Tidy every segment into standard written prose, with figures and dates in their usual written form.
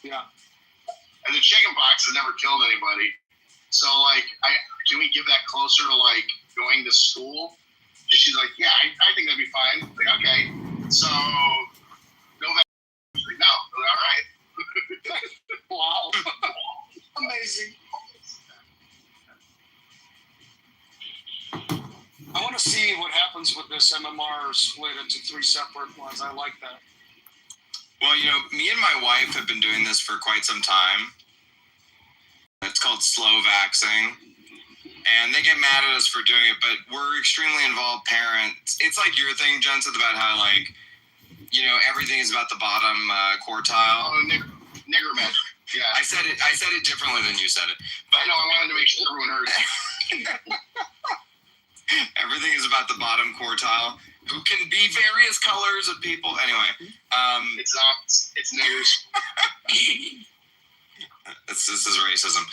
Yeah. And the chicken pox has never killed anybody. So, like, can we give that closer to, like, going to school? She's like, yeah, I think that'd be fine. Like, okay. So, no vaccine. Like, no. All right. Wow. Amazing. I want to see what happens with this MMR split into 3 separate ones. I like that. Well, me and my wife have been doing this for quite some time. It's called slow vaxing. And they get mad at us for doing it, but we're extremely involved parents. It's like your thing, Jensen, about how, like, everything is about the bottom quartile. Oh, nigger man. Yeah. I said it differently than you said it. But I know, I wanted to make sure everyone heard it. Everything is about the bottom quartile, who can be various colors of people. Anyway, it's not. It's niggers. This is racism.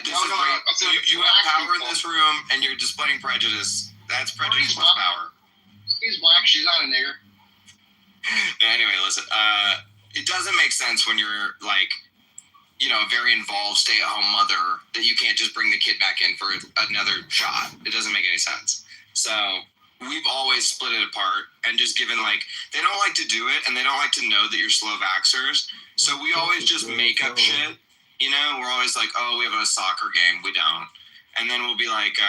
You have power in this room, and you're displaying prejudice. That's prejudice plus power. She's black. She's not a nigger. Anyway, listen. It doesn't make sense when you're like, a very involved stay-at-home mother that you can't just bring the kid back in for another shot. It doesn't make any sense. So we've always split it apart and just given, like, they don't like to do it and they don't like to know that you're slow vaxxers. So we always just make up shit. We're always like, oh, we have a soccer game. We don't. And then we'll be like,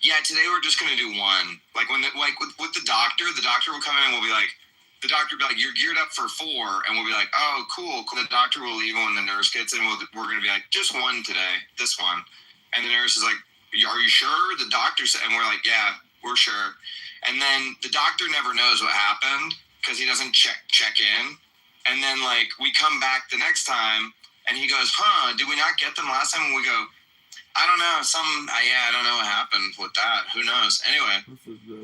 yeah, today we're just going to do one. Like with the doctor will come in and we'll be like, the doctor will be like, you're geared up for 4. And we'll be like, oh, cool. The doctor will leave when the nurse gets in. We're going to be like, just one today, this one. And the nurse is like, are you sure? The doctor said, and we're like, yeah, we're sure. And then the doctor never knows what happened because he doesn't check in. And then, like, we come back the next time and he goes, did we not get them last time? And we go, I don't know. I don't know what happened with that. Who knows? Anyway,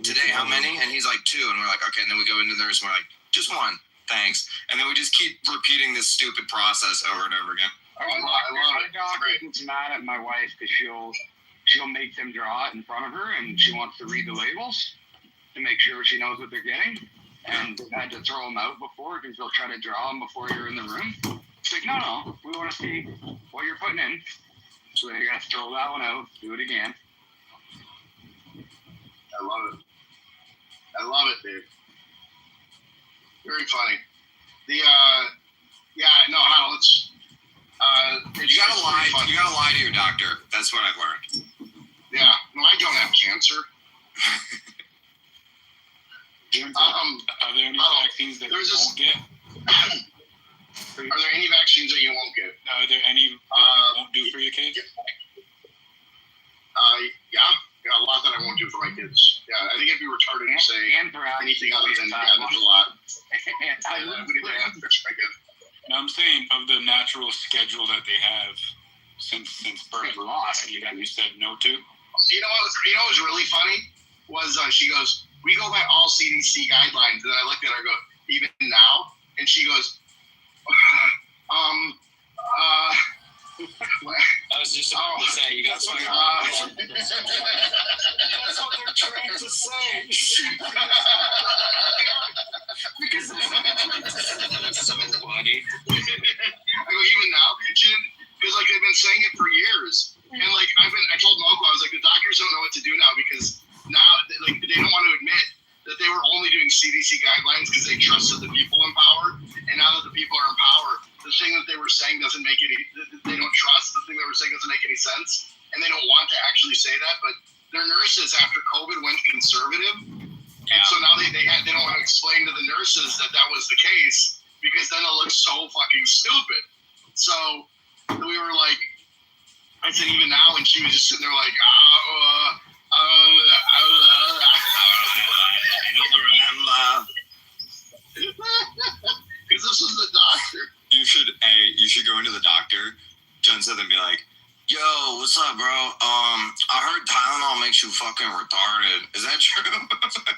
today, how many? And he's like 2. And we're like, okay. And then we go into the nurse and we're like, just 1. Thanks. And then we just keep repeating this stupid process over and over again. I love it. Doctor gets mad at my wife because she'll make them draw it in front of her and she wants to read the labels to make sure she knows what they're getting. And I had to throw them out before because they'll try to draw them before you're in the room. It's like, no, we want to see what you're putting in. So you got to throw that one out, do it again. I love it, dude. Very funny. Let's. You gotta lie. You gotta lie to your doctor. That's what I've learned. Yeah. No, I don't have cancer. Are there any vaccines that you won't get? Are there any vaccines that you won't get? Are there any you won't do for your kids? Yeah, a lot that I won't do for my kids. Yeah, I think it'd be retarded to say anything other than there's a lot. I wouldn't for my kids. No, I'm saying of the natural schedule that they have since birth. You said no to. You know what was really funny was she goes, we go by all CDC guidelines, and I looked at her and go, even now, and she goes, I was just about to say, you got something wrong. That's what they're trying to say. Because That's so funny. I go, even now, because like they've been saying it for years, and like I told Moko, I was like, the doctors don't know what to do now because now like they don't want to admit that they were only doing CDC guidelines because they trusted the people in power, and now that the people are in power, the thing that they were saying doesn't make any. They don't trust the thing they were saying doesn't make any sense, and they don't want to actually say that. But their nurses after COVID went conservative, and so now they don't want to explain to the nurses that was the case because then they'll look so fucking stupid. So we were like, I said even now, and she was just sitting there like, I don't remember. Because this was the doctor. You should go into the doctor, Jensen, and be like, yo, what's up, bro? I heard Tylenol makes you fucking retarded. Is that true?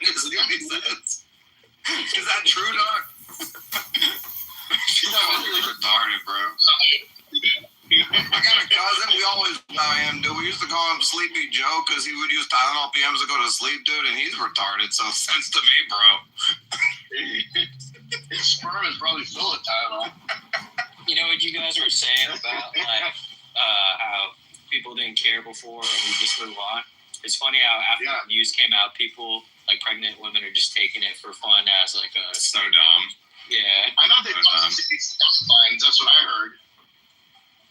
Does it make sense? Is that true, Doc? She's fucking retarded, bro. I got a cousin, we always know him, dude. We used to call him Sleepy Joe because he would use Tylenol PMs to go to sleep, dude, and he's retarded, so sense to me, bro. His sperm is probably full of Tylenol. You know, what you guys were saying about like how people didn't care before and we just move on. It's funny how after the news came out, people like pregnant women are just taking it for fun as like a So dumb. yeah. I thought they posted these lines. That's what I heard.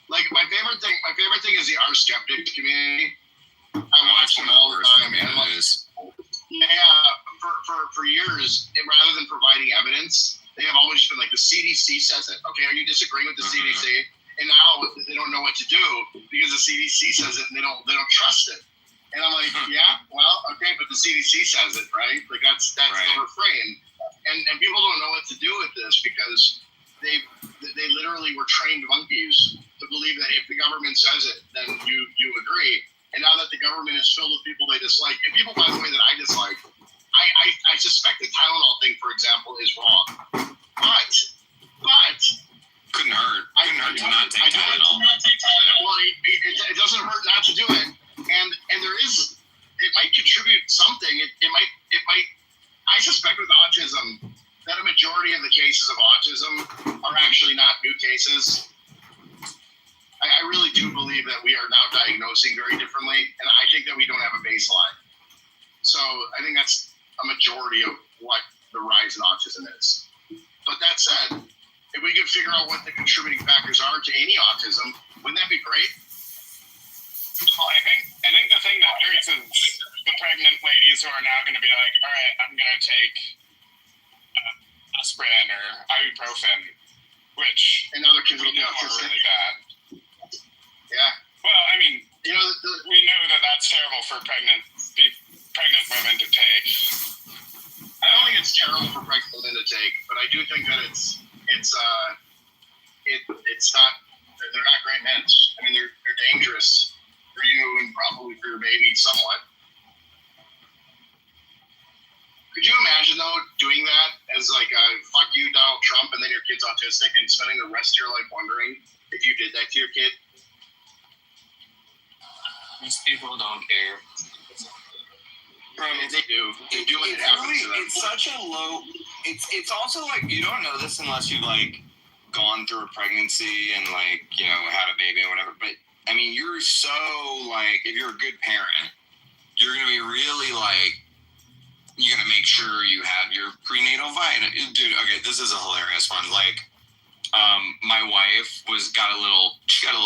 Like my favorite thing is the R skeptic community. I watch them all the time, man. Like, for years, and rather than providing evidence, they have always been like the CDC says it. Okay, are you disagreeing with the CDC? And now they don't know what to do because the CDC says it and they don't trust it. And I'm like, yeah, well, okay, but the CDC says it, right? Like that's right. The refrain. And people don't know what to do with this because they literally were trained monkeys to believe that if the government says it, then you agree. And now that the government is filled with people they dislike, and people, by the way, that I dislike, I suspect the Tylenol thing, for example, is wrong. But couldn't hurt. To not take Tylenol. Well, it doesn't hurt not to do it, and it might contribute something. It might. I suspect with autism that a majority of the cases of autism are actually not new cases. I really do believe that we are now diagnosing very differently, and I think that we don't have a baseline. So I think that's a majority of what the rise in autism is. But that said, if we could figure out what the contributing factors are to any autism, wouldn't that be great? Well, I think the thing that hurts is the pregnant ladies who are now going to be like, all right, I'm going to take aspirin or ibuprofen, which and other kids will be autistic. Really bad. Yeah. Well, I mean, we know that that's terrible for pregnant women to take. I don't think it's terrible for pregnant women to take, but I do think that it's not. They're not great meds. I mean, they're dangerous for you and probably for your baby somewhat. Could you imagine though doing that as like a fuck you Donald Trump and then your kid's autistic and spending the rest of your life wondering if you did that to your kid? These people don't care. They do. They do when it happens to them. It's such a low. It's also like you don't know this unless you've like gone through a pregnancy and like had a baby or whatever. But I mean, you're so like if you're a good parent, you're gonna be really like you're gonna make sure you have your prenatal vitamin. Dude, okay, this is a hilarious one. Like. My wife got a little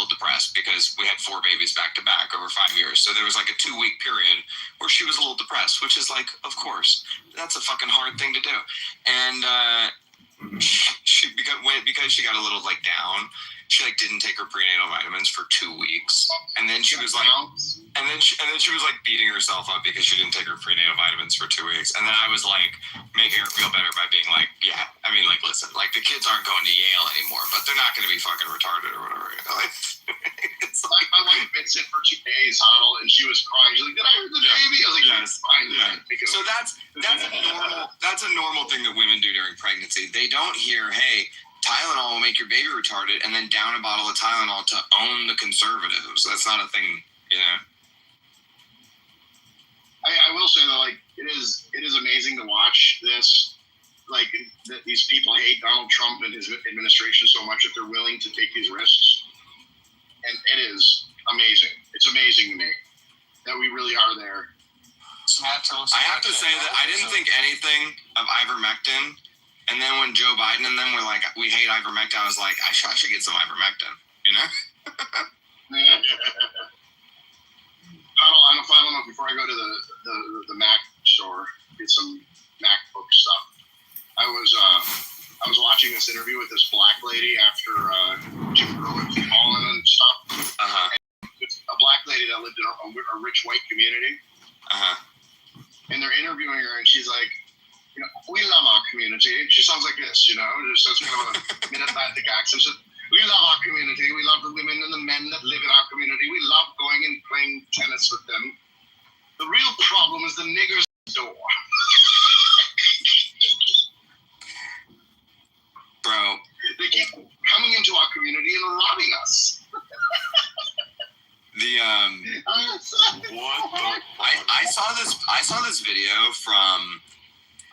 depressed because we had 4 babies back to back over 5 years. So there was like a 2-week period where she was a little depressed, which is like, of course, that's a fucking hard thing to do. And because she got a little like down, she like didn't take her prenatal vitamins for 2 weeks, and then she was like, and then she was like beating herself up because she didn't take her prenatal vitamins for 2 weeks, and then I was like making her feel better by being like, yeah, I mean, like, listen, like the kids aren't going to Yale anymore, but they're not going to be fucking retarded or whatever. Like, it's like my wife been sick for 2 days, Huddle, and she was crying. She's like, "Did I hurt the baby?" I was like, "Yes, fine." Yeah. So that's a normal thing that women do during pregnancy. They don't hear, hey, Tylenol will make your baby retarded, and then down a bottle of Tylenol to own the conservatives. That's not a thing, I will say that, like, it is amazing to watch this. Like, that these people hate Donald Trump and his administration so much that they're willing to take these risks. And it is amazing. It's amazing to me that we really are there. I have to say that I didn't think anything of ivermectin. And then when Joe Biden and them were like, we hate ivermectin, I was like, I should get some ivermectin, I don't know, before I go to the Mac store, get some MacBook stuff, I was watching this interview with this black lady after Jim Crow was fallen and stuff. Uh-huh. And it's a black lady that lived in a rich white community. Uh-huh. And they're interviewing her, and she's like, we love our community. She sounds like this, just sounds kind of a mid-Atlantic accent. So, we love our community. We love the women and the men that live in our community. We love going and playing tennis with them. The real problem is the niggers at the door. Bro. They keep coming into our community and robbing us. I saw this video from,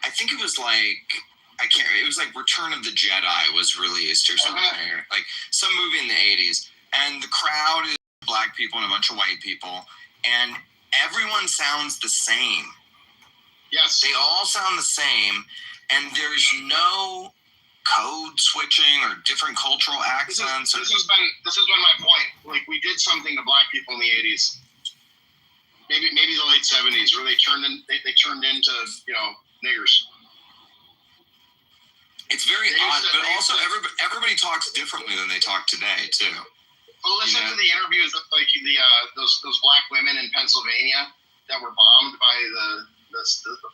I think it was like I can't. It was like Return of the Jedi was released or something, like some movie in the 80s, and the crowd is black people and a bunch of white people, and everyone sounds the same. Yes. They all sound the same, and there's no code switching or different cultural accents. This has been my point. Like, we did something to black people in the 80s, maybe the late 70s, where they turned into niggers. It's very odd, but also everybody talks differently than they talk today too. Well, listen to the interviews of like those black women in Pennsylvania that were bombed by the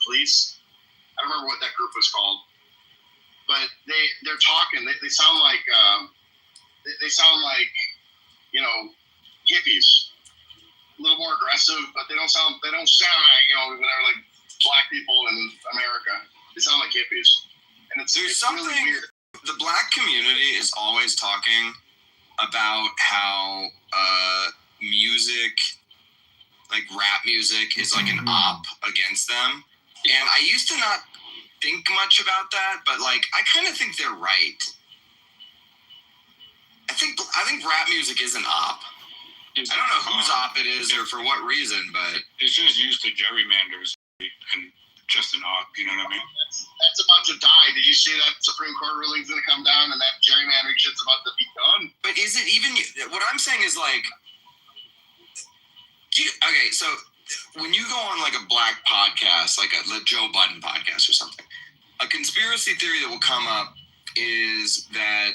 police. I don't remember what that group was called, but they're talking. They sound like hippies, a little more aggressive, but they don't sound like they're like black people in America. They sound like hippies, and it's something really weird. The black community is always talking about how music, like rap music, is like an op against them. And I used to not think much about that, but like I kind of think they're right. I think rap music is an op. I don't know whose op it is or for what reason, but it's just used to gerrymanders and just an op. You know what I mean? That's about to die. Did you see that Supreme Court ruling's going to come down and that gerrymandering shit's about to be done? But is it even? What I'm saying is like, okay, so when you go on like a black podcast, like a Joe Budden podcast or something, a conspiracy theory that will come up is that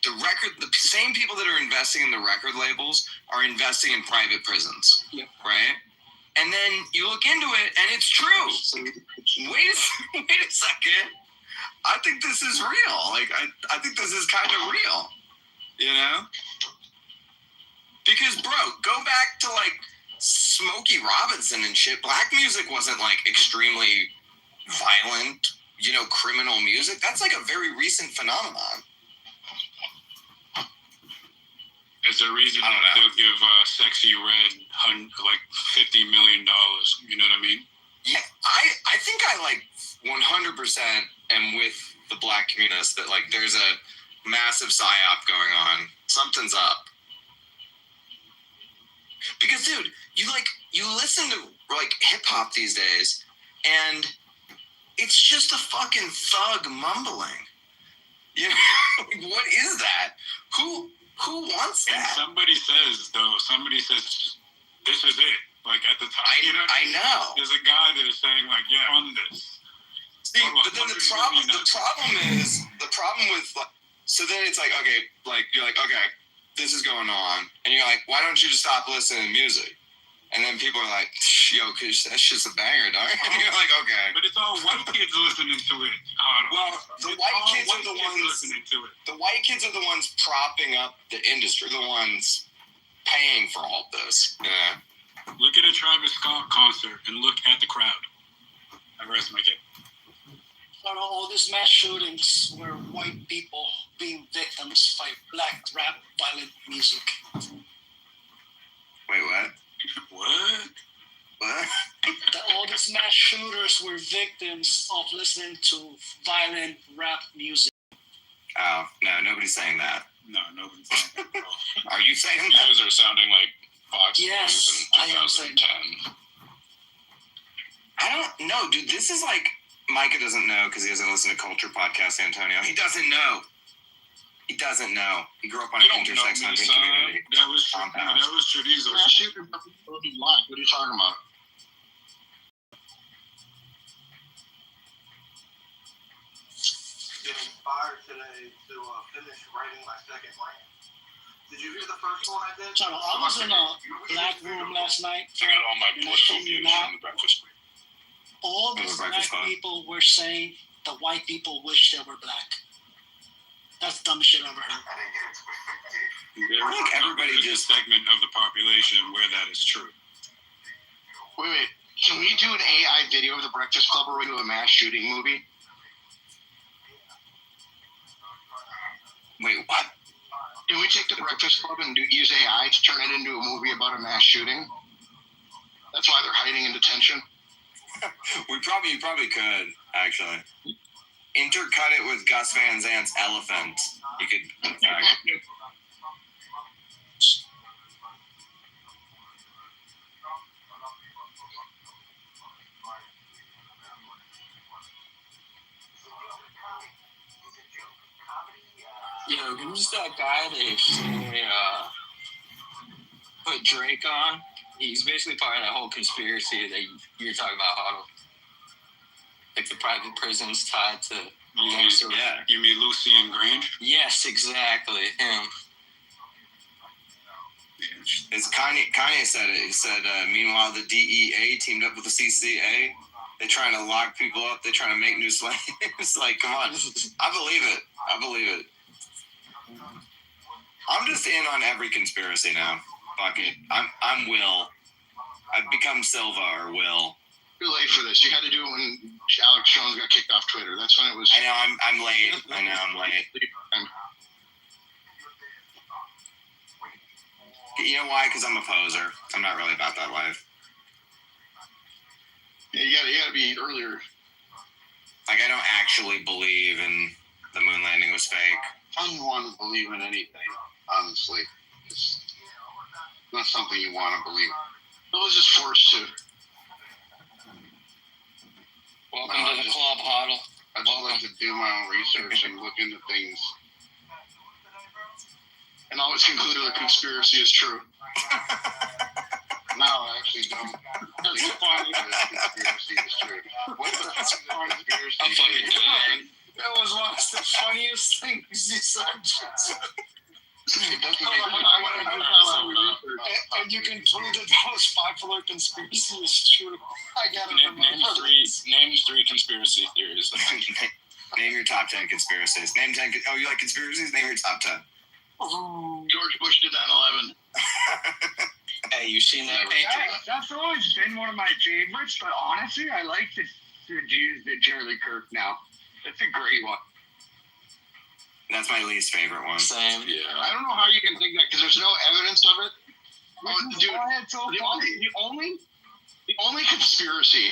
the same people that are investing in the record labels are investing in private prisons, right? And then you look into it, and it's true. Wait a second. I think this is real. Like, I think this is kind of real, you know? Because, bro, go back to, like, Smokey Robinson and shit. Black music wasn't, like, extremely violent, criminal music. That's, like, a very recent phenomenon. There's a reason they'll give Sexy Red like $50 million. You know what I mean? Yeah, I think I like 100% am with the black communists that like there's a massive psyop going on. Something's up. Because dude, you listen to like hip hop these days, and it's just a fucking thug mumbling. You know, what is that? Who wants that? And somebody says, this is it. Like at the time, I know. There's a guy that is saying like, yeah, on this. See, but then the problem with, so then it's like, okay, like, you're like, okay, this is going on. And you're like, why don't you just stop listening to music? And then people are like, yo, cause that shit's a banger, dog. And you're like, okay. But it's all white kids listening to it. Well, the white kids are the ones listening to it. The white kids are the ones propping up the industry, the ones paying for all this. Yeah. Look at a Travis Scott concert and look at the crowd. I rest my case. All these mass shootings were white people being victims by black rap violent music. Wait, what? What? All these mass shooters were victims of listening to violent rap music. Oh, no, nobody's saying that. No, nobody's saying that at all. Are you saying that? Those are sounding like Fox Yes, News in 2010. I don't know, dude. This is like, Micah doesn't know because he doesn't listen to Culture Podcast, Antonio. He doesn't know. He grew up on an intersex hunting community. That was true. That was true. These are What are you talking about? Getting fired today to finish writing my second rant. Did you hear the first one I did? So I was in a black room last night. I got all my political views on the breakfast. All these black people were saying the white people wish they were black. That's the dumbest shit I've ever heard. I think everybody just segment of the population where that is true. Wait. Can we do an AI video of the Breakfast Club where we do a mass shooting movie? Wait, what? Can we take the Breakfast Club and use AI to turn it into a movie about a mass shooting? That's why they're hiding in detention. You probably could, actually. intercut it with Gus Van Zant's Elephant. You could. Yo, who's that guy they put Drake on? He's basically part of that whole conspiracy that you're talking about, Huddle. Like the private prisons tied to. Yeah. You mean Lucian Grange? Yes, exactly. Him. It's Kanye said it. He said, meanwhile, the DEA teamed up with the CCA. They're trying to lock people up. They're trying to make new slaves. Like, come on. I believe it. I'm just in on every conspiracy now. Fuck it. I'm Will. I've become Silva or Will. Too late for this. You had to do it when Alex Jones got kicked off Twitter. That's when it was. I know I'm late. I'm late. You know why? Because I'm a poser. I'm not really about that life. Yeah, you gotta be earlier. Like, I don't actually believe in the moon landing was fake. I don't want to believe in anything, honestly. It's not something you want to believe. I was just forced to. Welcome to the club, Huddle. I just like to do my own research and look into things. And always conclude that a conspiracy is true. No, I actually don't. That's funny. Conspiracy is true. What the conspiracy? I'm fucking dying. That was one of the funniest things you said. And you concluded the most popular conspiracy is true. I gotta remember. Name three conspiracy theories. Name your top 10 conspiracies. Name 10. Oh, you like conspiracies? Name your top 10. George Bush did 9/11. Hey, you seen that? That's always been one of my favorites, but honestly, I like the Jews that Charlie Kirk now. That's a great one. That's my least favorite one. Same. Yeah. I don't know how you can think that because there's no evidence of it. Dude, It's so funny. the only conspiracy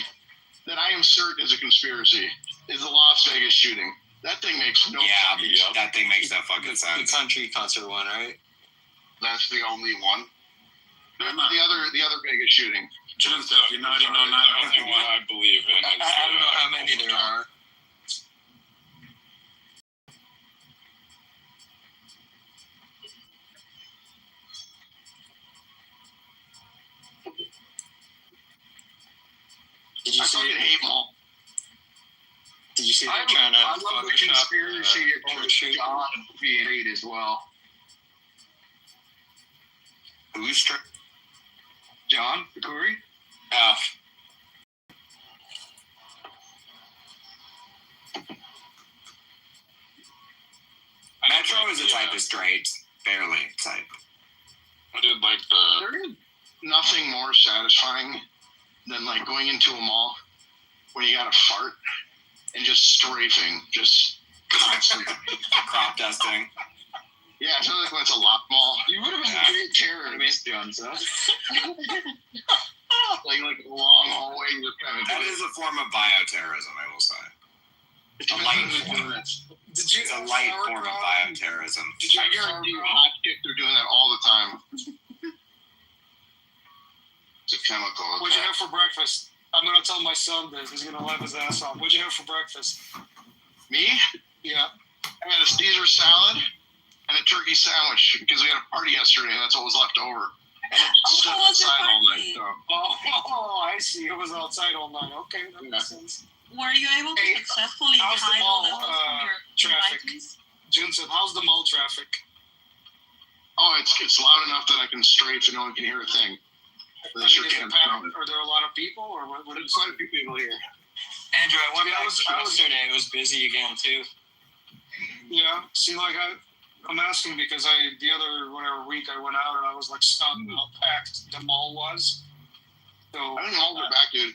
that I am certain is a conspiracy is the Las Vegas shooting. That thing makes no sense. That thing makes no fucking The sense. country concert one, right? That's the only one. The other Vegas shooting. Joseph, you're not even on that. The only one I believe in. I don't know how many there are. Did you I see? fucking hate them all. Did you see I they're trying to love the Photoshop conspiracy of shoot? John being 8 as well. Who's John, the Corey? F? Metro is a type of straight. Barely type. I did like the. There is nothing more satisfying than like going into a mall when you got a fart and just strafing, just constantly. Crop dusting. Yeah, I feel like when it's a lock mall. You would have been a great terrorist, John, son. Like a long hallway, you're kind of. That is a form of bioterrorism, I will say. It's a light form. Did you? It's a light form of bioterrorism. Did you? I guarantee you, hot chicks are doing that all the time. It's a chemical. What'd you have for breakfast? I'm gonna tell my son this. He's gonna laugh his ass off. What'd you have for breakfast? Me? Yeah. I had a Caesar salad and a turkey sandwich because we had a party yesterday. That's what was left over. And it stood was the outside all party? night. So. Oh, I see. It was outside all night. Okay, that makes sense. Were you able to Hey, successfully how's the hide all the mall, hoes from your traffic? invitees? Junson, how's the mall traffic? Oh, it's loud enough that I can strafe and no one can hear a thing. But they sure is it can. packed? Are there a lot of people, or what? There's quite a few people here. Andrew, I went I back was- yesterday. It was busy again too. Yeah. See, like I'm asking because the other week I went out and I was like stunned how packed the mall was. So I don't know, back, dude.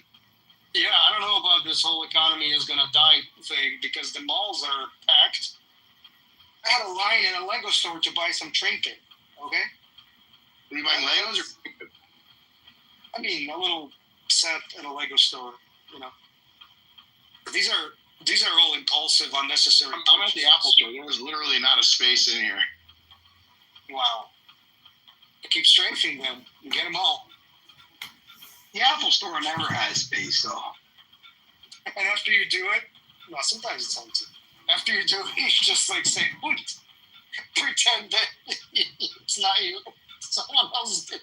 yeah, I don't know about this whole economy is gonna die thing because the malls are packed. I had a line in a Lego store to buy some trinket. Okay. Are you buying Legos or? I mean, a little set at a Lego store, you know. These are These are all impulsive, unnecessary. I'm at the Apple Store. There was literally not a space in here. Wow. I keep strafing them and get them all. The Apple Store never has space, though. And after you do it, no, sometimes it's empty. After you do it, you just like say, "What?" Pretend that it's not you. Someone else did.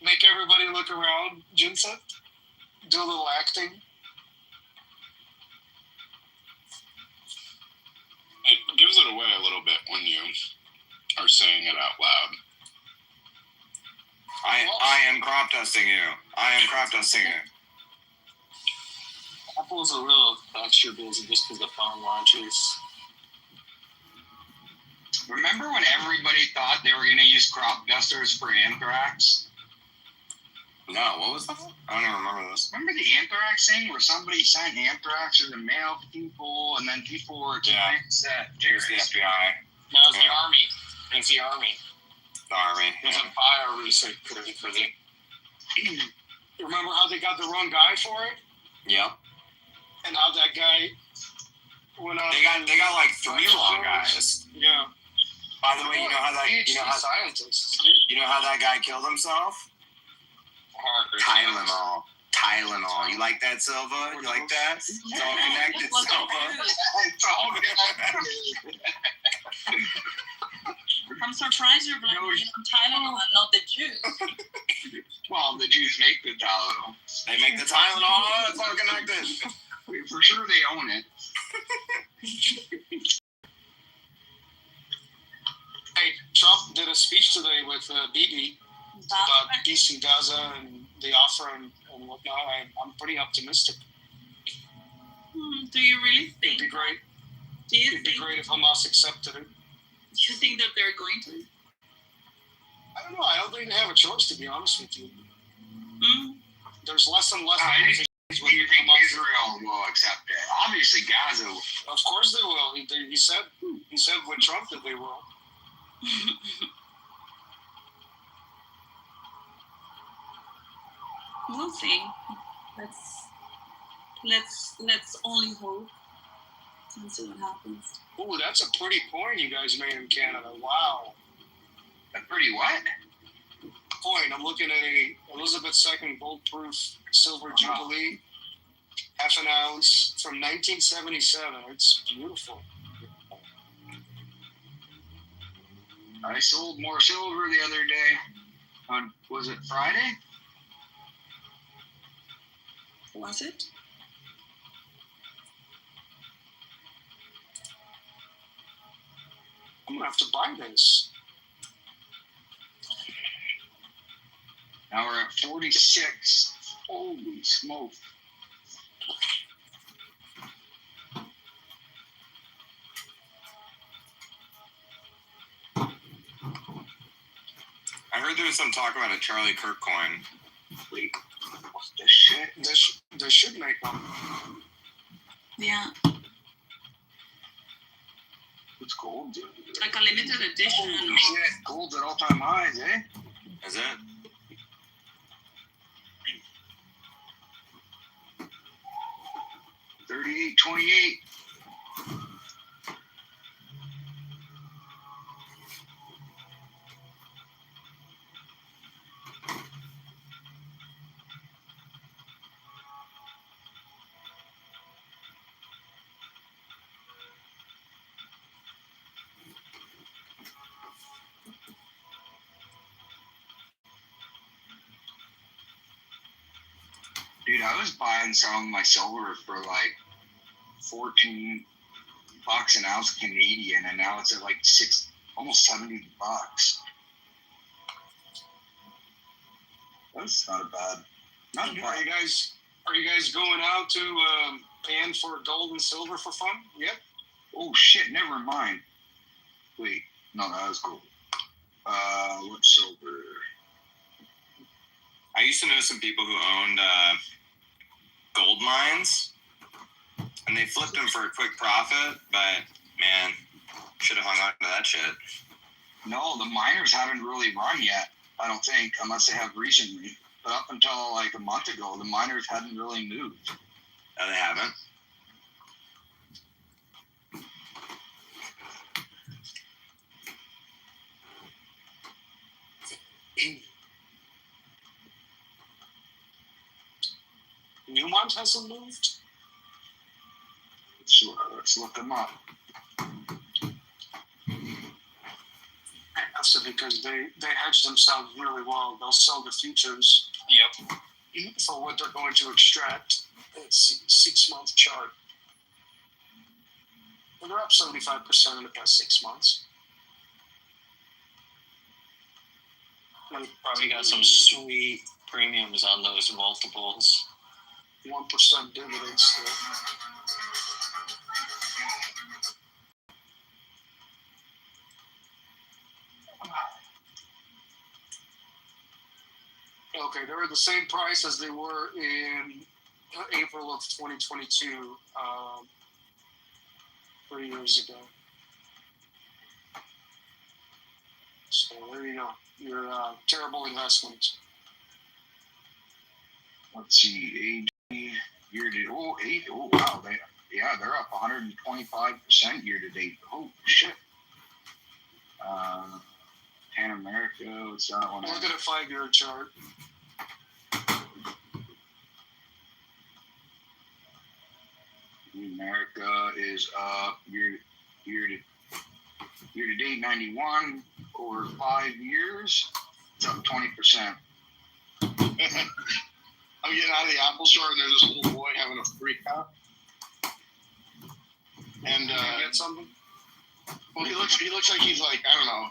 Make everybody look around. Jinsa, do a little acting. It gives it away a little bit when you are saying it out loud. I am crop dusting you. I am crop dusting you. Apple's a little extra busy just because the phone launches. Remember when everybody thought they were going to use crop dusters for anthrax? No, what was that? I don't even remember this. Remember the anthrax thing where somebody sent anthrax in the mail to people, and then people were convinced that It was the FBI. No, it's the Army. It's the Army. The Army. There's a bio research for the. Remember how they got the wrong guy for it, Yep. and how that guy went out. They got like 3 wrong guys. Yeah. By the way, you know how scientists. that guy killed himself? Tylenol. Tylenol. You like that, Silva? You like that? It's all connected, Silva. it's all connected. I'm surprised you're blaming on Tylenol and not the Jews. Well, the Jews make the Tylenol. They make the Tylenol. It's all connected. For sure they own it. Hey, Trump did a speech today with Bibi about peace in Gaza and the offer and whatnot. I'm pretty optimistic. Do you really think? It'd be great. Do you It'd be think? great if Hamas accepted it. Do you think that they're going to? I don't know. I don't think they have a choice, to be honest with you. Mm. There's less and less. I think Israel will accept it. Obviously, Gaza. Of course they will. He said with Trump that they will. We'll see. Let's only hope and see what happens. Ooh, that's a pretty coin you guys made in Canada. Wow. A pretty what? Coin. I'm looking at a Elizabeth II gold proof silver jubilee, half an ounce from 1977. It's beautiful. I sold more silver the other day. On was it Friday? Was it? I'm gonna have to buy this. Now we're at 46. Holy smoke. I heard there was some talk about a Charlie Kirk coin. Wait, what the shit? They should make one. Yeah, What's gold doing? like a limited edition. Holy shit, gold's at all-time highs, eh? Is it? $38.28. Dude, I was buying some of my silver for like $14 an ounce Canadian, and now it's at like almost $70. That's not bad. Not Are bad. you guys going out to pan for gold and silver for fun? Yep. Oh shit! Never mind. Wait, no, that was gold. What silver? I used to know some people who owned gold mines, and they flipped them for a quick profit, but man, should have hung on to that shit. No, the miners haven't really run yet. I don't think, unless they have recently. But up until like a month ago, the miners hadn't really moved. No, they haven't. Newmont hasn't moved. Let's look them up. That's because they hedge themselves really well. They'll sell the futures Yep. for what they're going to extract. It's a 6-month chart. And they're up 75% in the past 6 months. Probably got some sweet premiums on those multiples. 1% dividends still. Okay, they're at the same price as they were in April of 2022, 3 years ago. So there you go. Your terrible investment. Let's see, AG year to date. Oh wow, they're up 125% year to date. Oh shit. Pan America, what's that one? Look at a 5-year chart. America is up year to date 91 over 5 years. It's up 20%. I'm getting out of the Apple store and there's this little boy having a freak out. And Get something? well, he looks like he's like, I don't know,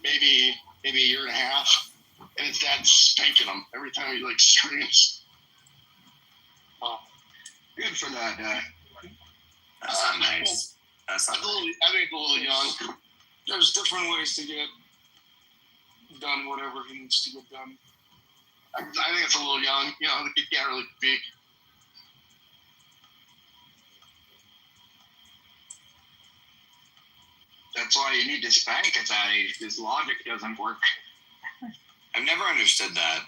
maybe a year and a half, and his dad's spanking him every time he like screams. Oh, Good for that guy. That's not nice. That's not nice. I think a little young. there's different ways to get done whatever he needs to get done. I think it's a little young. You know, the kid can't really speak. That's why you need to spank at that age, because logic doesn't work. I've never understood that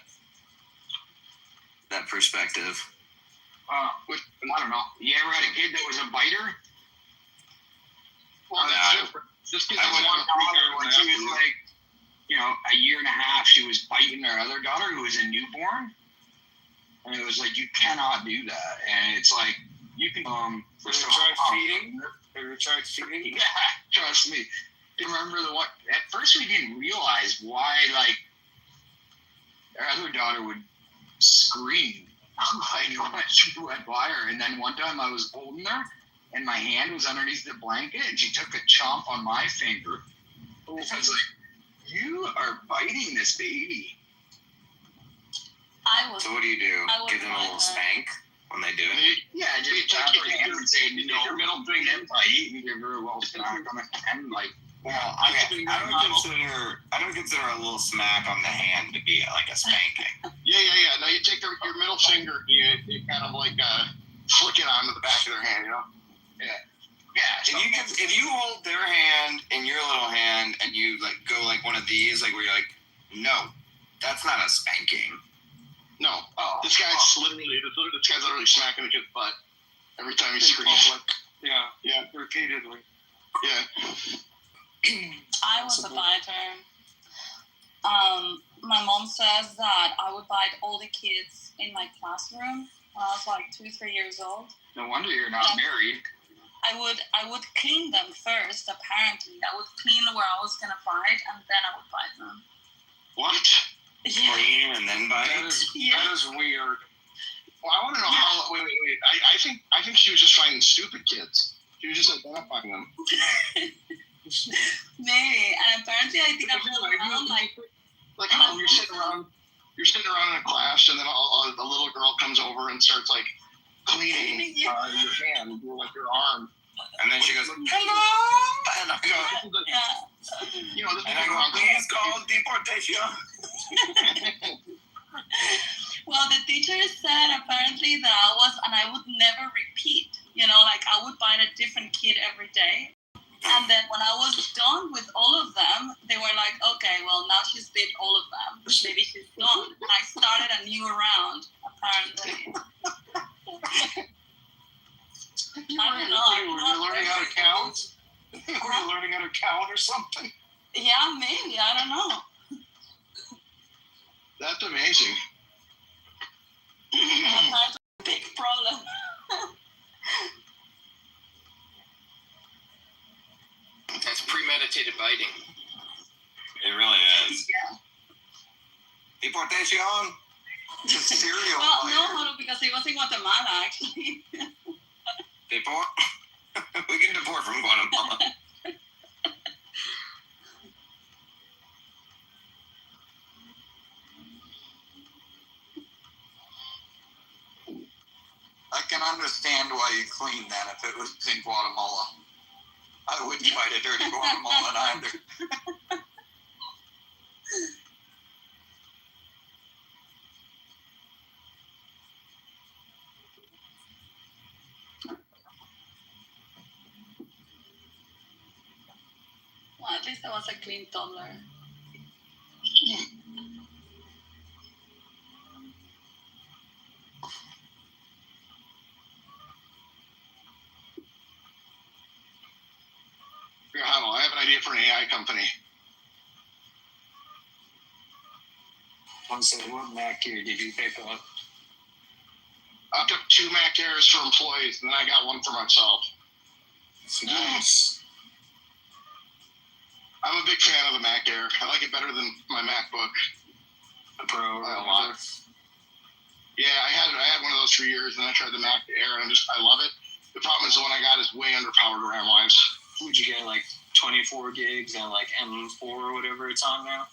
perspective. I don't know. You ever had a kid that was a biter? Well, that's different. This kid I doesn't had want one to freak daughter out when she was like, a year and a half, she was biting her other daughter who was a newborn. And it was like, you cannot do that. And it's like, you can, Have you tried feeding? Have you tried feeding? Yeah, trust me. Do you remember at first we didn't realize why, like, our other daughter would scream, like, when she went by her. And then one time I was holding her, and my hand was underneath the blanket, and she took a chomp on my finger. I was like, you are biting this baby. So what do you do? I would Give them a little bite her. spank when they do it? Yeah, just tap her hand and say, your middle finger and bite. You give her a little smack on the hand, like, Well, okay. I don't consider a little smack on the hand to be like a spanking. Yeah. Now you take your middle finger and you kind of like flick it onto the back of their hand, you know? yeah. If you hold their hand in your little hand and you like go like one of these, like where you're like, no, that's not a spanking. No. This guy's literally smacking the kid's butt every time he screams. Yeah, repeatedly. Yeah. I was a biter. My mom says that I would bite all the kids in my classroom when I was like 2-3 years old. No wonder you're not married. I would clean them first, apparently. I would clean where I was gonna bite, and then I would bite them. What? Yeah. Clean and then bite. That is weird. Well, I want to know how. Wait. I think she was just finding stupid kids. She was just identifying them. Maybe. And apparently I think I went around Like how you're sitting around in a class, and then the little girl comes over and starts like cleaning your hand, like your arm, And then she goes, hello! And I go, yeah. you know, this and I go, please call deportation. Well, the teacher said apparently that I would never repeat. You know, like I would bite a different kid every day. And then when I was done with all of them, they were like, okay, well, now she's bit all of them. Maybe she's done. And I started a new round, apparently. I don't know. Were you learning how to count? Were you learning how to count or something? Yeah, maybe. I don't know. That's amazing. That's a big problem. That's premeditated biting. It really is. Yeah. Deportation. Just cereal. Well, no, because he was in Guatemala, actually. Deport. We can deport from Guatemala. I can understand why you cleaned that if it was in Guatemala. I wouldn't fight a dirty Guatemalan either. Well, at least there was a clean toddler. I have an idea for an AI company. So what Mac gear did you pick up? I took 2 Mac Airs for employees, and then I got one for myself. It's nice. I'm a big fan of the Mac Air. I like it better than my MacBook. The Pro or A lot. Yeah, I had one of those for years, and then I tried the Mac Air, and I love it. The problem is the one I got is way underpowered RAM-wise. Would you get like 24 gigs and like M4 or whatever it's on now?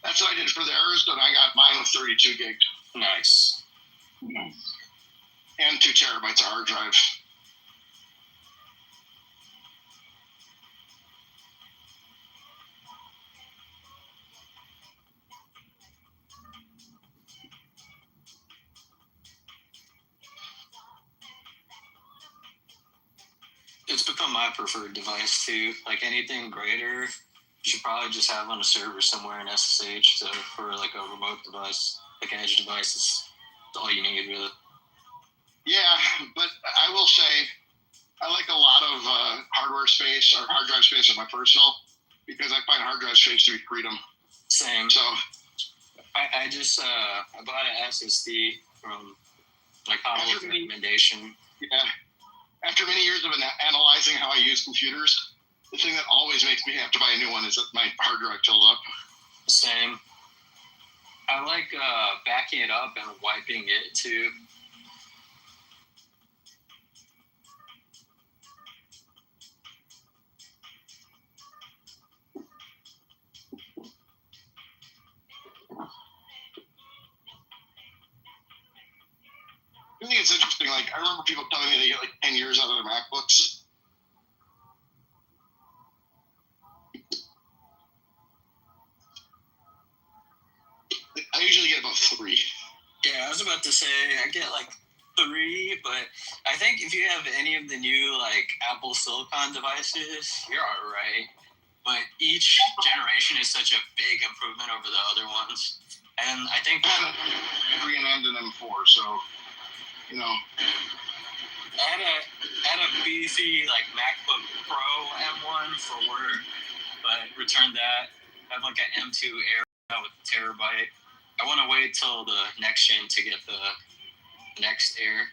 That's what I did for theirs, but I got mine with 32 gig Nice. and 2 terabytes of hard drive. It's become my preferred device too. Like anything greater, you should probably just have on a server somewhere in SSH. So for like a remote device, like an edge device, is all you need really. Yeah, but I will say I like a lot of hardware space or hard drive space on my personal because I find hard drive space to be freedom. Same. So I just I bought an SSD from like Hollywood recommendation. yeah, after many years of analyzing how I use computers, the thing that always makes me have to buy a new one is that my hard drive fills up. Same. I like backing it up and wiping it too. I think it's interesting. Like, I remember people telling me they get like 10 years out of their MacBooks. I usually get about 3. Yeah, I was about to say I get like 3, but I think if you have any of the new like Apple Silicon devices, you're all right. But each generation is such a big improvement over the other ones, and I think I had a 3 and an M4, so you know. I had a beefy like MacBook Pro M1 for work, but returned that. I have like an M2 Air now with a terabyte. I want to wait till the next gen to get the next Air.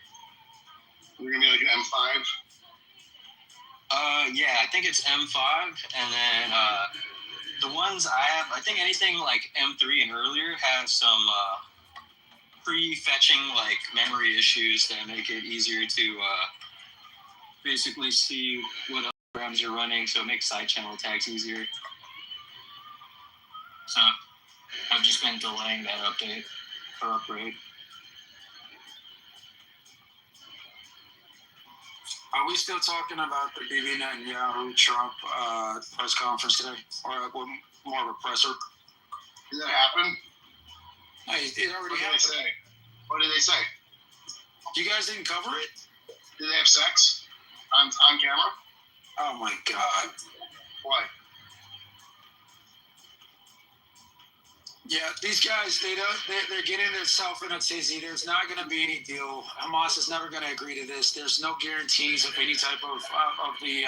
We're gonna be like an M5. Yeah, I think it's M5, and then the ones I have, I think anything like M3 and earlier has some pre-fetching like memory issues that make it easier to basically see what other programs you're running, so it makes side channel attacks easier. So I've just been delaying that update or upgrade. Are we still talking about the Bibi Netanyahu Trump press conference today, or more of a presser? Did that happen? Hey, it already What did they happened. say? What did they say? You guys didn't cover it? Did they have sex on camera? Oh my God! What? Yeah, these guys, they're getting themselves in a tizzy. There's not going to be any deal. Hamas is never going to agree to this. There's no guarantees of any type of the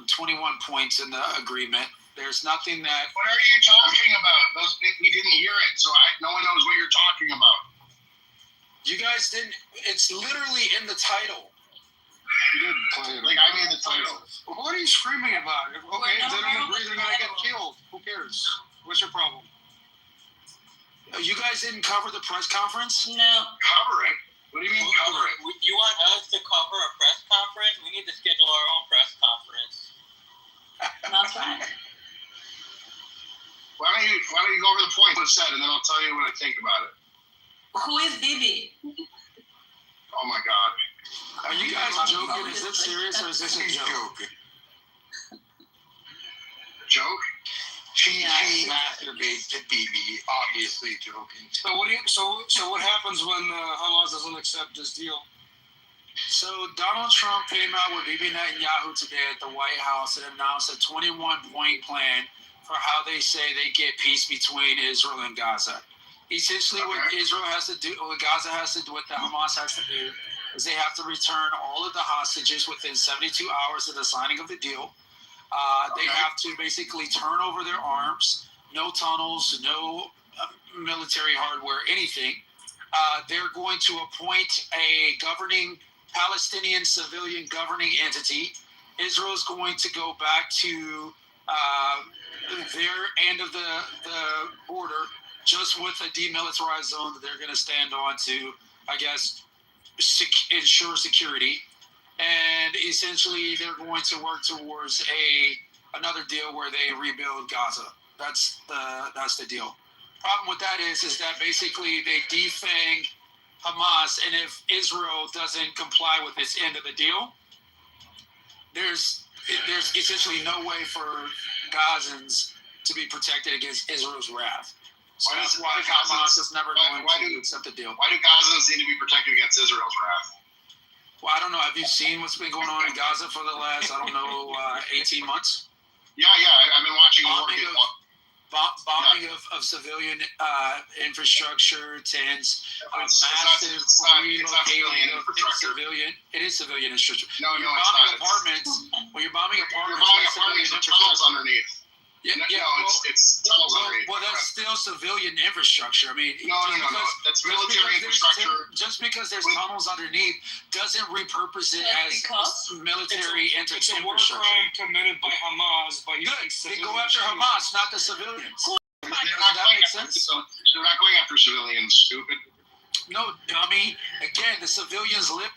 21 points in the agreement. There's nothing that. What are you talking about? we didn't hear it, so no one knows what you're talking about. You guys didn't. It's literally in the title. You didn't play it. Like I made the title. Well, what are you screaming about? Okay, if they don't agree, they're gonna get killed. Who cares? What's your problem? You guys didn't cover the press conference? No. Cover it. What do you mean cover it? You want us to cover a press conference? We need to schedule our own press conference. That's right. Why don't you go over the point what's said, and then I'll tell you what I think about it. Who is Bibi? Oh my God. Are you guys joking? Is this serious or is this a joke? Joke? She masturbates to BB, obviously joking. So what happens when Hamas doesn't accept this deal? So Donald Trump came out with Bibi Netanyahu today at the White House and announced a 21-point plan for how they say they get peace between Israel and Gaza. Essentially, what Israel has to do, what Gaza has to do, what the Hamas has to do, is they have to return all of the hostages within 72 hours of the signing of the deal. They have to basically turn over their arms, no tunnels, no military hardware, anything. They're going to appoint a governing Palestinian civilian governing entity. Israel is going to go back to their end of the border, just with a demilitarized zone that they're going to stand on to, I guess, ensure security. And essentially, they're going to work towards another deal where they rebuild Gaza. That's the deal. Problem with that is that basically they defang Hamas, and if Israel doesn't comply with its end of the deal, there's essentially no way for Gazans to be protected against Israel's wrath. So that's why Hamas is never going to accept the deal. Why do Gazans need to be protected against Israel's wrath? Well, I don't know. Have you seen what's been going on in Gaza for the last, 18 months? Yeah, I've been watching bombing of civilian infrastructure, tents, massive relocating of civilian. It is civilian infrastructure. No, it's not. Apartments. When you're bombing apartments, with tunnels underneath. It's tunnels underneath. Well, that's still civilian infrastructure. I mean, no. That's military infrastructure. Just because there's tunnels underneath doesn't repurpose it as military It's a war infrastructure. crime committed by Hamas, by Good. using They go after Hamas, not the civilians. They're not going after civilians, stupid. No, dummy. Again, the civilians live.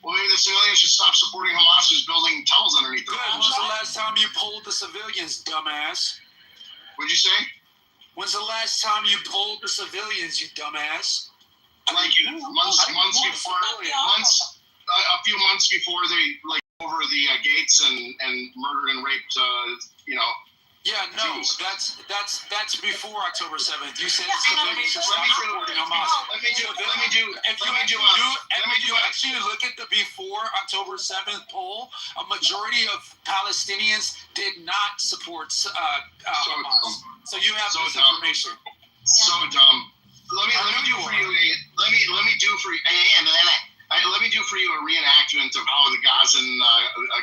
Well, maybe the civilians should stop supporting Hamas who's building tunnels underneath their Good. homes. When's the last time you polled the civilians, dumbass? What'd you say? When's the last time you polled the civilians, you dumbass? Like months before, a few months before they over the gates and murdered and raped, Yeah, no, Jews. that's before October 7th. You said civilians should stop supporting Hamas. Let me do. If you actually look at the before October 7th poll, a majority of Palestinians did not support Hamas. So you have this information. So dumb. Let me do for you a reenactment of how the Gazan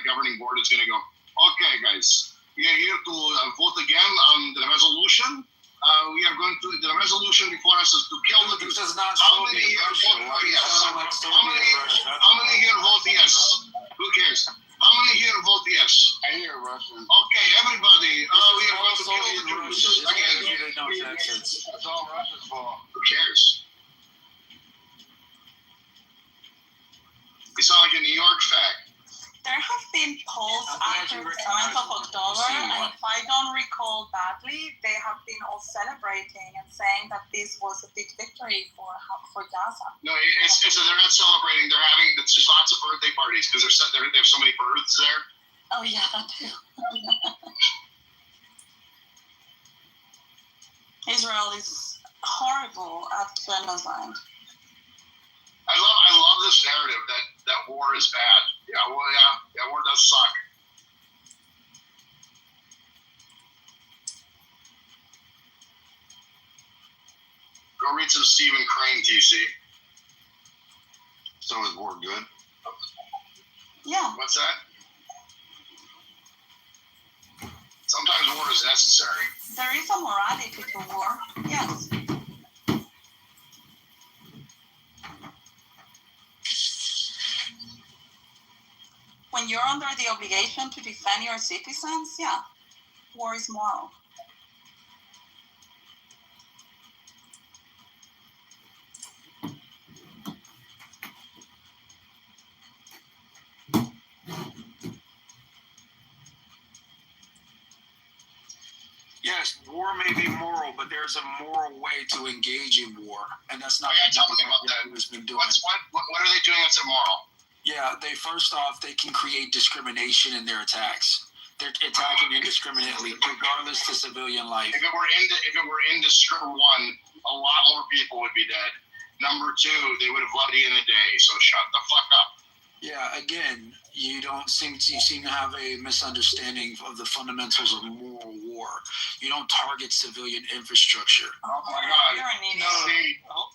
governing board is going to go. Okay, guys. We are here to vote again on the resolution. The resolution before us is to kill the Jews. This is not How many here Russia. vote Why are you yes? sounding like Russia? How many here vote yes? Who cares? How many here vote yes? I hear Russian. Okay, everybody. We are going to kill Soviet the Russia. Jews. This Again. guy didn't know accents. That's all Russia's fault. Who cares? You sound like a New York fact. There have been polls after the 7th of October, and if I don't recall badly, they have been all celebrating and saying that this was a big victory for Gaza. No, they're not celebrating. They're having just lots of birthday parties because they have so many births there. Oh yeah, that too. Israel is horrible at genocide. I love this narrative that war is bad. Yeah, war does suck. Go read some Stephen Crane, TC. So is war good? Yeah. What's that? sometimes war is necessary. There is a morality to war, yes. When you're under the obligation to defend your citizens, yeah, war is moral. Yes, war may be moral, but there's a moral way to engage in war, and that's not. Oh, yeah, tell me about that. Has been doing. What are they doing that's immoral? Yeah, they first off, they can create discrimination in their attacks. They're attacking indiscriminately, regardless to civilian life. If it were indiscriminate, one, a lot more people would be dead. Number two, they would have left in a day. So shut the fuck up. Yeah, again, you seem to have a misunderstanding of the fundamentals of moral war. You don't target civilian infrastructure. Oh my God! You're an idiot.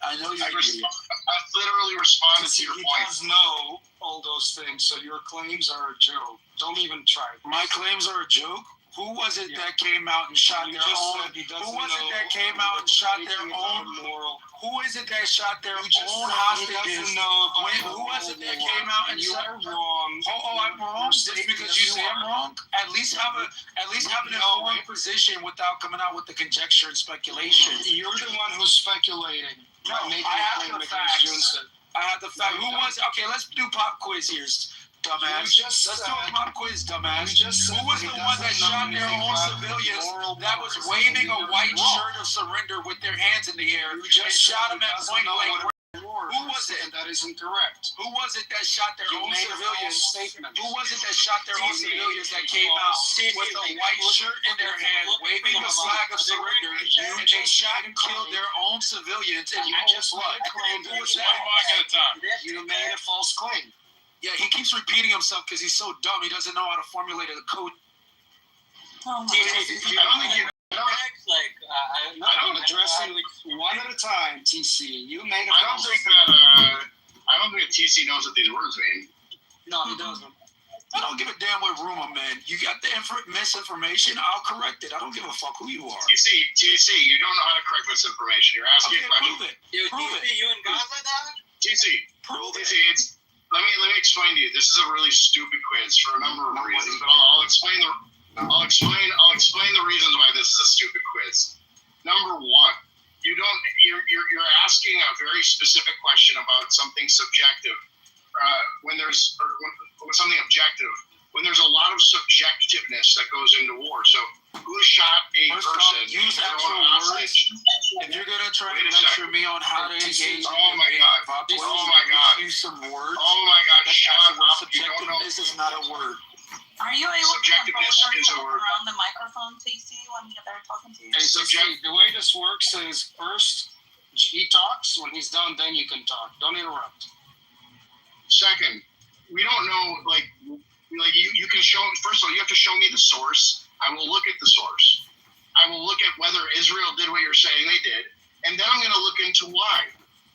I know you're an idiot. I literally responded to your He point. does know all those things, so your claims are a joke. Don't even try. My claims are a joke. Who was it that came out and shot You their just own? said he doesn't Who was it know that came out and shot their anything own? about moral. Who is it that shot their You just own said he hostages? doesn't know about Who was it that moral came out and You shot? are wrong. Oh, I'm wrong. Just because you say I'm wrong. At least have an informed position without coming out with the conjecture and speculation. You're the one who's speculating. No, Making I a have claim the against facts. Johnson. I have the fact. Who was? Okay, let's do pop quiz here, dumbass. Let's do a pop quiz, dumbass. Who was the one that shot their own civilians that was waving a white shirt of surrender with their hands in the air and shot them at point blank? Who was it? And that is incorrect. Who was it that shot their You own made a civilians? false statement. Who was it that shot their own civilians that came out with a white shirt in their hand, waving the flag of surrender, and they shot and killed their own civilians in You cold just blood? made a claim. Who was One that? block at a time. You made a false claim. Yeah, he keeps repeating himself because he's so dumb. He doesn't know how to formulate a code. Oh my I don't address it one at a time, TC. You made a I don't false think statement. that TC knows what these words mean. No, he doesn't. I don't give a damn what rumor, man. You got the misinformation, I'll correct it. I don't give a fuck who you are. TC, you don't know how to correct misinformation. You're asking Okay, a question. prove it. Prove it. You in Gaza, dog? TC, Prove it. let me explain to you. This is a really stupid quiz for a number of reasons, but I'll explain the reasons why this is a stupid quiz. Number one, you're asking a very specific question about something subjective something objective when there's a lot of subjectiveness that goes into war. So who shot a First person? off, use thrown actual a words. hostage? If you're gonna try Wait to a lecture second. me on how to engage, Oh my God. pop quiz, Oh my God. use some words. Oh my God! That's Shut actual up! You don't know. subjectiveness is not a word. Are you able to control Subjectiveness is a yourself word. around the microphone, TC, when they're talking to you? Hey, TC, the way this works is first he talks. When he's done, then you can talk. Don't interrupt. Second, we don't know. You can show. First of all, you have to show me the source. I will look at the source. I will look at whether Israel did what you're saying they did, and then I'm going to look into why.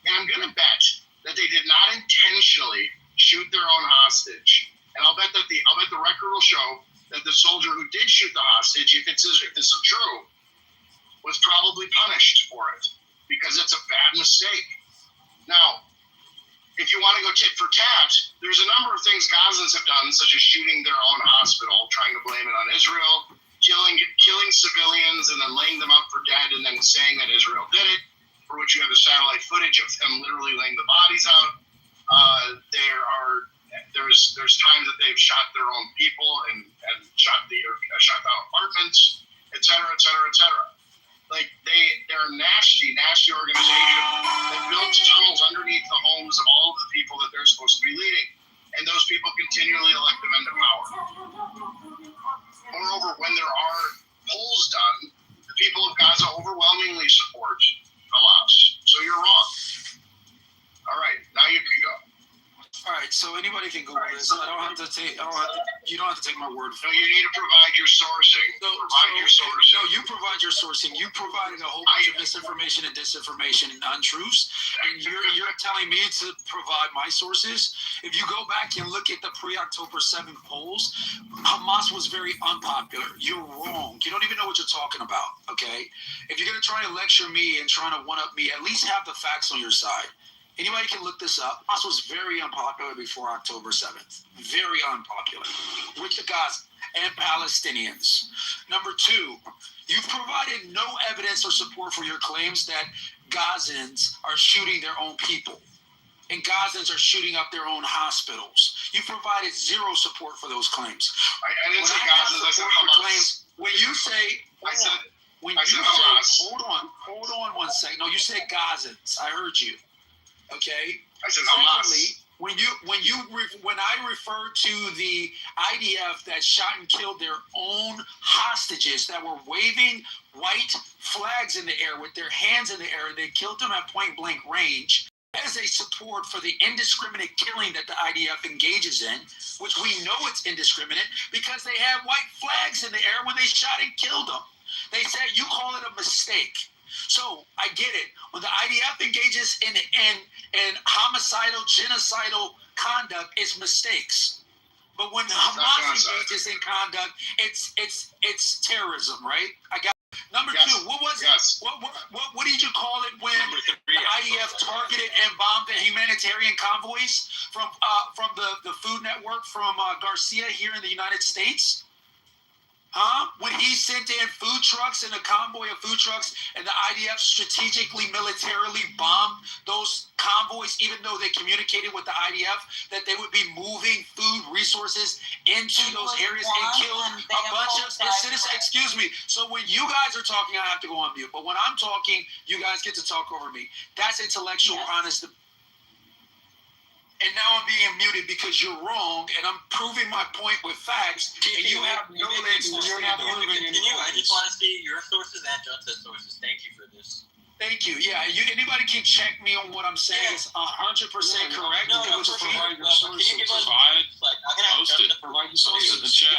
And I'm going to bet that they did not intentionally shoot their own hostage. And I'll bet the record will show that the soldier who did shoot the hostage, if this is true, was probably punished for it because it's a bad mistake. Now, if you want to go tit for tat, there's a number of things Gazans have done, such as shooting their own hospital, trying to blame it on Israel, killing civilians and then laying them out for dead and then saying that Israel did it, for which you have the satellite footage of them literally laying the bodies out. There's times that they've shot their own people and shot down apartments, et cetera, et cetera, et cetera. Like they're a nasty organization that builds tunnels underneath the homes of all of the people that they're supposed to be leading, and those people continually elect them into power. Moreover, when there are polls done, the people of Gaza overwhelmingly support Hamas. So you're wrong. All right, now you can go. All right, so anybody can Google this. You don't have to take my word for No, it. you need to provide your sourcing. Provide your sourcing. No, you provide your sourcing. You provided a whole bunch of misinformation and disinformation and untruths, and you're telling me to provide my sources. If you go back and look at the pre-October 7th polls, Hamas was very unpopular. You're wrong. You don't even know what you're talking about, okay? If you're going to try to lecture me and trying to one-up me, at least have the facts on your side. Anybody can look this up. Hamas was very unpopular before October 7th. Very unpopular with the Gaza and Palestinians. Number two, you've provided no evidence or support for your claims that Gazans are shooting their own people and Gazans are shooting up their own hospitals. You provided zero support for those claims. I didn't say Gazans, I said Hamas. When you say, I said Hamas. Hold on one second. No, you said Gazans. I heard you. Okay. I said Secondly, Hamas. when I refer to the IDF that shot and killed their own hostages that were waving white flags in the air with their hands in the air, and they killed them at point blank range as a support for the indiscriminate killing that the IDF engages in, which we know it's indiscriminate because they had white flags in the air when they shot and killed them. They said you call it a mistake. So I get it. When the IDF engages in homicidal, genocidal conduct, it's mistakes. But when Hamas engages in conduct, it's terrorism, right? I got number two. What was it? What did you call it when the IDF targeted and bombed the humanitarian convoys from the Food Network from Garcia here in the United States? When he sent in food trucks and a convoy of food trucks, and the IDF strategically, militarily bombed those convoys, even though they communicated with the IDF that they would be moving food resources into those areas and killed a bunch of citizens. Excuse me. So when you guys are talking, I have to go on mute. But when I'm talking, you guys get to talk over me. That's intellectual, honest. And now I'm being muted because you're wrong, and I'm proving my point with facts, and you have no legs. You're not moving. Continue. I just want to see your sources and Justin's sources. Thank you for this. Thank you. Yeah, anybody can check me on what I'm saying. It's 100% correct. No, provide your sources. Can you give us Provide your sources in the chat.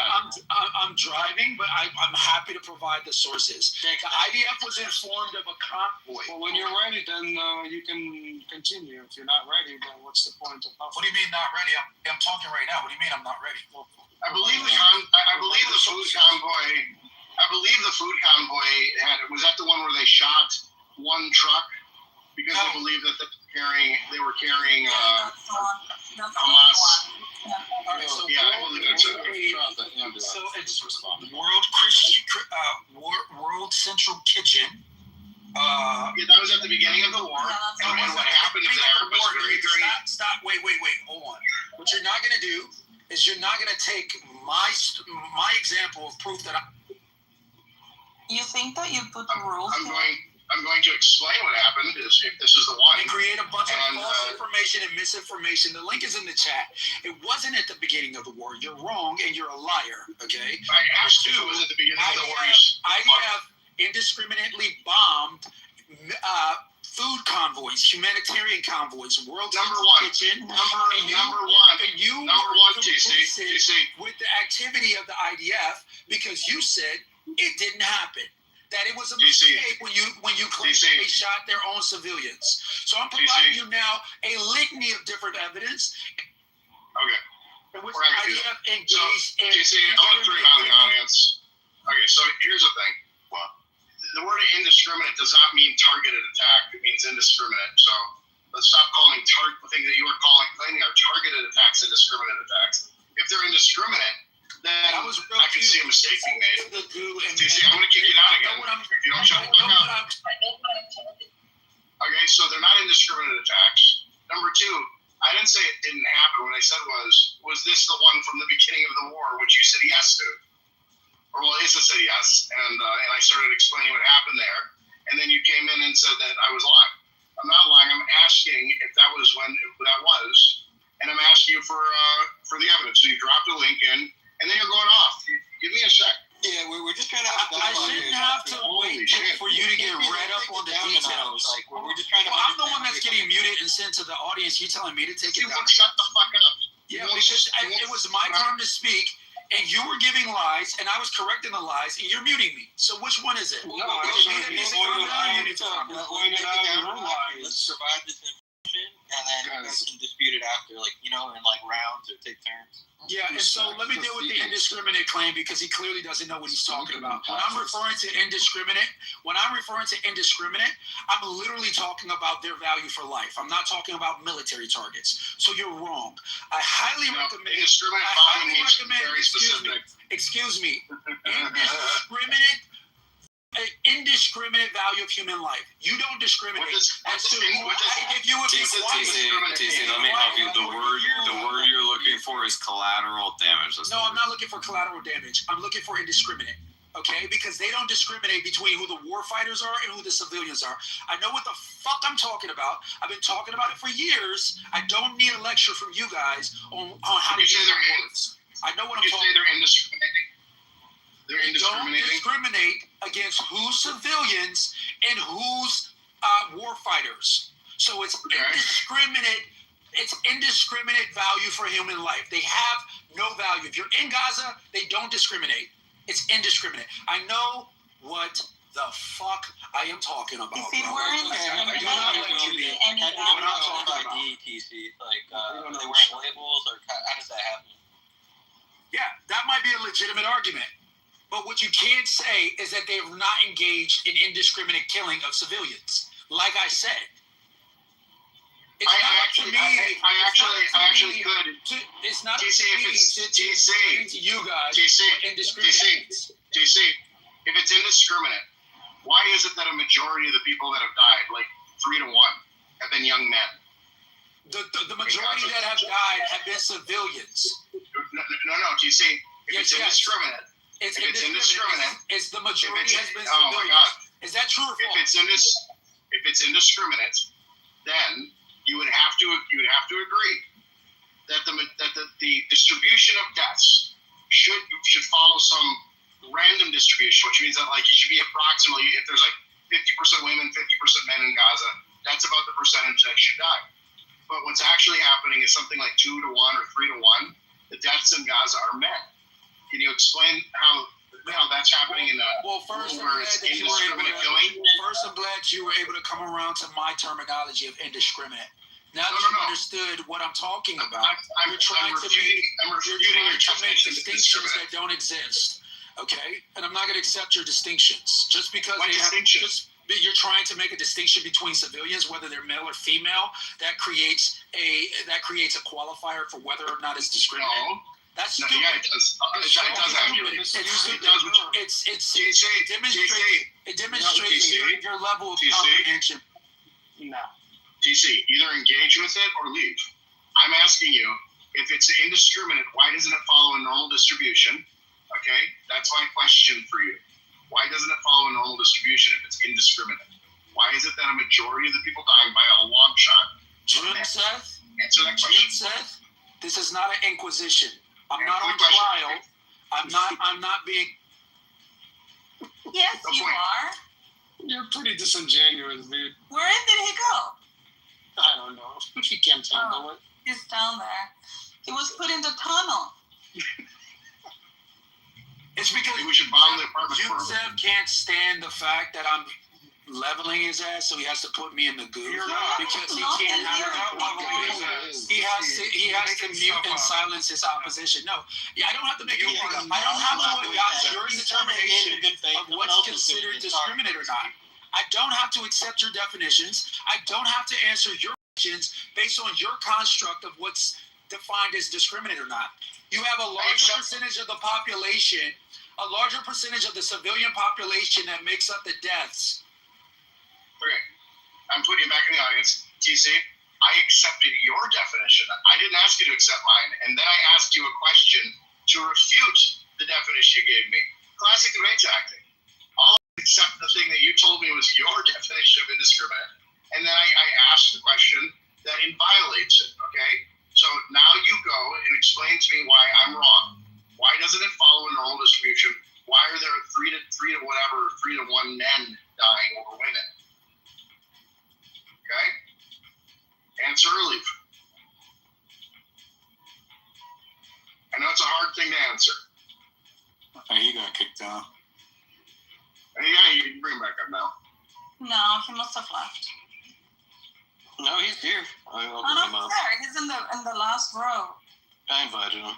I'm driving, but I'm happy to provide the sources. The IDF was informed of a convoy. Well, when you're ready, then you can continue. If you're not ready, then what's the point of? What do you mean not ready? I'm talking right now. What do you mean I'm not ready? I believe the food convoy. I believe the food convoy was that the one where they shot one truck because they believe that they were carrying Hamas. Right, so I believe that's it. So it's World Central Kitchen. That was at the beginning of the war. And what happened there was very. Stop. Wait. Hold on. What you're not going to do is you're not going to take my example of proof that You think that you put rules? I'm going to explain what happened if this is the one. And create a bunch of false information and misinformation. The link is in the chat. It wasn't at the beginning of the war. You're wrong and you're a liar, okay? I asked you, it was at the beginning of the war. IDF indiscriminately bombed food convoys, humanitarian convoys, World Kitchen. Number one, TC. With the activity of the IDF because you said it didn't happen. That it was a mistake when you claimed that they shot their own civilians. So I'm providing you now a litany of different evidence. Okay. In which the IDF engaged in. JC, I want to throw it on the audience. Okay, so here's the thing. Well, the word indiscriminate does not mean targeted attack. It means indiscriminate. So let's stop calling the thing that you were claiming are targeted attacks indiscriminate attacks. If they're indiscriminate, then I can see a mistake being made. DC, I'm going to kick you down again if you don't shut the fuck up. Okay, so they're not indiscriminate attacks. Number two, I didn't say it didn't happen. What I said was this the one from the beginning of the war, which you said yes to? Or well, Issa said yes, and I started explaining what happened there, and then you came in and said that I was lying. I'm not lying. I'm asking if that was when that was, and I'm asking you for the evidence. So you dropped a link in. And then you're going off. Give me a sec. Yeah, we're just trying to have I shouldn't have to wait for you to get read up on the details. We're just trying to. I'm the one that's getting muted and sent to the audience. You telling me to take it down? Shut the fuck up. Yeah, because it was my turn to speak, and you were giving lies, and I was correcting the lies, and you're muting me. So which one is it? No, Is it me that needs to calm down, or you need to calm down? pointed out your lies. Let's provide this information, and then you guys can dispute it after, like, in like rounds or take turns. Yeah, and so let me deal with the indiscriminate claim because he clearly doesn't know what he's talking about. When I'm referring to indiscriminate, I'm literally talking about their value for life. I'm not talking about military targets. So you're wrong. I highly recommend. Indiscriminate value means very specific. Excuse me. Indiscriminate value of human life. You don't discriminate. If you would be TC, let me help you. The word you're looking for is collateral damage. No, I'm not looking for collateral damage. I'm looking for indiscriminate. Okay? Because they don't discriminate between who the war fighters are and who the civilians are. I know what the fuck I'm talking about. I've been talking about it for years. I don't need a lecture from you guys on how to use their words. I know what I'm talking about. They're indiscriminating. They're indiscriminating. Don't discriminate against who's civilians and who's war fighters. So it's indiscriminate. It's indiscriminate value for human life. They have no value. If you're in Gaza, they don't discriminate. It's indiscriminate. I know what the fuck I am talking about. If it were indiscriminate, do not let you be. any What I'm talking about DTC, like, are they wearing labels, or how does that happen? Yeah, that might be a legitimate argument. But what you can't say is that they have not engaged in indiscriminate killing of civilians. Like I said, I actually could. It's not TC, if it's to you guys. TC, if it's indiscriminate, why is it that a majority of the people that have died, like 3 to 1, have been young men? The majority that have died have been civilians. No, TC. If it's indiscriminate. It's indiscriminate. It's the majority has been civilians. Oh my God! Is that true or false? If it's indiscriminate, then you would have to agree that the distribution of deaths should follow some random distribution, which means that like it should be approximately, if there's like 50% women, 50% men in Gaza, that's about the percentage that should die. But what's actually happening is something like 2 to 1 or 3 to 1. The deaths in Gaza are men. Can you explain how that's happening in first, where it's indiscriminate killing? First, I'm glad you were able to come around to my terminology of indiscriminate. Now that you understood what I'm talking about, I'm refuting your distinctions that don't exist. Okay, and I'm not going to accept your distinctions just because you're trying to make a distinction between civilians, whether they're male or female. That creates a qualifier for whether or not it's discriminate. No. That's stupid. Yeah, it does. It does actually. It demonstrates your level of comprehension. No. TC, either engage with it or leave. I'm asking you, if it's indiscriminate, why doesn't it follow a normal distribution? Okay, that's my question for you. Why doesn't it follow a normal distribution if it's indiscriminate? Why is it that a majority of the people dying by a long shot? Answer that question. This is not an inquisition. I'm not on trial. I'm not being. Yes, you are. You're pretty disingenuous, dude. Where did he go? I don't know. He can't handle it. He's down there. He was put in the tunnel. It's because we should bomb the apartment. Yusef can't stand the fact that I'm leveling his ass, so he has to put me in the goo because he can't handle it. He has to mute and silence his opposition. No, I don't have to make anything up. I don't have to adopt your determination of what's considered discriminate or not. I don't have to accept your definitions. I don't have to answer your questions based on your construct of what's defined as discriminate or not. You have a larger percentage of the population, a larger percentage of the civilian population that makes up the deaths. Okay, I'm putting you back in the audience. TC, I accepted your definition. I didn't ask you to accept mine. And then I asked you a question to refute the definition you gave me. Classic debate tactic. All except the thing that you told me was your definition of indiscriminate. And then I asked the question that violates it, okay? So now you go and explain to me why I'm wrong. Why doesn't it follow a normal distribution? Why are there 3 to 1 men dying over women? Okay? Answer or leave. I know it's a hard thing to answer. Oh, he got kicked out. Yeah, you can bring him back up now. No, he must have left. No, he's here. I Oh opened no, him up. he's there. He's in the last row. I invited him.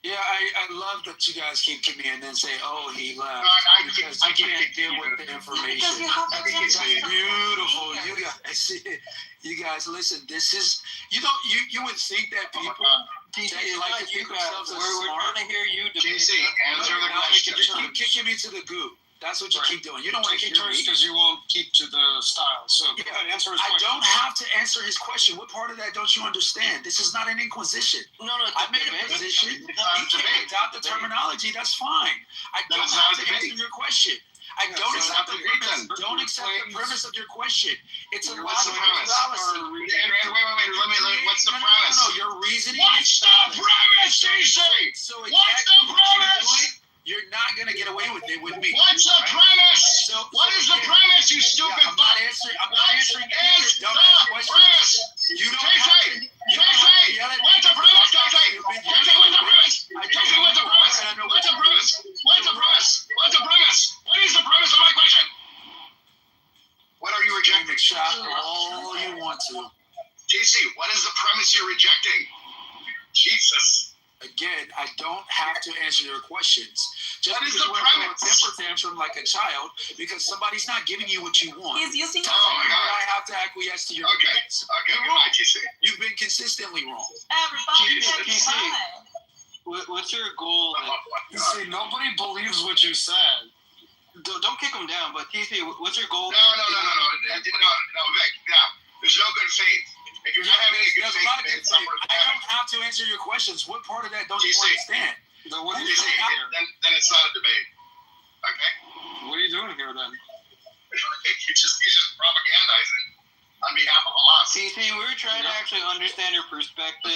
Yeah, I love that you guys keep coming in and say, "Oh, he left," I because I you can't kick deal you. with the Because information. you have I to think it's answer Beautiful, something. you guys. You guys, listen. This is you would think that people TC, they it's like not to you think guys. themselves as We're smart. trying to hear you debate. JC, answer the question. You keep kicking me to the goo. That's what you Right. keep doing. You don't want to Taking hear turns me. because you won't keep to the style. So go ahead, answer his I question. don't have to answer his question. What part of that don't you understand? This is not an inquisition. No, it's I a made a debate. position. It's not a You can debate. adopt the terminology. That's fine. I Then don't it's not have a to answer debate. your question. I Yeah, don't so it's accept not the a debate premise. then. Don't accept the premise of your question. It's a What's the logical premise? fallacy. Wait. What's the premise? No, your reasoning. What's the premise, JC? So What's exactly the what you're premise? doing, you're not gonna get away with it with me. What's the premise? So- What is the again, premise, you yeah, stupid I'm fuck? not answering any of What your is dumbass the questions. premise? You don't have to. You don't have to JC, yell at me what's the because premise, I'm not JC? stupid. You're JC, what's the stupid. premise? I JC, don't what's the know premise? and I know What's the what you premise? do. What's the premise? What's the premise? What is the premise of my question? What are you You can rejecting? shop all you want to. JC, what is the premise you're rejecting? Jesus. Again, I don't have to answer your questions. Just What is because the you want to throw a premise? temper tantrum like a child because somebody's not giving you what you want. He's using. Oh my God. I have to acquiesce to your Okay. demands. Okay, You're goodbye, wrong. JC. You've been consistently wrong. Everybody TC. takes time. What's your goal? You see, nobody believes what you said. Don't kick him down, but TC, what's your goal? No, Vic, yeah. There's no good faith. If you're not having a good There's a lot of faith, good then things. I don't have to answer your questions. What part of that don't you TC. understand? Then what are you JC, doing here? then it's not a debate. Okay? What are you doing here then? He's just propagandizing on behalf of Hamas. TC, we're trying to actually understand your perspective.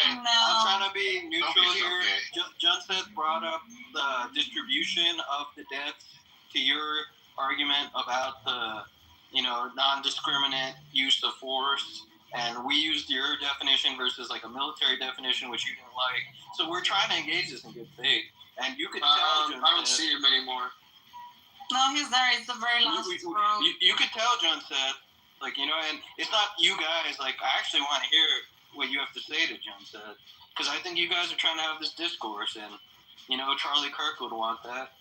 I'm No. trying to be neutral Don't be so here. gay. Junseth brought up the distribution of the deaths to your argument about the, non-discriminate use of force. And we used your definition versus like a military definition, which you didn't like. So we're trying to engage this in good faith. And you could tell I don't Junseth, see him anymore. No, he's there. It's the very last row. you could tell Junseth, and it's not you guys. Like, I actually want to hear what you have to say to Junseth, because I think you guys are trying to have this discourse, and Charlie Kirk would want that.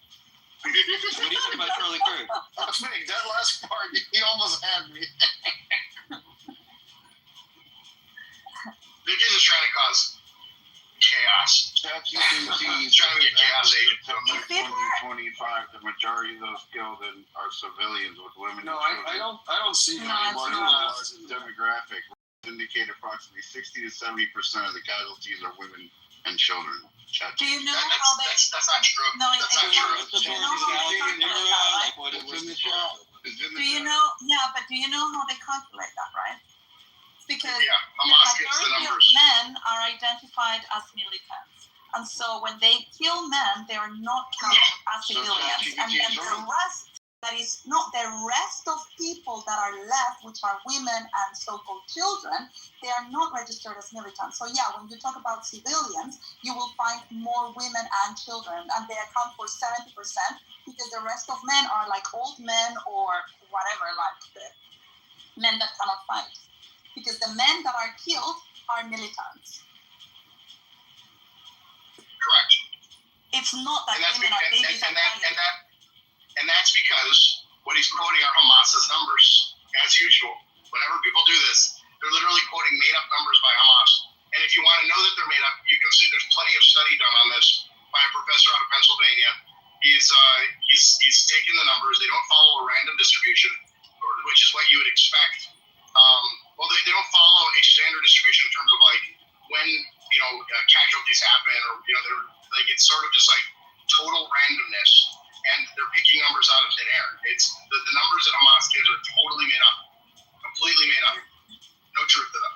What do you think about Charlie Kirk? Wait, that last part, he almost had me. They're just trying to cause chaos. ChatGPT Trying to get chaos agent. in 2025, the majority of those killed are civilians with women No, and I children. don't see him No, it's anymore. not. Demographic indicate approximately 60 to 70% of the casualties are women and children. Do you know how they? That's not true. No, That's it's not not. true. What's the Do you source know of how they reality? calculate that, right? Like, what It's was in the the chat. It's in the Do you chat. know? Yeah, but do you know how they calculate that, right? It's because Yeah, the Hamas gets the majority of numbers. men are identified as militants, and so when they kill men, they are not counted as So civilians, and ChatGPT then is the wrong. rest. That is not the rest of people that are left, which are women and so-called children. They are not registered as militants. So yeah, when you talk about civilians, you will find more women and children, and they account for 70% because the rest of men are like old men or whatever, like the men that cannot fight. Because the men that are killed are militants. Correct. It's not that And that's women are babies and that's because what he's quoting are Hamas's numbers, as usual. Whenever people do this, they're literally quoting made-up numbers by Hamas. And if you want to know that they're made up, you can see there's plenty of study done on this by a professor out of Pennsylvania. He's taken the numbers. They don't follow a random distribution, which is what you would expect. They don't follow a standard distribution in terms of like when casualties happen, or they're like, it's sort of just like total randomness. And they're picking numbers out of thin air. It's the numbers that Hamas gives are totally made up, completely made up. No truth to them.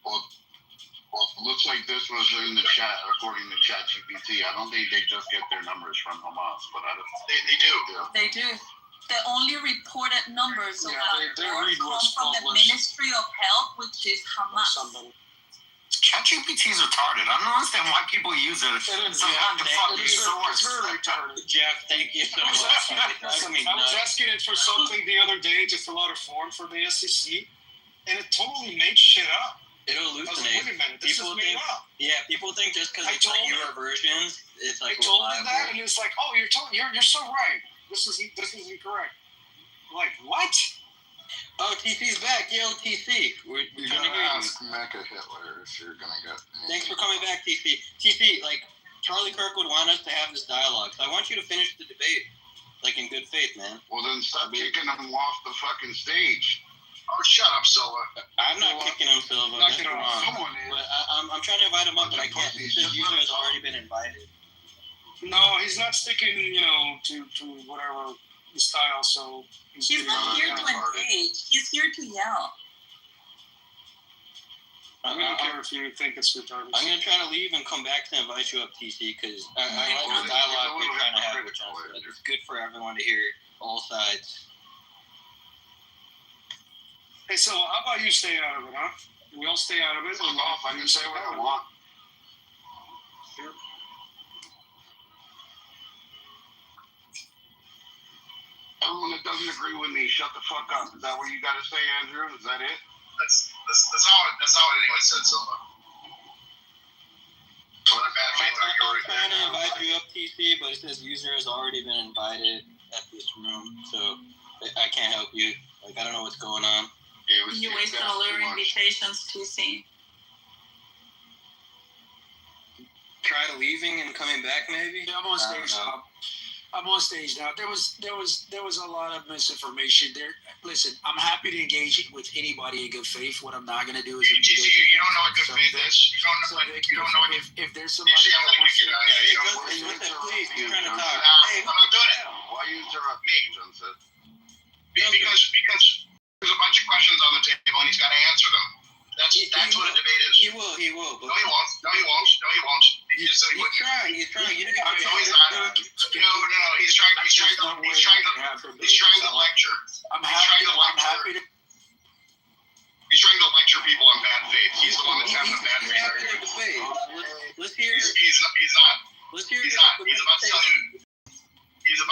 Well, it looks like this was in the chat, according to ChatGPT. I don't think they just get their numbers from Hamas, but I don't. They do. Yeah. They do. The only reported numbers of Yeah, that they report read come what's from the published. Ministry of Health, which is Hamas. Something. ChatGPT is retarded. I don't understand why people use it. It's some kind of fucking source. Jeff, thank you so much. I was asking it for something the other day to fill out a form for the SEC, and it totally made shit up. It I was like, hallucinates. wait a minute, this People is made think- up. Yeah, people think just because I it's like told newer versions, it's I like told it reliable. that, and it's like, oh, you're so right. This is incorrect. I'm like, what? Oh, TC's back. Yo, TC. We're You trying to gotta hear you. ask Mecha Hitler if you're gonna get. Thanks for coming back, TC. TC, like, Charlie Kirk would want us to have this dialogue, so I want you to finish the debate, like, in good faith, man. Well, then stop kicking them off the fucking stage. Oh, shut up, Silva. I'm not kicking him, Silva. Knock That's it off. wrong. Someone is. But I'm trying to invite him up, but I can't. This user has already been invited. No, he's not sticking, to whatever the style. So He's getting not out here of to the- engage. He's here to yell. I don't care if you think it's retarded. I'm gonna try to leave and come back to invite you up, TC, because I like the dialogue we're trying to have with us. Like, it's good for everyone to hear all sides. Hey, so how about you stay out of it, huh? We all stay out of it. I'm off. I can say what I want. Sure. Everyone that doesn't agree with me, shut the fuck up. Is that what you gotta say, Andrew? Is that it? That's not what anyone said, Silva. What a bad faith I'm argument. trying to invite you up, TC, but it says user has already been invited at this room, so I can't help you. Like, I don't know what's going on. You wasted all your invitations to see. Try leaving and coming back, maybe? Yeah, I'm on stage now. I'm on stage now. There was a lot of misinformation there. Listen, I'm happy to engage with anybody in good faith. What I'm not going to do is You don't know what good faith is. You don't know what if there's somebody see, I'm that like, wants to, Hey, listen, please, you're trying to talk. I'm not doing it. Why you interrupt me, Johnson? Because there's a bunch of questions on the table and he's got to answer them. That's what a debate is. He will. No, he won't. He just said he wouldn't. He's trying. You didn't get No, he's not. No. He's trying to lecture. I'm happy to. He's trying to lecture people on bad faith. He's the one that's having a bad faith argument. Let's hear. He's not. Let's hear. He's not. He's about to tell you. He's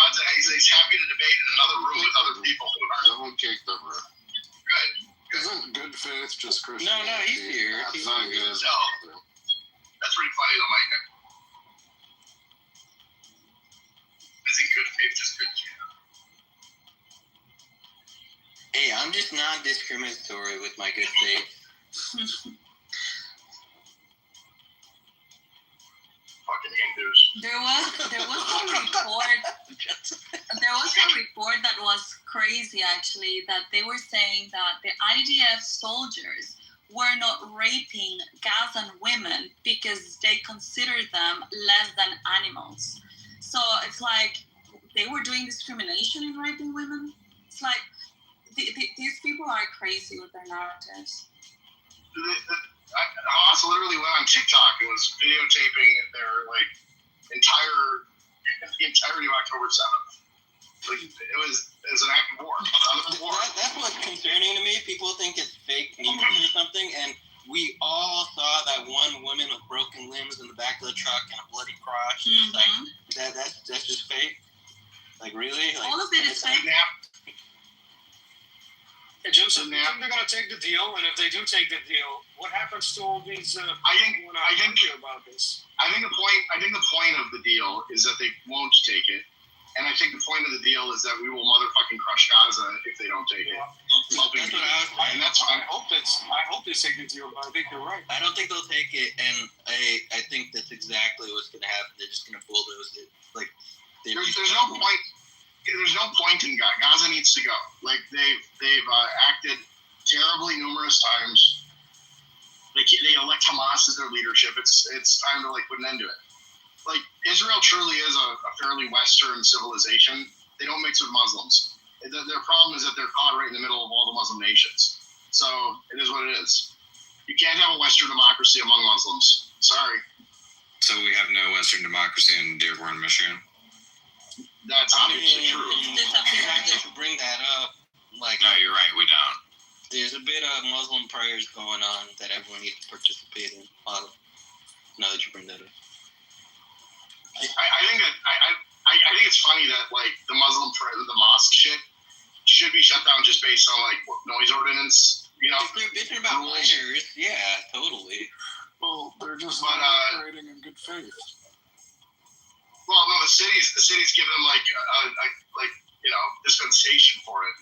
happy to debate in another room with other people. Don't kick the room. Good. Isn't good faith just Christian? No, he's here. That's not good. No. That's pretty funny though, Mike. Isn't good faith just good? Hey, I'm just non-discriminatory with my good faith. Fucking Hindus. There was a report. There was a report that was crazy, actually, that they were saying that the IDF soldiers were not raping Gazan women because they consider them less than animals. So it's like they were doing discrimination in raping women. It's like these people are crazy with their narratives. Hamas literally went on TikTok and was videotaping their the entirety of October 7th. It was an act of war. That's what's concerning to me. People think it's fake news or something, and we all saw that one woman with broken limbs in the back of the truck and a bloody crotch. It's like that's just fake. Like, really? Like, all of it is fake. Hey, Joseph, you think they're going to take the deal? And if they do take the deal, what happens to all these people not happy about this? I think the point of the deal is that they won't take it. And I think the point of the deal is that we will motherfucking crush Gaza if they don't take it. And that's fine. I hope they take the deal, but I think you're right. I don't think they'll take it, and I think that's exactly what's going to happen. They're just going to bulldoze it. Like, there's no point. There's no point in Gaza needs to go. Like they've acted terribly numerous times. They elect Hamas as their leadership. It's time to put an end to it. Like, Israel truly is a fairly Western civilization. They don't mix with Muslims. Their problem is that they're caught right in the middle of all the Muslim nations. So it is what it is. You can't have a Western democracy among Muslims. Sorry. So we have no Western democracy in Dearborn, Michigan. That's obviously true. You should bring that up. No, you're right. We don't. There's a big bit of Muslim prayers going on that everyone needs to participate in. Now that you bring that up, I think that I think it's funny that like the the mosque shit should be shut down just based on like noise ordinance. You know, if they're bitching about minors, yeah, totally. Well, they're just not operating in good faith. Well, no, the cities give them like dispensation for it.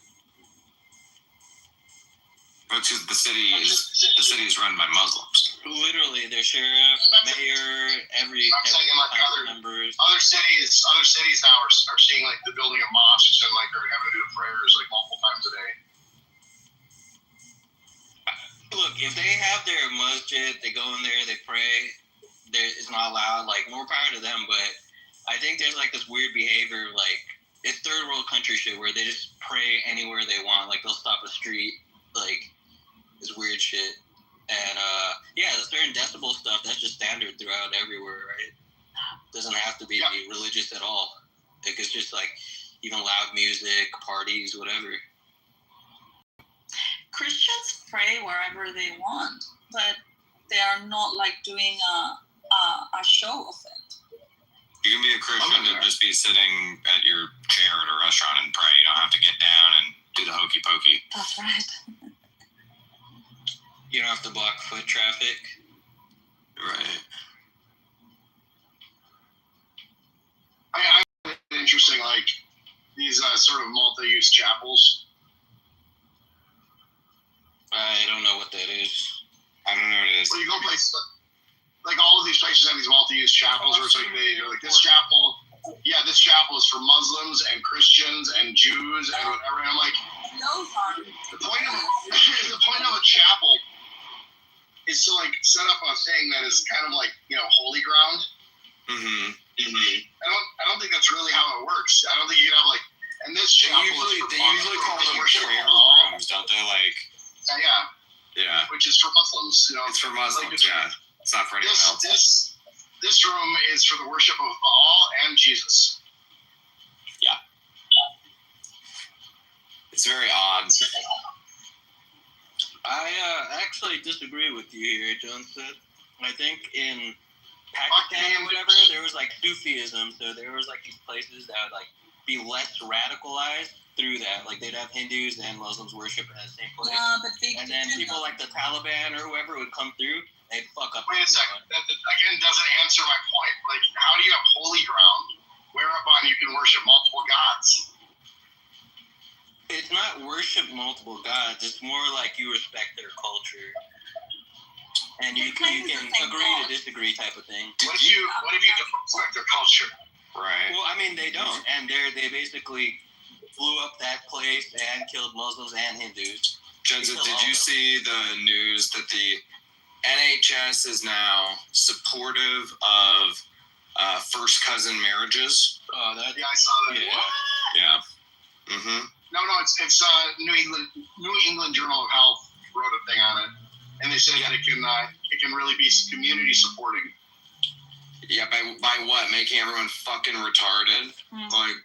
But the city is run by Muslims. Literally, their sheriff, mayor, I'm saying like members. Other cities now are seeing like the building of mosques and like they're having to do prayers like multiple times a day. Look, if they have their masjid, they go in there, they pray. It's not allowed. Like, more power to them. But I think there's like this weird behavior, like it's third world country shit, where they just pray anywhere they want. Like they'll stop a street, like this weird shit. And yeah, the certain decibel stuff that's just standard throughout everywhere, right? Doesn't have to be religious at all. Like it's just like even loud music, parties, whatever. Christians pray wherever they want, but they are not like doing a show of it. You can be a Christian and just be sitting at your chair at a restaurant and pray. You don't have to get down and do the hokey pokey. That's right. You don't have to block foot traffic. Right. I find it interesting, like these sort of multi-use chapels. I don't know what that is. I don't know what it is. Well, you go places like all of these places have these multi-use chapels, where it's like they're like this chapel. Yeah, this chapel is for Muslims and Christians and Jews and whatever. And I'm like, the point of a chapel is to like set up a thing that is kind of like holy ground. Mm-hmm. I don't think that's really how it works. I don't think you can have like, and this chapel they usually call them prayer rooms, don't they? Like. Yeah. Which is for Muslims, It's for Muslims, yeah. It's not for anyone else. This room is for the worship of Baal and Jesus. Yeah. It's very odd. I actually disagree with you here, Johnson. I think in Pakistan or whatever, there was like Sufism, so there was like these places that would like be less radicalized through that. Like they'd have Hindus and Muslims worship in the same place. Yeah, but and then people like the Taliban or whoever would come through, they'd fuck up. Wait a second. That again doesn't answer my point. Like, how do you have holy ground whereupon you can worship multiple gods? It's not worship multiple gods. It's more like you respect their culture. And you can agree to disagree type of thing. What if you don't respect their culture? Right. Well, I mean, they don't. And they basically blew up that place and killed Muslims and Hindus. Jensen, did you see the news that the NHS is now supportive of first cousin marriages? Oh, that. Yeah, I saw that. Yeah. Mm-hmm. No, it's New England Journal of Health wrote a thing on it, and they said that it can really be community supporting. Yeah, by what? Making everyone fucking retarded? Like,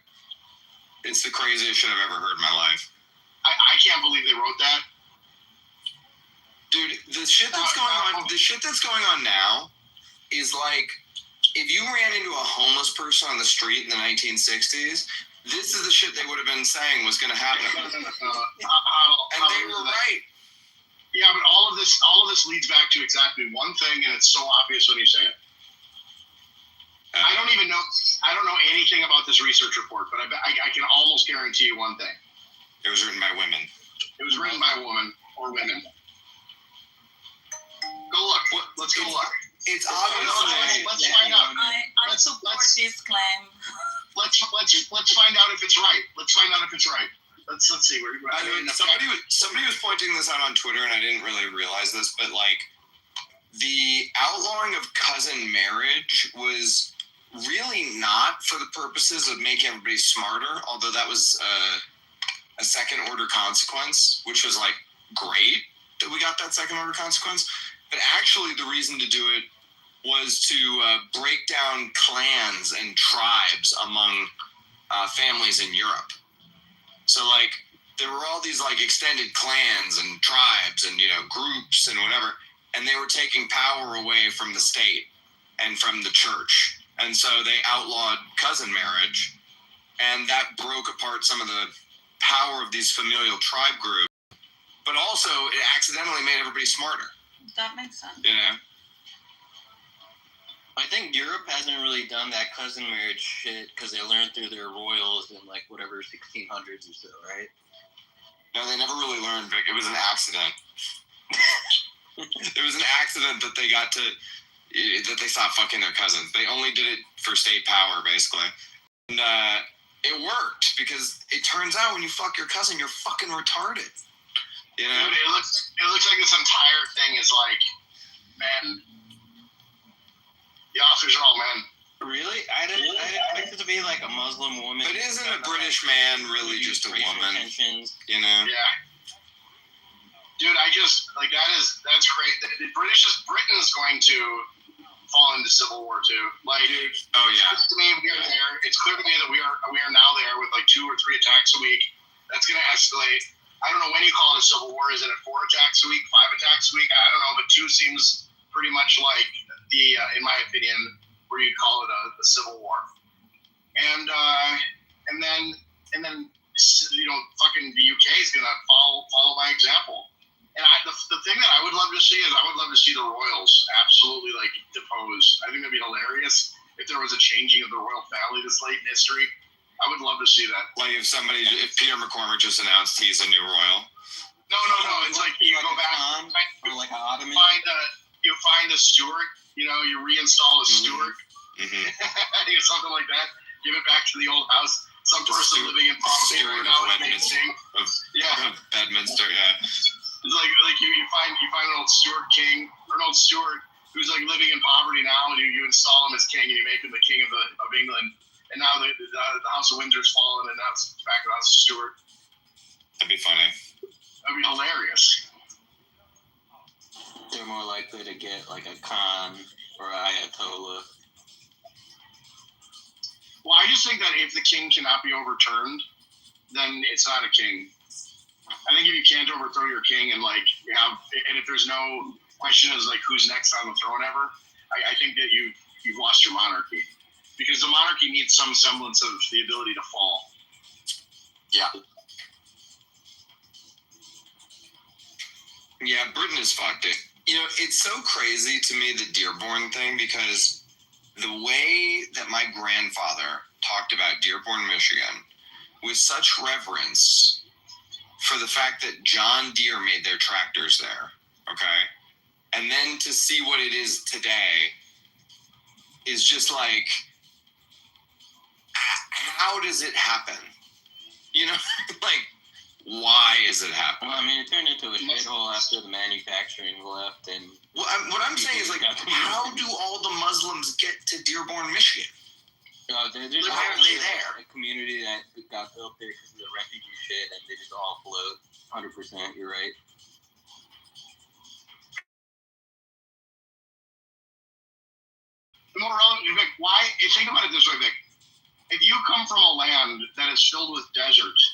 it's the craziest shit I've ever heard in my life. I can't believe they wrote that. Dude, the shit that's going on now is like, if you ran into a homeless person on the street in the 1960s, this is the shit they would have been saying was going to happen. And they were right. Yeah, but all of this leads back to exactly one thing, and it's so obvious when you say it. I don't know anything about this research report, but I can almost guarantee you one thing. It was written by women. It was written by a woman or women. Go look. Let's go look. It's obvious. Let's find out. I support this claim. Let's find out if it's right. Let's find out if it's right. Let's see. Somebody was pointing this out on Twitter, and I didn't really realize this, but like the outlawing of cousin marriage was really not for the purposes of making everybody smarter, although that was a second order consequence, which was like great that we got that second order consequence. But actually the reason to do it was to break down clans and tribes among families in Europe. So like there were all these like extended clans and tribes and groups and whatever, and they were taking power away from the state and from the church, and so they outlawed cousin marriage, and that broke apart some of the power of these familial tribe groups. But also, it accidentally made everybody smarter. That makes sense. I think Europe hasn't really done that cousin marriage shit because they learned through their royals in like whatever 1600s or so, right? No, they never really learned, Vic. It was an accident. It was an accident that they stopped fucking their cousins. They only did it for state power, basically. And it worked because it turns out when you fuck your cousin, you're fucking retarded. Dude, it looks like this entire thing is like, man, the authors are all men. Really? I didn't expect it to be like a Muslim woman. But isn't a British man really just a woman? Tensions. Yeah. Dude, that's great. Britain is going to fall into civil war too. Like, oh yeah. To me, we are there. It's clear to me that we are now there with like 2 or 3 attacks a week. That's going to escalate. I don't know when you call it a civil war. Is it at 4 attacks a week, 5 attacks a week? I don't know, but 2 seems pretty much like the, in my opinion, where you'd call it a civil war. And then fucking the UK is gonna follow my example. And the thing that I would love to see is the royals absolutely like deposed. I think that'd be hilarious if there was a changing of the royal family this late in history. I would love to see that. Like if Peter McCormick just announced he's a new royal. No. It's like you go back, or like an Ottoman. You find a steward. You reinstall a steward. Mm-hmm. Something like that. Give it back to the old house. Some person living in poverty right now is amazing. Bedminster, yeah. It's like you find an old Stuart king or an old Stuart who's like living in poverty now, and you install him as king, and you make him the king of England. And now the House of Windsor's fallen, and now it's back to the House of Stuart. That'd be funny. That'd be hilarious. They're more likely to get like a Khan or an Ayatollah. Well, I just think that if the king cannot be overturned, then it's not a king. I think if you can't overthrow your king and if there's no question as like who's next on the throne ever, I think that you've lost your monarchy. Because the monarchy needs some semblance of the ability to fall. Yeah. Yeah, Britain is fucked. It's so crazy to me, the Dearborn thing, because the way that my grandfather talked about Dearborn, Michigan, with such reverence for the fact that John Deere made their tractors there, okay? And then to see what it is today is just like, how does it happen? Why is it happening? Well, I mean, it turned into a shithole after the manufacturing left. And what I'm saying is, how do all the Muslims get to Dearborn, Michigan? There's why are they there? A community that got built there because of the refugee shit, and they just all float. 100%, you're right. The more relevant, Vic, why? Think about it this way, Vic. If you come from a land that is filled with deserts,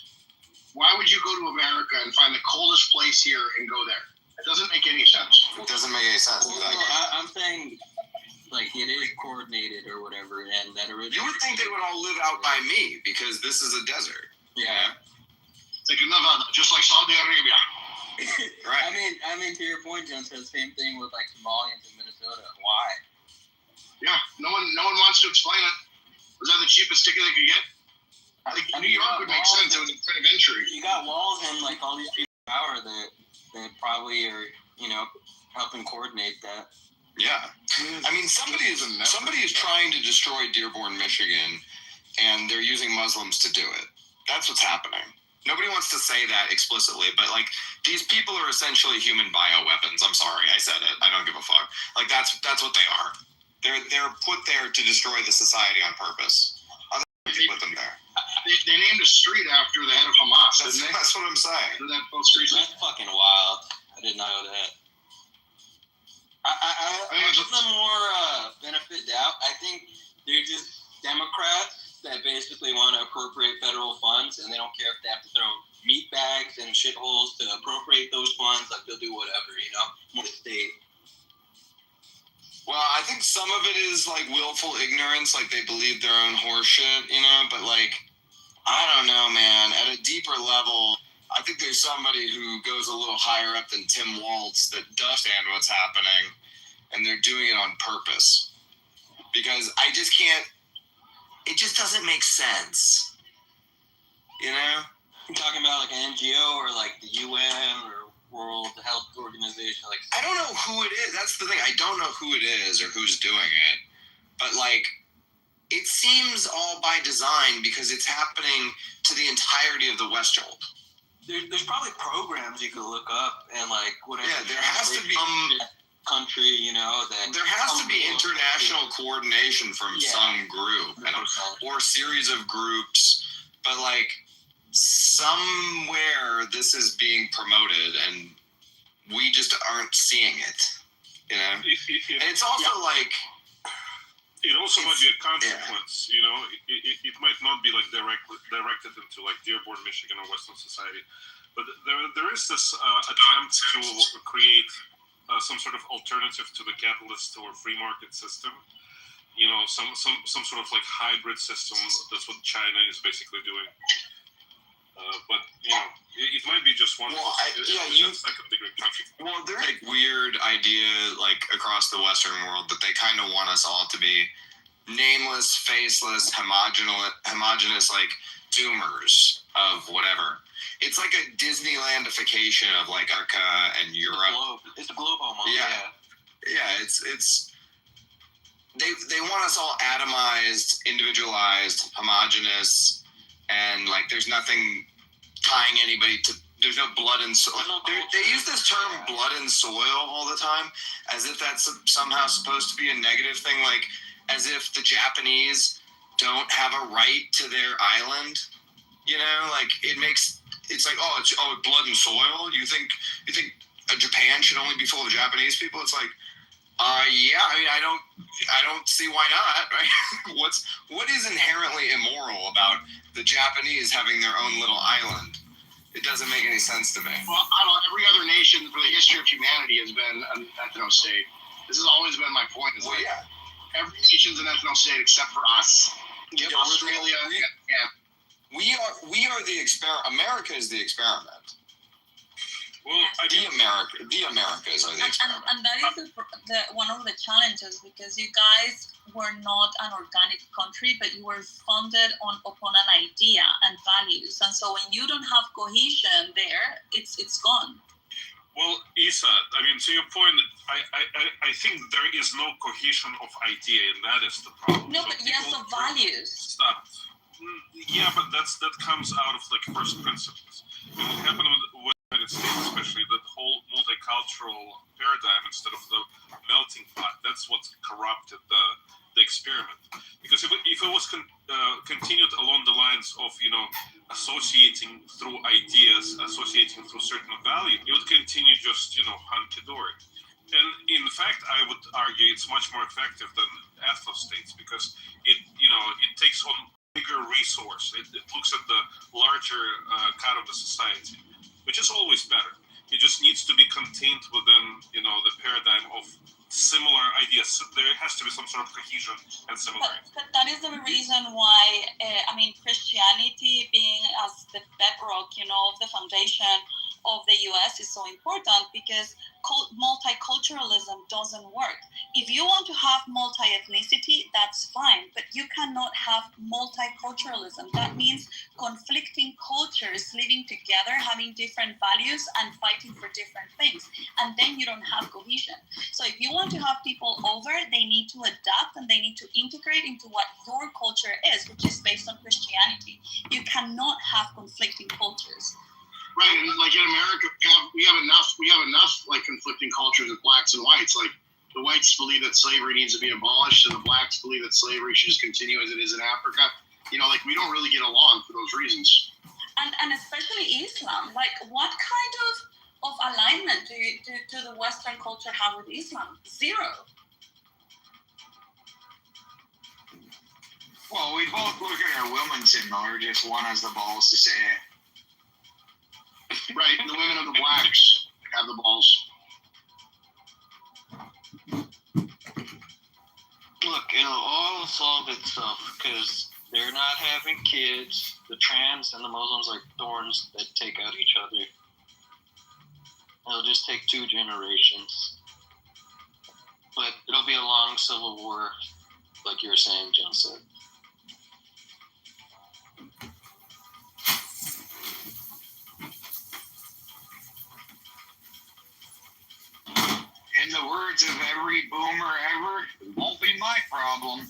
why would you go to America and find the coldest place here and go there? It doesn't make any sense. It doesn't make any sense. I'm saying, it is coordinated or whatever, and that originally. You would think they would all live out by me because this is a desert. Yeah. It's like just like Saudi Arabia. Right. I mean, to your point, John, said the same thing with Somalians in Minnesota. Why? Yeah, no one wants to explain it. Was that the cheapest ticket they could get? New York would make sense. It was a point of entry. You got walls and all these people in power that probably are helping coordinate that. Yeah, I mean somebody is trying to destroy Dearborn, Michigan, and they're using Muslims to do it. That's what's happening. Nobody wants to say that explicitly, but these people are essentially human bioweapons. I'm sorry, I said it. I don't give a fuck. That's what they are. They're put there to destroy the society on purpose. Otherwise, put them there. They named a street after the head of Hamas. That's what I'm saying. That's fucking wild. I did not know that. I give them more benefit doubt. I think they're just Democrats that basically want to appropriate federal funds, and they don't care if they have to throw meat bags shitholes to appropriate those funds. Like they'll do whatever, you know, more state. Well, I think some of it is like willful ignorance, like they believe their own horseshit, you know, but like, I don't know, man. At a deeper level, I think there's somebody who goes a little higher up than Tim Waltz that does understand what's happening, and they're doing it on purpose. Because I just can't, it just doesn't make sense. You know? You're talking about like an NGO or like the UN or World Health Organization? Like, I don't know who it is. That's the thing. I don't know who it is or who's doing it. But like, it seems all by design because it's happening to the entirety of the Western world. There's probably programs you could look up and like whatever. Yeah, there has to be country, you know, that there has to be international coordination from some group or series of groups, but like somewhere this is being promoted and we just aren't seeing it, you know. And it's also like it also might be a consequence, you know. It might not be like directed into like Dearborn, Michigan, or Western society, but there is this attempt to create some sort of alternative to the capitalist or free market system. You know, some sort of like hybrid system. That's what China is basically doing. But you know, it might be just one. Second-degree country. Well, there's like weird idea like across the Western world that they kind of want us all to be nameless, faceless, homogenous like doomers of whatever. It's like a Disneylandification of like America and Europe. It's a globe almost. Yeah. It's they want us all atomized, individualized, homogenous, and like there's nothing tying anybody to. There's no blood and soil. They use this term blood and soil all the time as if that's somehow supposed to be a negative thing, like as if the Japanese don't have a right to their island. You know, like it's like, it's blood and soil. You think Japan should only be full of Japanese people? It's like, yeah. I mean, I don't see why not. Right? What is inherently immoral about the Japanese having their own little island? It doesn't make any sense to me. Well, I don't know. Every other nation for the history of humanity has been an ethno-state. This has always been my point. Every nation's an ethno-state except for us. Australia. We are the experiment. America is the experiment. Well, the Americas are the experiment. And that is one of the challenges, because you guys were not an organic country, but you were founded upon an idea and values. And so when you don't have cohesion there, it's gone. Well, Isa, I mean, to your point, I think there is no cohesion of idea, and that is the problem. No, but yes, of values. Stop. Yeah, but that comes out of like first principles. And what happened with the United States, especially that whole multicultural paradigm instead of the melting pot, that's what corrupted the experiment. Because if it was continued along the lines of, you know, associating through ideas, associating through certain value, it would continue just, you know, hunky-dory. And in fact, I would argue it's much more effective than ethno-states because it takes on bigger resource. It looks at the larger cut of the society, which is always better. It just needs to be contained within, you know, the paradigm of similar ideas. There has to be some sort of cohesion and similarity. But that is the reason why, Christianity being as the bedrock, you know, of the foundation of the U.S. is so important, because multiculturalism doesn't work. If you want to have multi-ethnicity, that's fine, but you cannot have multiculturalism. That means conflicting cultures living together, having different values and fighting for different things, and then you don't have cohesion. So if you want to have people over, they need to adapt and they need to integrate into what your culture is, which is based on Christianity. You cannot have conflicting cultures. Right, and like in America, we have enough like conflicting cultures with blacks and whites. Like the whites believe that slavery needs to be abolished, and the blacks believe that slavery should just continue as it is in Africa. You know, like we don't really get along for those reasons. And especially Islam. Like, what kind of alignment do the Western culture have with Islam? Zero. Well, we both look at our women similar, just one has the balls to say it. Right, the women of the blacks have the balls. Look, it'll all solve itself because they're not having kids. The trans and the Muslims are thorns that take out each other. It'll just take 2 generations. But it'll be a long civil war, like you were saying, John said. In the words of every boomer ever, it won't be my problem.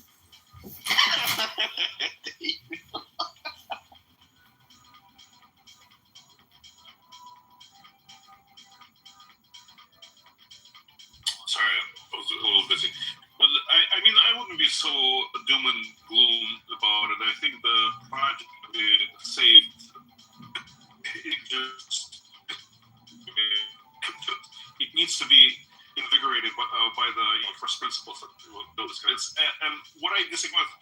Sorry, I was a little busy. But I mean, I wouldn't be so doom and gloom about it. I think the project will be saved. It just it needs to be invigorated by the first principles that we'll discuss. And what I disagree with,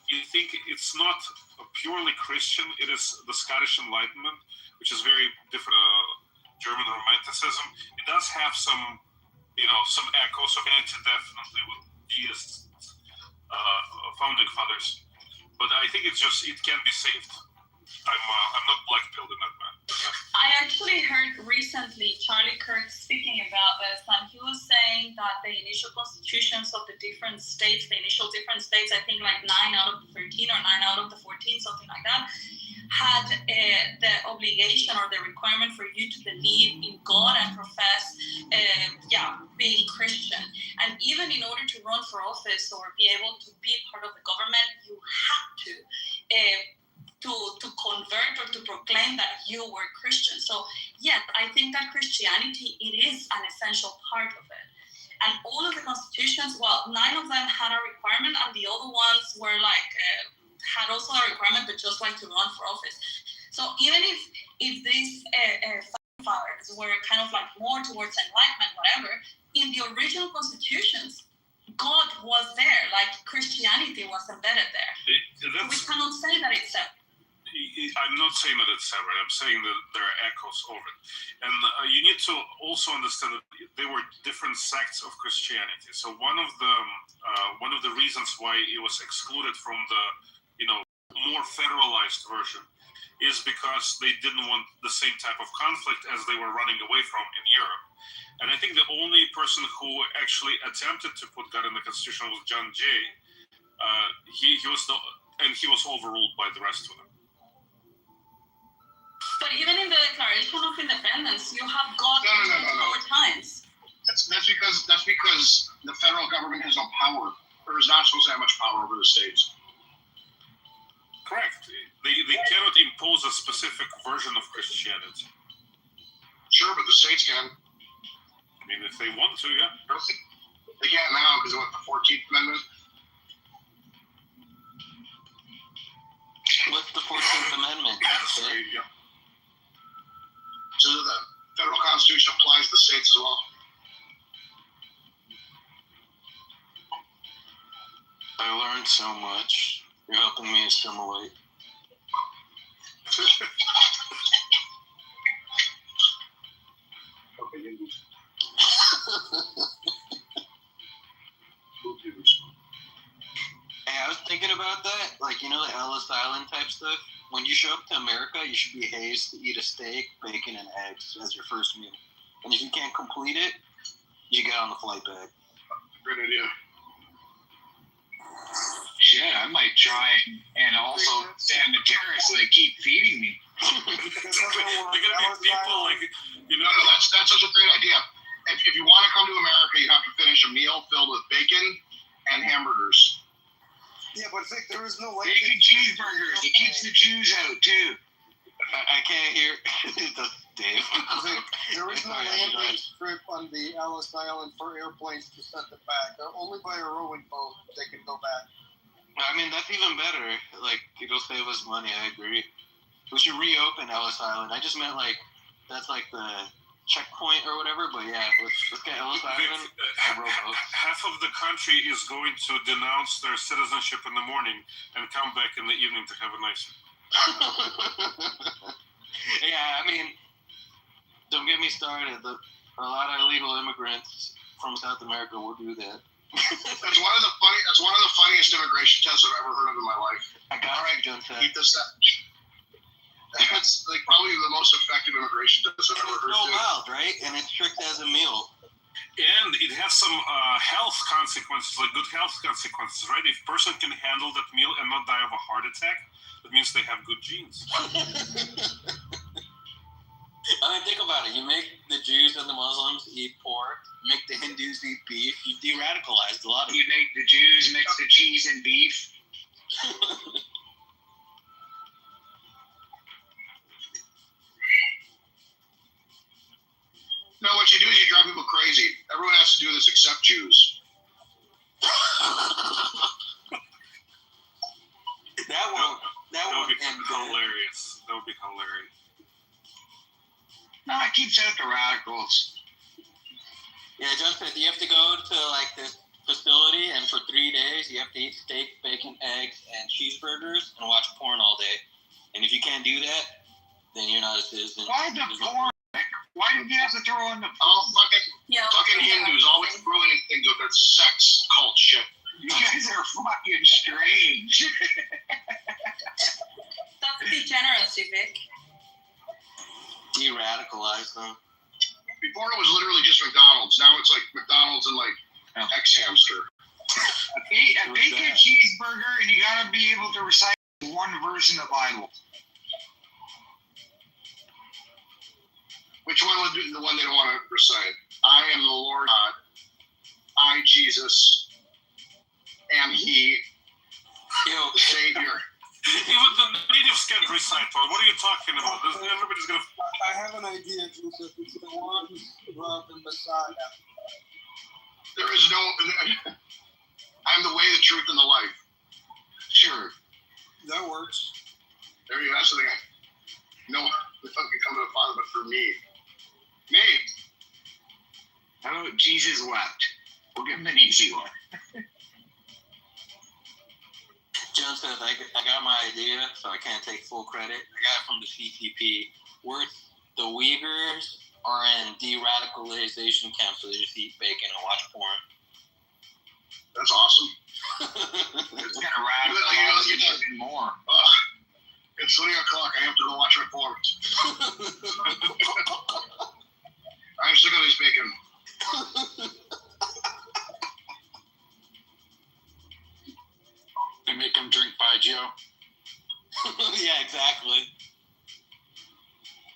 you think it's not a purely Christian, it is the Scottish Enlightenment, which is very different. German Romanticism. It does have some, some echoes of it definitely with these founding fathers, but I think it can be saved. I'm not black-pilled in that man. I actually heard recently Charlie Kirk speaking about this, and he was saying that the initial constitutions of the different states, the initial different states, I think like 9 out of the 13 or 9 out of the 14, something like that, had the obligation or the requirement for you to believe in God and profess, being Christian. And even in order to run for office or be able to be part of the government, you had to convert or to proclaim that you were Christian. So yes, I think that Christianity, it is an essential part of it. And all of the constitutions, 9 of them had a requirement, and the other ones were like had also a requirement, but just like to run for office. So even if these fathers were kind of like more towards enlightenment, whatever, in the original constitutions, God was there, like Christianity was embedded there. So we cannot say that it's separate. I'm not saying that it's separate. I'm saying that there are echoes of it, and you need to also understand that there were different sects of Christianity. So one of the reasons why it was excluded from the more federalized version is because they didn't want the same type of conflict as they were running away from in Europe. And I think the only person who actually attempted to put God in the Constitution was John Jay. He was overruled by the rest of them. But even in the Declaration of Independence, you have God No. 4 times. That's because the federal government has no power, or is not supposed to have much power over the states. Correct. They cannot impose a specific version of Christianity. Sure, but the states can. I mean, if they want to, yeah. They can't now because of the 14th Amendment. What's the 14th Amendment? Yeah. So the federal constitution applies to the states as well. I learned so much. You're helping me assimilate. Hey, I was thinking about that. Like, the Ellis Island type stuff. When you show up to America, you should be hazed to eat a steak, bacon, and eggs as your first meal. And if you can't complete it, you get on the flight back. Great idea. Shit, I might try and also stand the terrorists so they keep feeding me. They're gonna be people like, No, that's such a great idea. If you want to come to America, you have to finish a meal filled with bacon and hamburgers. Yeah, but Vic, there is no way. Bacon cheeseburgers. It keeps the Jews out too. I can't hear Dave. Vic, there is no landing strip on the Ellis Island for airplanes to send it back. Only by a rowing boat they can go back. I mean, that's even better. Like, it'll save us money, I agree. We should reopen Ellis Island. I just meant, that's like the checkpoint or whatever, but yeah, let's get Ellis Island and rowboat. Half of the country is going to denounce their citizenship in the morning and come back in the evening to have a nice. Yeah, I mean, me started. A lot of illegal immigrants from South America will do that. That's one of the funniest immigration tests I've ever heard of in my life. I got it, John. Eat this up. That's like probably the most effective immigration test I've ever heard. It's so mild, right? And it's strict as a meal. And it has some health consequences, like good health consequences, right? If a person can handle that meal and not die of a heart attack, that means they have good genes. I mean, think about it. You make the Jews and the Muslims eat pork, make the Hindus eat beef. You de-radicalized a lot of You make the Jews mix the cheese and beef. No, what you do is you drive people crazy. Everyone has to do this except Jews. That won't be end good. hilarious. That would be hilarious. No, I keep out the radicals. Yeah, John said you have to go to like this facility, and for 3 days you have to eat steak, bacon, eggs, and cheeseburgers, and watch porn all day. And if you can't do that, then you're not a citizen. Why the porn? Why did you have to throw in the Fucking Hindus always ruining things with their sex cult shit. You guys are fucking strange. That's degeneracy, Vic. De-radicalize them. Before it was literally just McDonald's. Now it's like McDonald's and like X-Hamster. A bacon cheeseburger, and you gotta be able to recite one verse in the Bible. Which one would be the one they don't want to recite? I am the Lord God. I, Jesus, am He, Savior. Even the natives can't recite one. What are you talking about? Everybody's gonna. I have an idea, Joseph. It's the one about the Messiah. There is no. I'm the way, the truth, and the life. Sure. That works. There you go. That's the thing. No one can come to the Father but through me. Me. How about Jesus wept? We'll give him an easy one. John says, I got my idea, so I can't take full credit. I got it from the CCP. Where the Uyghurs are in de-radicalization camps, so they just eat bacon and watch porn. That's awesome. It's kind of radical. More. It's 3 o'clock. I have to go watch my porn. I'm sick of this bacon. They make them drink Baijiu. Yeah, exactly.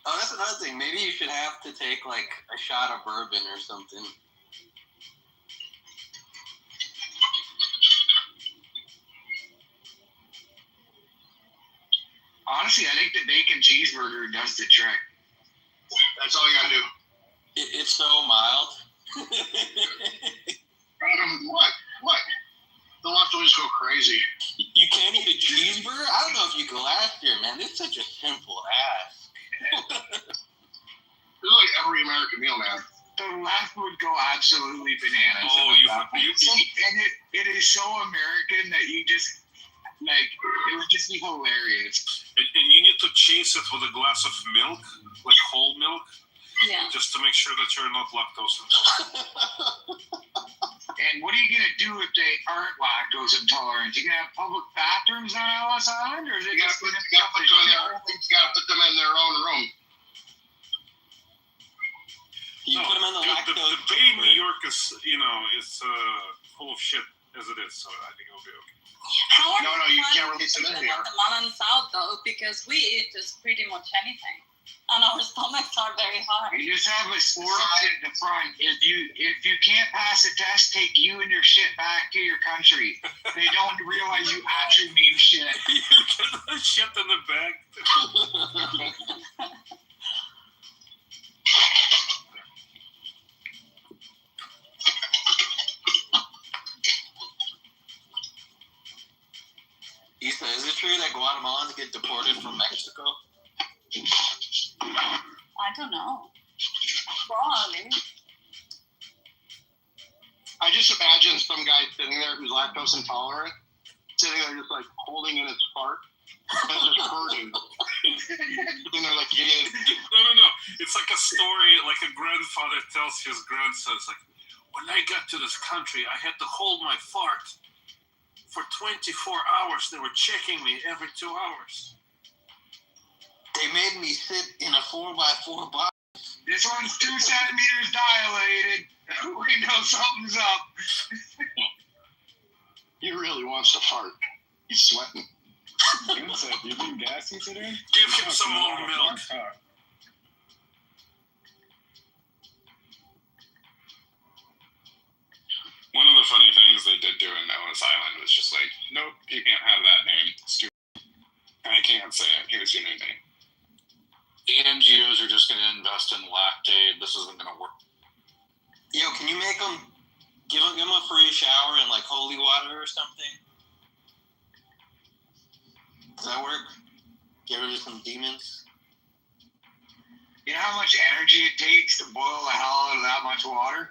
Oh, that's another thing. Maybe you should have to take like a shot of bourbon or something. Honestly, I think the bacon cheeseburger does the trick. That's all you gotta do. It's so mild. What? The leftovers go crazy. You can't eat a cheeseburger? I don't know if you can last here, man. It's such a simple ass. It's like every American meal, man. The left would go absolutely bananas. Oh, and it is so American that you just, like, it would just be hilarious. And you need to chase it with a glass of milk, like whole milk, just to make sure that you're not lactose intolerant. And what are you going to do if they aren't lactose intolerant? You going to have public bathrooms on Ellis Island? Or is it You gotta put them in their own room. You put them in the lactose. The Bay in New York is, it's full of shit as it is, so I think it'll be okay. How are No, you can't release them in here. Guatemala and South though, because we eat just pretty much anything, and our stomachs are very hard. You just have a sport at the front. If you can't pass a test, take you and your shit back to your country. They don't realize you actually mean shit. You get the shit in the bag. Issa, is it true that Guatemalans get deported from Mexico? I don't know. Probably. I just imagine some guy sitting there who's lactose intolerant, sitting there just like holding in his fart and just hurting. Sitting there like, No. It's It's like a story, like a grandfather tells his grandson. It's like, when I got to this country, I had to hold my fart for 24 hours. They were checking me every 2 hours. They made me sit in a 4x4 box. This one's 2 centimeters dilated. We know something's up. He really wants to fart. He's sweating. Vincent, do you think gassy today? Give him some more milk. One of the funny things they did do in Ellis Island was just like, nope, you can't have that name. It's stupid. I can't say it. Here's your new name. The NGOs are just going to invest in lactate. This isn't going to work. Yo, can you make them give them a free shower in like holy water or something? Does that work? Get rid of some demons. You know how much energy it takes to boil the hell out of that much water?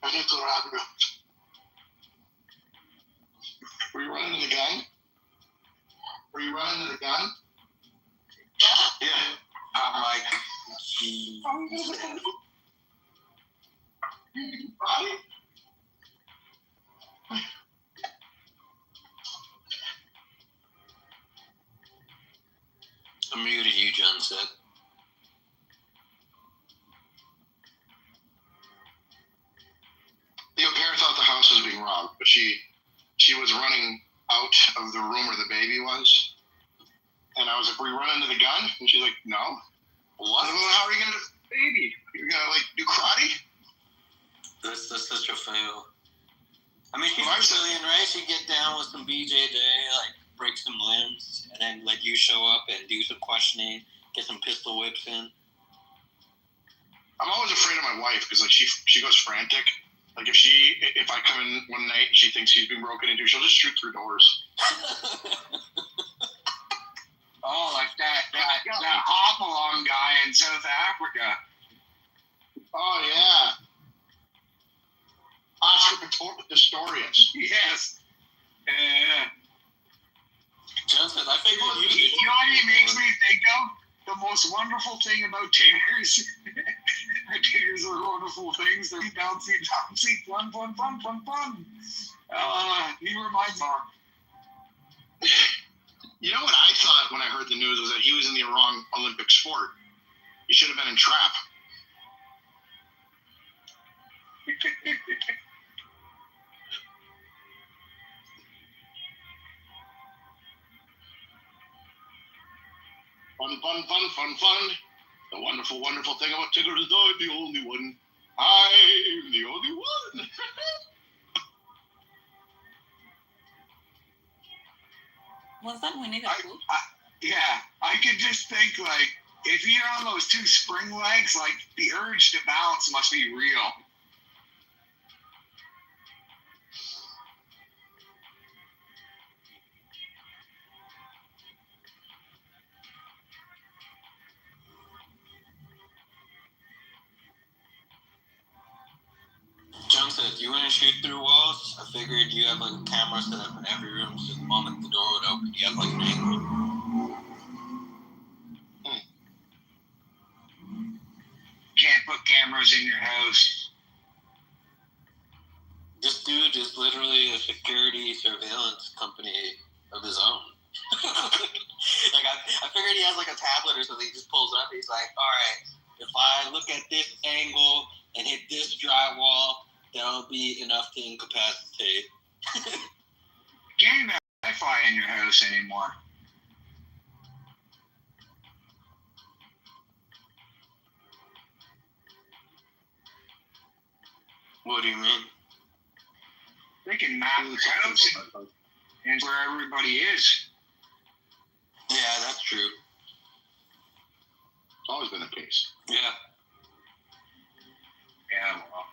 I think the rabbit. Were you running to the gun? Were you running to the gun? Yeah. I'm like, gee. I muted you, John said. The au pair thought the house was being robbed, but she was running out of the room where the baby was. And I was like, were you running to the gun? And she's like, no. What? Well, how are you going to do the baby? You're going to, like, do karate? That's such a fail. I mean, she's Brazilian, right? She'd get down with some BJJ, like, break some limbs, and then let you show up and do some questioning, get some pistol whips in. I'm always afraid of my wife, because, like, she goes frantic. Like, if I come in one night and she thinks she's been broken into, she'll just shoot through doors. Oh, like that hop-along guy in South Africa. Oh, yeah. Oscar Pistorius. Yes. Johnson, I figured you know what he makes me think of? The most wonderful thing about taters. Taters are wonderful things. They're bouncy, fun. He reminds me. You know what I thought when I heard the news was that he was in the wrong Olympic sport. He should have been in trap. Fun. The wonderful, wonderful thing about Tigger is I'm the only one. I'm the only one. Was that Winnie the Pooh? Yeah, I could just think, like, if you're on those 2 spring legs, like, the urge to balance must be real. Johnson, if you wouldn't shoot through walls, I figured you have like a camera set up in every room, so the moment the door would open, you have like an angle. Can't put cameras in your house. This dude is literally a security surveillance company of his own. Like I figured he has like a tablet or something. He just pulls up. He's like, all right, if I look at this angle and hit this drywall, that'll be enough to incapacitate. Can't even have Wi-Fi in your house anymore. What do you mean? They can map your house and where everybody is. Yeah, that's true. It's always been the case. Yeah. Yeah, well.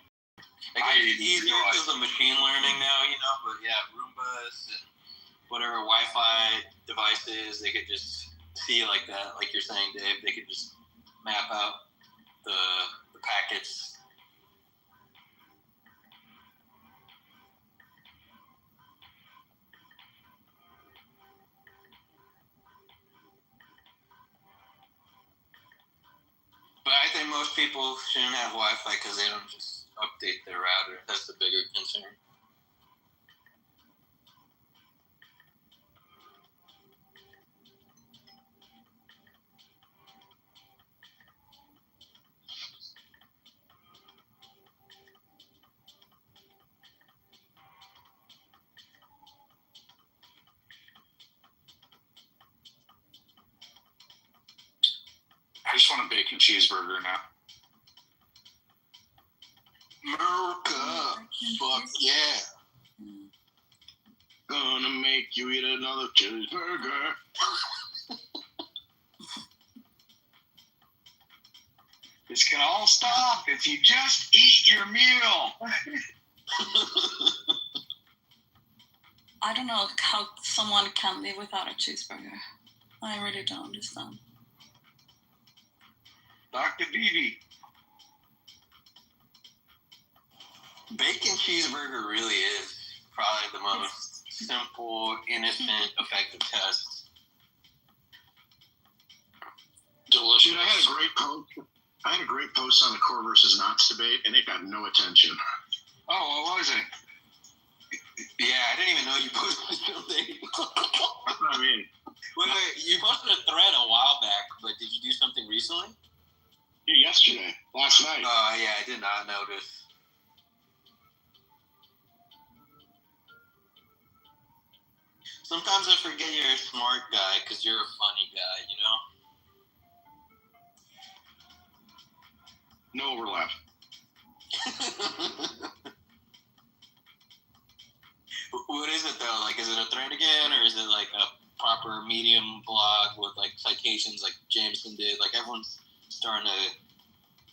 It's easier because of machine learning now, you know, but yeah, Roombas and whatever Wi-Fi devices, they could just see like that, like you're saying, Dave, they could just map out the packets. most people shouldn't have Wi-Fi because they don't just update their router. That's the bigger concern. I just want a bacon cheeseburger now. America, fuck yeah. Gonna make you eat another cheeseburger. This can all stop if you just eat your meal. I don't know how someone can live without a cheeseburger. I really don't understand. Dr. Beebe. Bacon cheeseburger really is probably the most simple, innocent, effective test. Delicious. Dude, I had a great post on the core versus knots debate, and it got no attention. Oh, what was it? Yeah, I didn't even know you posted something. That's what I mean. Wait, you posted a thread a while back, but did you do something recently? Yeah, yesterday, last night. Oh, yeah, I did not notice. Sometimes I forget you're a smart guy because you're a funny guy, you know? No overlap. What is it though? Like, is it a thread again, or is it like a proper Medium blog with like citations like Jameson did? Like everyone's starting to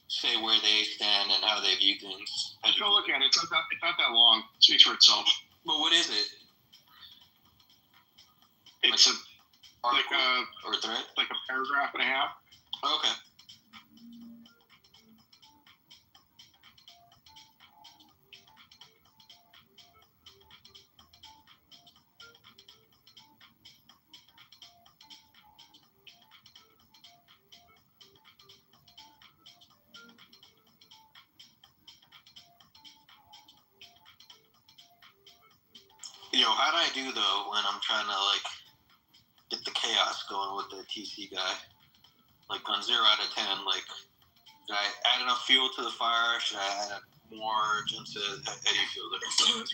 say where they stand and how they view things. Let's go look at it. It's not that long. It speaks for itself. But what is it? It's like a or thread, like a paragraph and a half. Okay. Yo, how do I do though when I'm trying to like get the chaos going with the TC guy? Like on 0 out of 10, like should I add enough fuel to the fire? Should I add more into Eddie Fielder?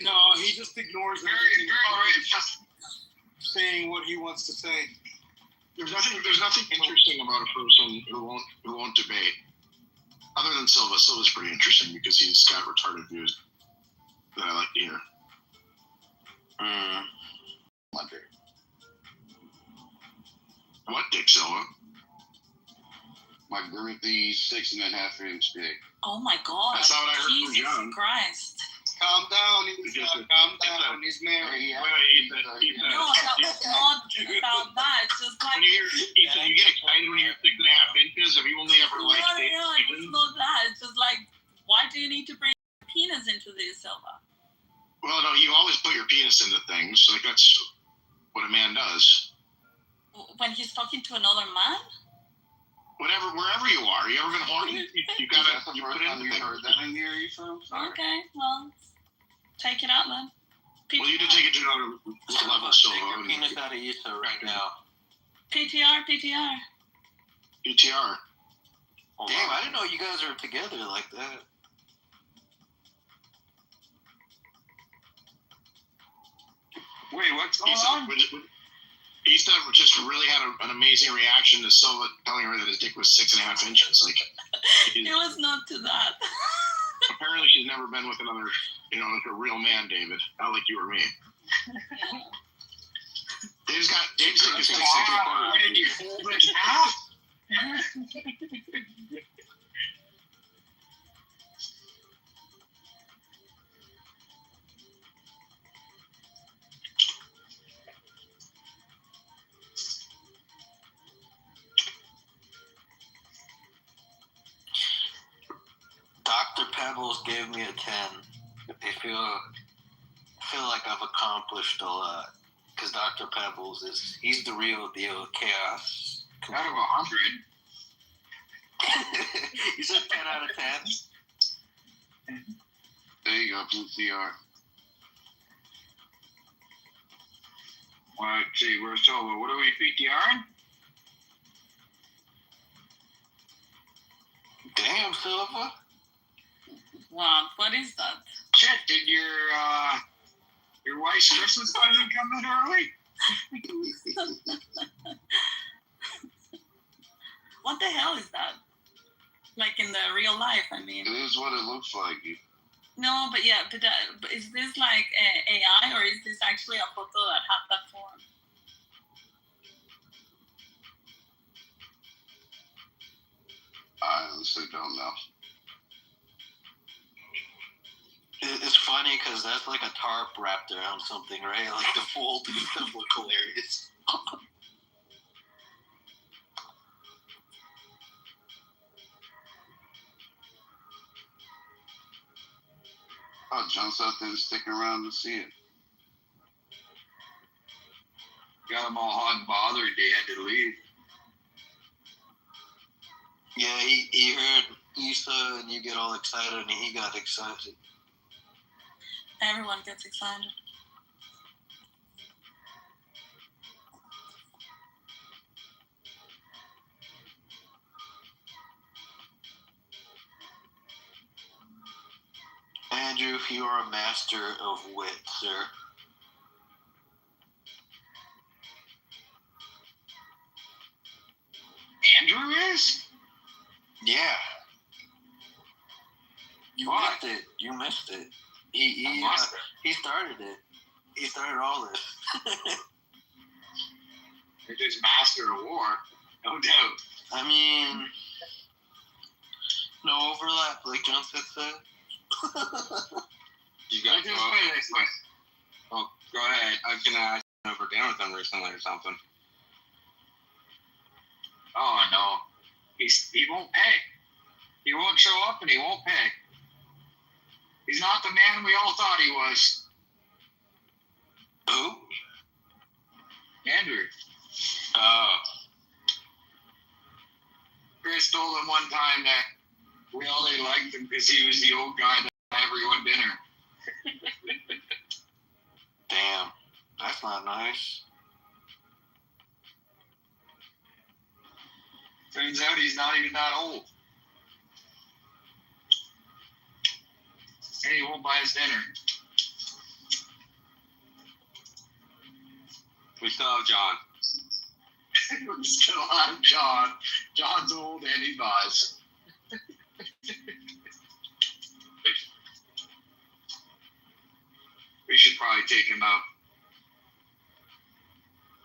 No, he just ignores everything. Saying what he wants to say. There's nothing interesting about a person who won't debate. Other than Silva. Silva's pretty interesting because he's got retarded views that I like to hear. What, Dick Silva? My girthy 6.5-inch dick. Oh my God. That's not what I heard from Jesus John. Christ. Calm down. Calm down. He's married. No, that's not about that. It's just like. When you hear, Ethan, you get excited when you hear 6.5 inches. Have you only ever liked it? No, it's not that. It's just like, why do you need to bring penis into this, Silva? Well, no, you always put your penis into things. Like that's what a man does. When he's talking to another man? Wherever you are. You ever been horny? You gotta you put it in the heard that in here, Ethan? Okay, well, take it out then. Well, you did take it to another level, so Take your penis out of Issa right now. PTR. PTR. Damn, I didn't know you guys were together like that. Wait, what's going on? Issa just really had an amazing reaction to Silva telling her that his dick was 6.5 inches. Like, it was not to that. Apparently, she's never been with another, like a real man, David. Not like you or me. Dave's dick is 6 Why did you hold it out? Dr. Pebbles gave me a 10. I feel like I've accomplished a lot. Because Dr. Pebbles he's the real deal. Chaos. Out of 100. You said 10 out of 10. There you go, blue CR. Let's see, we're solo. What are we PTRing? Damn, Silva. What is that? Shit, did your wife's Christmas present come in early? What the hell is that? Like in the real life, I mean. It is what it looks like. No, but yeah, but is this like AI or is this actually a photo that had that form? I honestly don't know. It's funny because that's like a tarp wrapped around something, right? Like the fold would look hilarious. Oh, John South didn't stick around to see it. Got them all hot and bothered. They had to leave. Yeah, he heard Issa and you get all excited and he got excited. Everyone gets excited. Andrew, you are a master of wit, sir. Andrew is? Yeah. You missed it. You missed it. He started it. He started all this. They're just master of war, no doubt. I mean, no overlap, like John said. You got Let's just put it this way. Oh, go ahead. I was gonna over dinner with them recently or something. Oh no, he won't pay. He won't show up and he won't pay. He's not the man we all thought he was. Who? Andrew. Oh. Chris told him one time that we only liked him because he was the old guy that had everyone dinner. Damn, that's not nice. Turns out he's not even that old. And he won't buy his dinner. We still have John. We still have John. John's old and he buys. We should probably take him out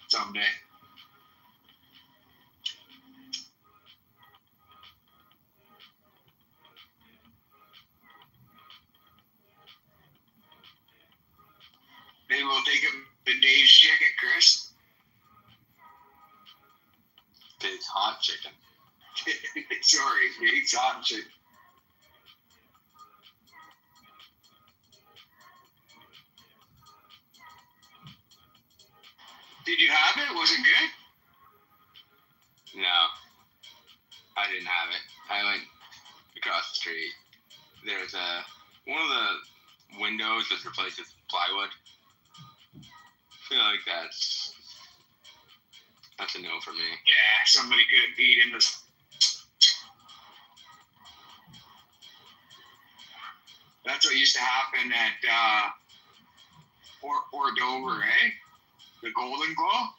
someday. Maybe we'll take him to Dave's Chicken, Chris. Dave's Hot Chicken. Sorry, Dave's Hot Chicken. Did you have it? Was it good? No, I didn't have it. I went across the street. There's one of the windows that's replaced with plywood. I feel like that's a no for me. Yeah, somebody could have peed in this. That's what used to happen at Dover, eh? The Golden Glow.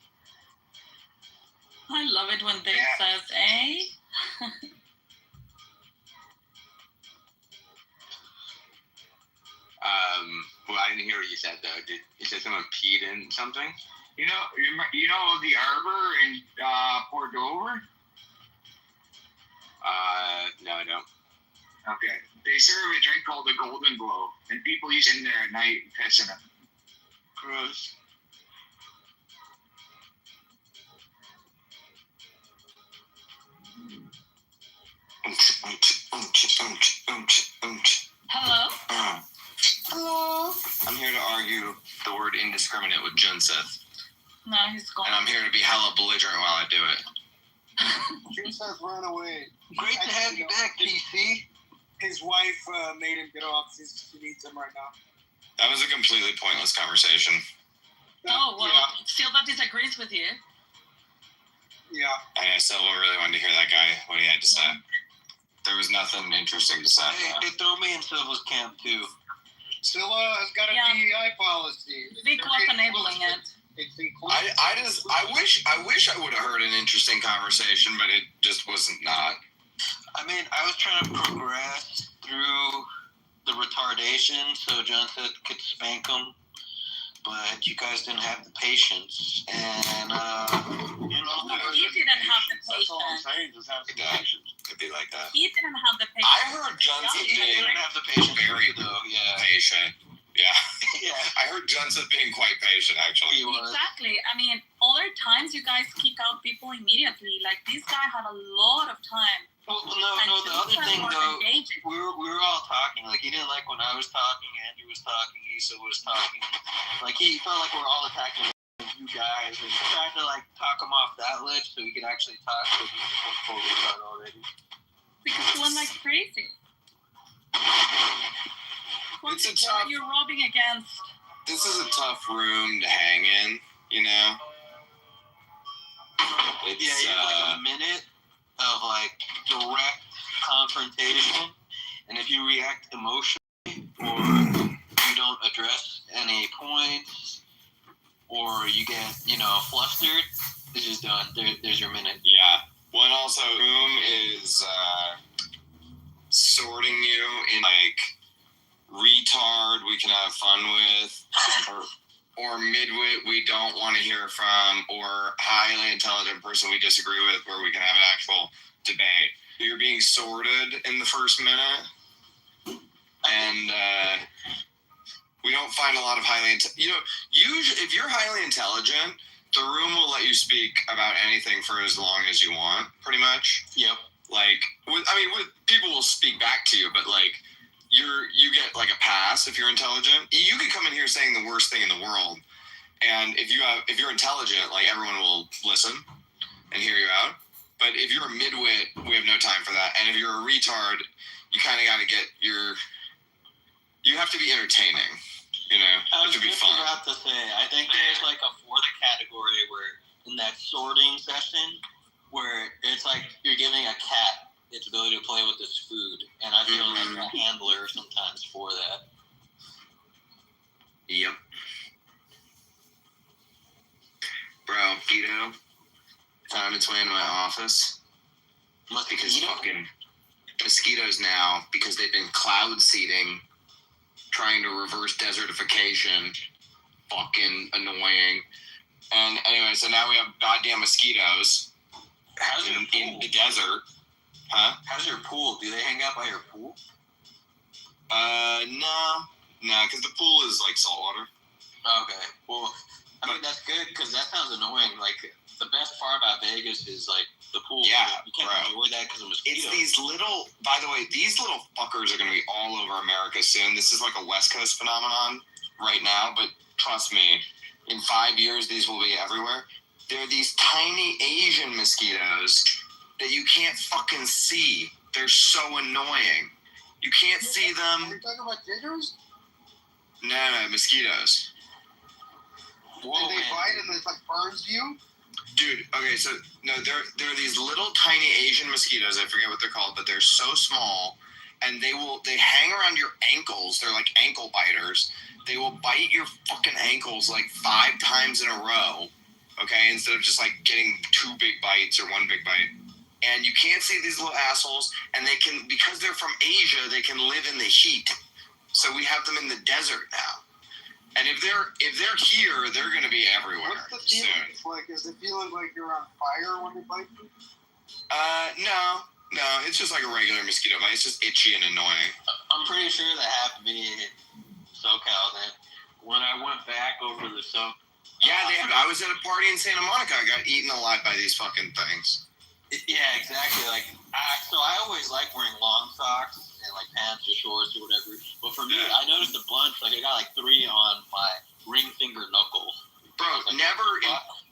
I love it when Dave says, eh? Well, I didn't hear what you said though. Did you say someone peed in something? You know the Arbor in Port Dover? No, I don't. Okay. They serve a drink called the Golden Glow, and people used in there at night and piss in it. Gross. Hello? Hello. I'm here to argue the word indiscriminate with Junseth. No, he's gone. And I'm here to be hella belligerent while I do it. Juice has run away. Great to have you back, PC. His wife made him get off. She needs him right now. That was a completely pointless conversation. Oh, well, Yeah. Silva disagrees with you. Yeah. I know Silva really wanted to hear that guy, what he had to say. There was nothing interesting to say. Hey, throw me in Silva's camp too. Scylla has got a Yeah. DEI policy. Vic was enabling it. It's inclusive. I wish I would have heard an interesting conversation, but it just wasn't not. I mean, I was trying to progress through the retardation so Johnson could spank him, but you guys didn't have the patience, and You didn't have the That's all I'm patience. saying. Just have some Yeah. patience. It'd be like that. He didn't have the patience. I heard Johnson he being didn't have the patience very though. Yeah, patient. Yeah. yeah, I heard Johnson being quite patient, actually. he was. Exactly. I mean, other times you guys kick out people immediately. Like, this guy had a lot of time. Well, no, And the other Johnson thing was though, engaging. we were all talking. Like he didn't like when I was talking, Andrew was talking, Issa was talking. Like he felt like we're all attacking you guys and tried to like talk him off that ledge so we could actually talk to him before we got already. Because he went like crazy. It's a What tough- are you robbing against? This is a tough room to hang in, you know? It's, Yeah, you have like a minute of like direct confrontation, and if you react emotionally or you don't address any points or you get flustered, it's just done. There's your minute. yeah. One also room is sorting you in like retard we can have fun with, or midwit we don't want to hear from, or highly intelligent person we disagree with where we can have an actual debate. You're being sorted in the first minute, and we don't find a lot of highly usually if you're highly intelligent, the room will let you speak about anything for as long as you want, pretty much. Yep. Like, people will speak back to you, but like, you get like a pass if you're intelligent. You could come in here saying the worst thing in the world, and if you're intelligent, like everyone will listen and hear you out. But if you're a midwit, we have no time for that. And if you're a retard, you kind of got to you have to be entertaining, you know, I was to be just fun. about to say, I think there's like a fourth category where in that sorting session where it's like you're giving a cat its ability to play with its food, and I feel like a handler sometimes for that. Yep. Bro, Kito found its way into my office. Because fucking mosquitoes now, because they've been cloud seeding, trying to reverse desertification. Fucking annoying. And anyway, so now we have goddamn mosquitoes in the desert. Huh? How's your pool? Do they hang out by your pool? No, because the pool is like saltwater. Okay. Well, I mean that's good because that sounds annoying. Like the best part about Vegas is like the pool. Yeah, you can't enjoy that because of mosquitoes. It's these little. By the way, these little fuckers are going to be all over America soon. This is like a West Coast phenomenon right now, but trust me, in 5 years these will be everywhere. They're these tiny Asian mosquitoes that you can't fucking see. They're so annoying. You can't see them. Are you talking about jitters? No, mosquitoes. Whoa, And they bite and it like burns you? Dude, okay, so no, they're these little tiny Asian mosquitoes. I forget what they're called, but they're so small, and they hang around your ankles. They're like ankle biters. They will bite your fucking ankles like 5 times in a row. Okay, instead of just like getting 2 big bites or 1 big bite. And you can't see these little assholes, and they can, because they're from Asia, they can live in the heat. So we have them in the desert now. And if they're here, they're going to be everywhere What's the soon. feeling? Like, is it feeling like you're on fire when they bite you? No, it's just like a regular mosquito bite. It's just itchy and annoying. I'm pretty sure that happened to me in SoCal then. When I went back over the summer. Yeah, I was at a party in Santa Monica. I got eaten alive by these fucking things. Yeah, exactly. Like, so I always like wearing long socks and like pants or shorts or whatever. But for me, I noticed a bunch. Like I got like 3 on my ring finger knuckle. Bro, like, never.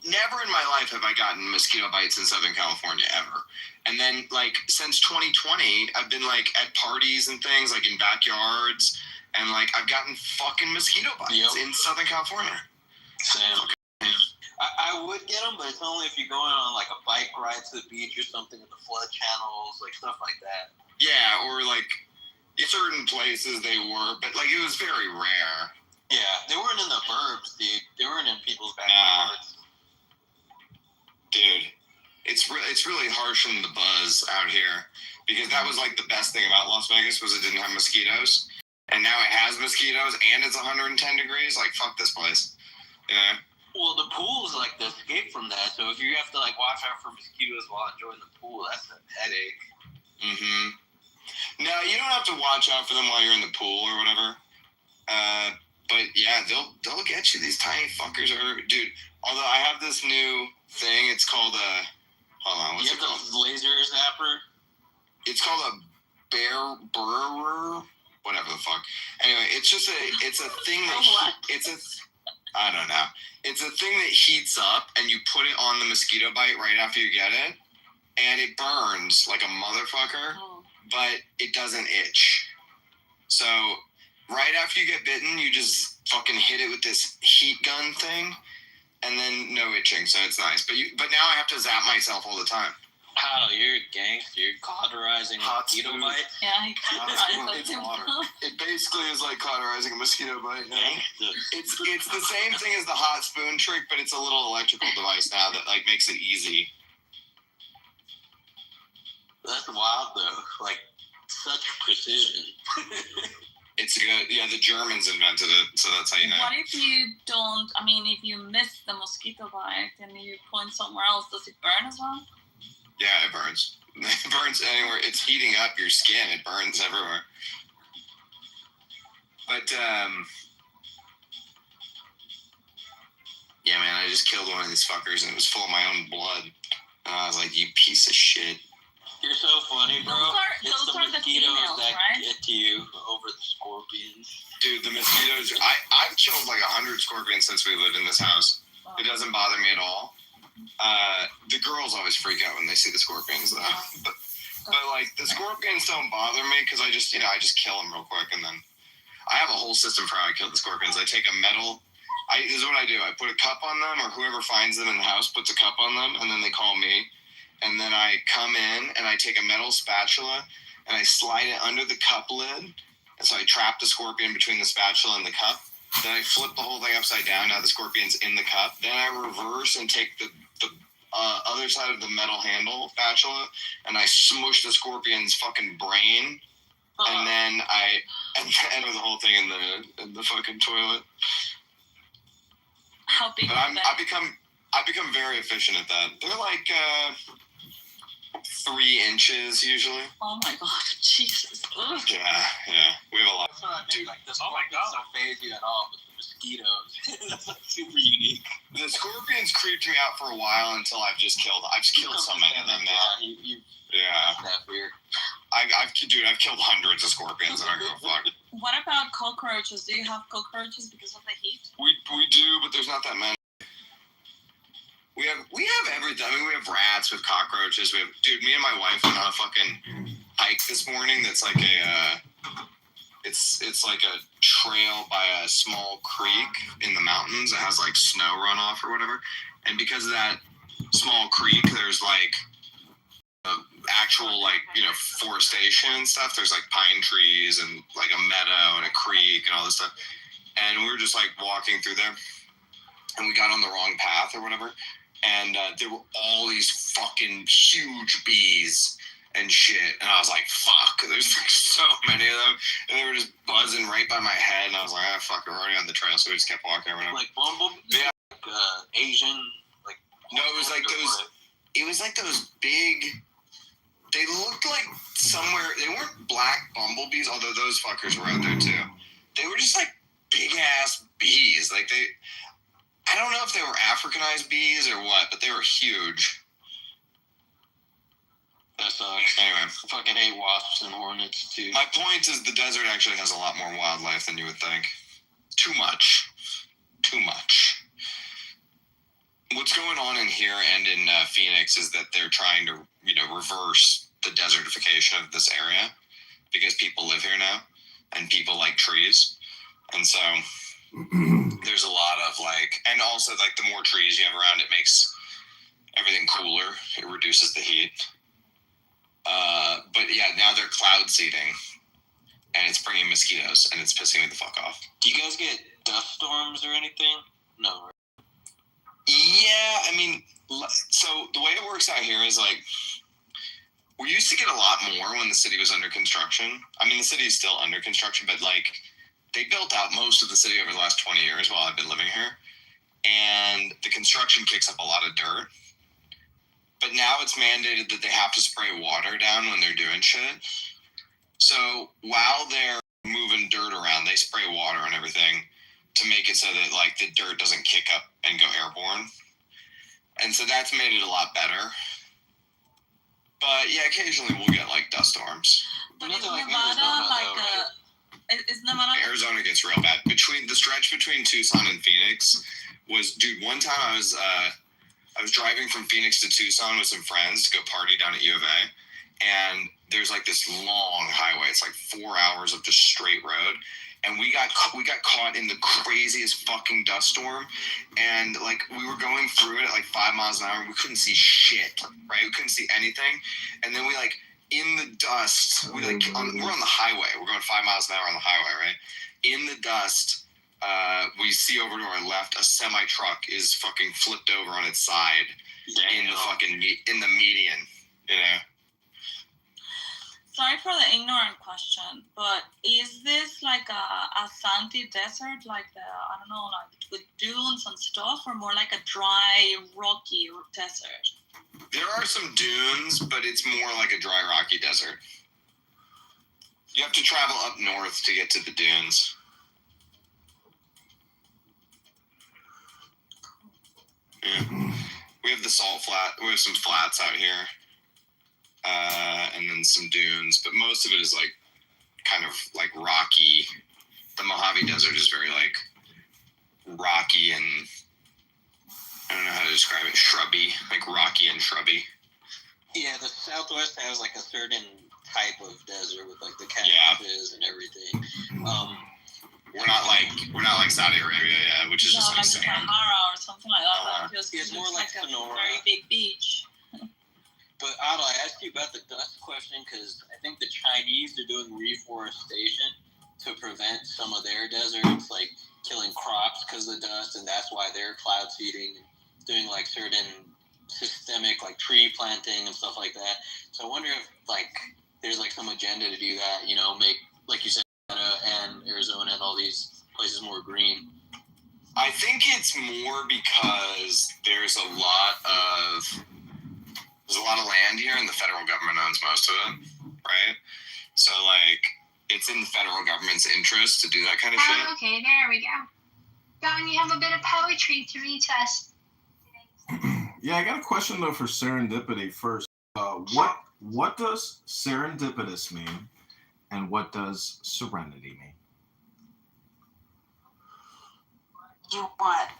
never in my life have I gotten mosquito bites in Southern California ever. And then like since 2020, I've been like at parties and things like in backyards, and like I've gotten fucking mosquito bites in Southern California. Same. I would get them, but it's only if you're going on like a bike ride to the beach or something with the flood channels, like stuff like that. Yeah, or like certain places they were, but like it was very rare. Yeah, they weren't in the burbs, dude. They weren't in people's backyards. Dude, it's really harsh in the buzz out here, because that was like the best thing about Las Vegas was it didn't have mosquitoes, and now it has mosquitoes and it's 110 degrees. Like fuck this place. Yeah. Well, the pool's like the escape from that. So if you have to like watch out for mosquitoes while enjoying the pool, that's a headache. Mm-hmm. No, you don't have to watch out for them while you're in the pool or whatever. But yeah, they'll get you. These tiny fuckers are, dude. Although I have this new thing. It's called hold on, what's it called? The laser zapper. It's called a bear burrer, whatever the fuck. Anyway, it's a thing that I don't know. It's a thing that heats up, and you put it on the mosquito bite right after you get it, and it burns like a motherfucker, but it doesn't itch. So right after you get bitten, you just fucking hit it with this heat gun thing, and then no itching, so it's nice. But now I have to zap myself all the time. How you're a gangster? You're cauterizing a mosquito bite? Yeah, he cauterized himself. It basically is like cauterizing a mosquito bite. Yeah. It's the same thing as the hot spoon trick, but it's a little electrical device now that like makes it easy. That's wild though. Like such precision. It's good. Yeah, the Germans invented it, so that's how you know. What if you don't? I mean, if you miss the mosquito bite and you point somewhere else, does it burn as well? Yeah, it burns. It burns anywhere. It's heating up your skin. It burns everywhere. But, yeah, man, I just killed one of these fuckers, and it was full of my own blood. And I was like, you piece of shit. You're so funny, bro. Those are the females, that right? get to you over the scorpions. Dude, the mosquitoes, I've killed like 100 scorpions since we lived in this house. It doesn't bother me at all. The girls always freak out when they see the scorpions, though. But like the scorpions don't bother me because I just kill them real quick, and then I have a whole system for how I kill the scorpions. I take a metal. This is what I do. I put a cup on them, or whoever finds them in the house puts a cup on them, and then they call me, and then I come in and I take a metal spatula and I slide it under the cup lid, and so I trap the scorpion between the spatula and the cup. Then I flip the whole thing upside down. Now the scorpion's in the cup. Then I reverse and take the other side of the metal handle spatula, and I smush the scorpion's fucking brain, and then I enter the whole thing in the fucking toilet. How big? But I become very efficient at that. They're like 3 inches usually. Oh my god, Jesus! Ugh. Yeah, we have a lot. That's what I mean. Like the scorpions don't phase you at all, but the mosquitoes, that's like super unique. The scorpions creeped me out for a while until I've killed so many of them now. Yeah. That weird. I've killed hundreds of scorpions. I don't give a fuck. What about cockroaches? Do you have cockroaches because of the heat? We do, but there's not that many. We have everything. I mean, we have rats, we have cockroaches. Me and my wife went on a fucking hike this morning. That's like it's like a trail by a small creek in the mountains. It has like snow runoff or whatever. And because of that small creek, there's like actual forestation and stuff. There's like pine trees and like a meadow and a creek and all this stuff. And we were just like walking through there, and we got on the wrong path or whatever. And there were all these fucking huge bees and shit. And I was like, fuck, there's like so many of them. And they were just buzzing right by my head. And I was like, fuck, we're already on the trail. So we just kept walking or whatever. Like bumblebees? Yeah. Asian, like... No, it was like those big... They looked like somewhere... They weren't black bumblebees, although those fuckers were out there too. They were just like big-ass bees. Like they... I don't know if they were Africanized bees or what, but they were huge. That sucks. Anyway. I fucking hate wasps and hornets, too. My point is the desert actually has a lot more wildlife than you would think. Too much. what's going on in here and in Phoenix is that they're trying to, reverse the desertification of this area because people live here now and people like trees. And so there's a lot of and also the more trees you have around, it makes everything cooler. It reduces the heat. But yeah, now they're cloud seeding and it's bringing mosquitoes and it's pissing me the fuck off. Do you guys get dust storms or anything? No. Yeah, I mean, so the way it works out here is we used to get a lot more when the city was under construction. I mean, the city is still under construction, but they built out most of the city over the last 20 years while I've been living here. And the construction kicks up a lot of dirt. But now it's mandated that they have to spray water down when they're doing shit. So while they're moving dirt around, they spray water on everything to make it so that the dirt doesn't kick up and go airborne. And so that's made it a lot better. But yeah, occasionally we'll get dust storms. But is Nevada is Nevada? Arizona gets real bad. The stretch between Tucson and Phoenix was, dude, one time I was driving from Phoenix to Tucson with some friends to go party down at U of A. And there's this long highway. It's 4 hours of just straight road. And we got caught in the craziest fucking dust storm. And we were going through it at 5 miles an hour and we couldn't see shit, right? We couldn't see anything. And then we in the dust, we're on the highway. We're going 5 miles an hour on the highway, right? In the dust, we see over to our left, a semi truck is fucking flipped over on its side in the median, Sorry for the ignorant question, but is this a sandy desert, with dunes and stuff, or more a dry, rocky desert? There are some dunes, but it's more a dry, rocky desert. You have to travel up north to get to the dunes. Yeah. We have the salt flat. We have some flats out here. And then some dunes, but most of it is kind of rocky. The Mojave Desert is very rocky and I don't know how to describe it, shrubby, rocky and shrubby. Yeah, the Southwest has a certain type of desert with the cactuses and everything. We're not like Saudi Arabia, yeah, which is just sand. Sahara or something like that. It's more a Sonora. very big beach. But Otto, I asked you about the dust question because I think the Chinese are doing reforestation to prevent some of their deserts, killing crops because of the dust, and that's why they're cloud seeding and doing certain systemic tree planting and stuff like that. So I wonder if there's some agenda to do that, make, like you said, Nevada and Arizona and all these places more green. I think it's more because there's a lot of land here and the federal government owns most of it, right? So it's in the federal government's interest to do that kind of shit. Okay, there we go. Don, you have a bit of poetry to read to us. Yeah, I got a question though for serendipity first. What does serendipitous mean, and what does serenity mean? You want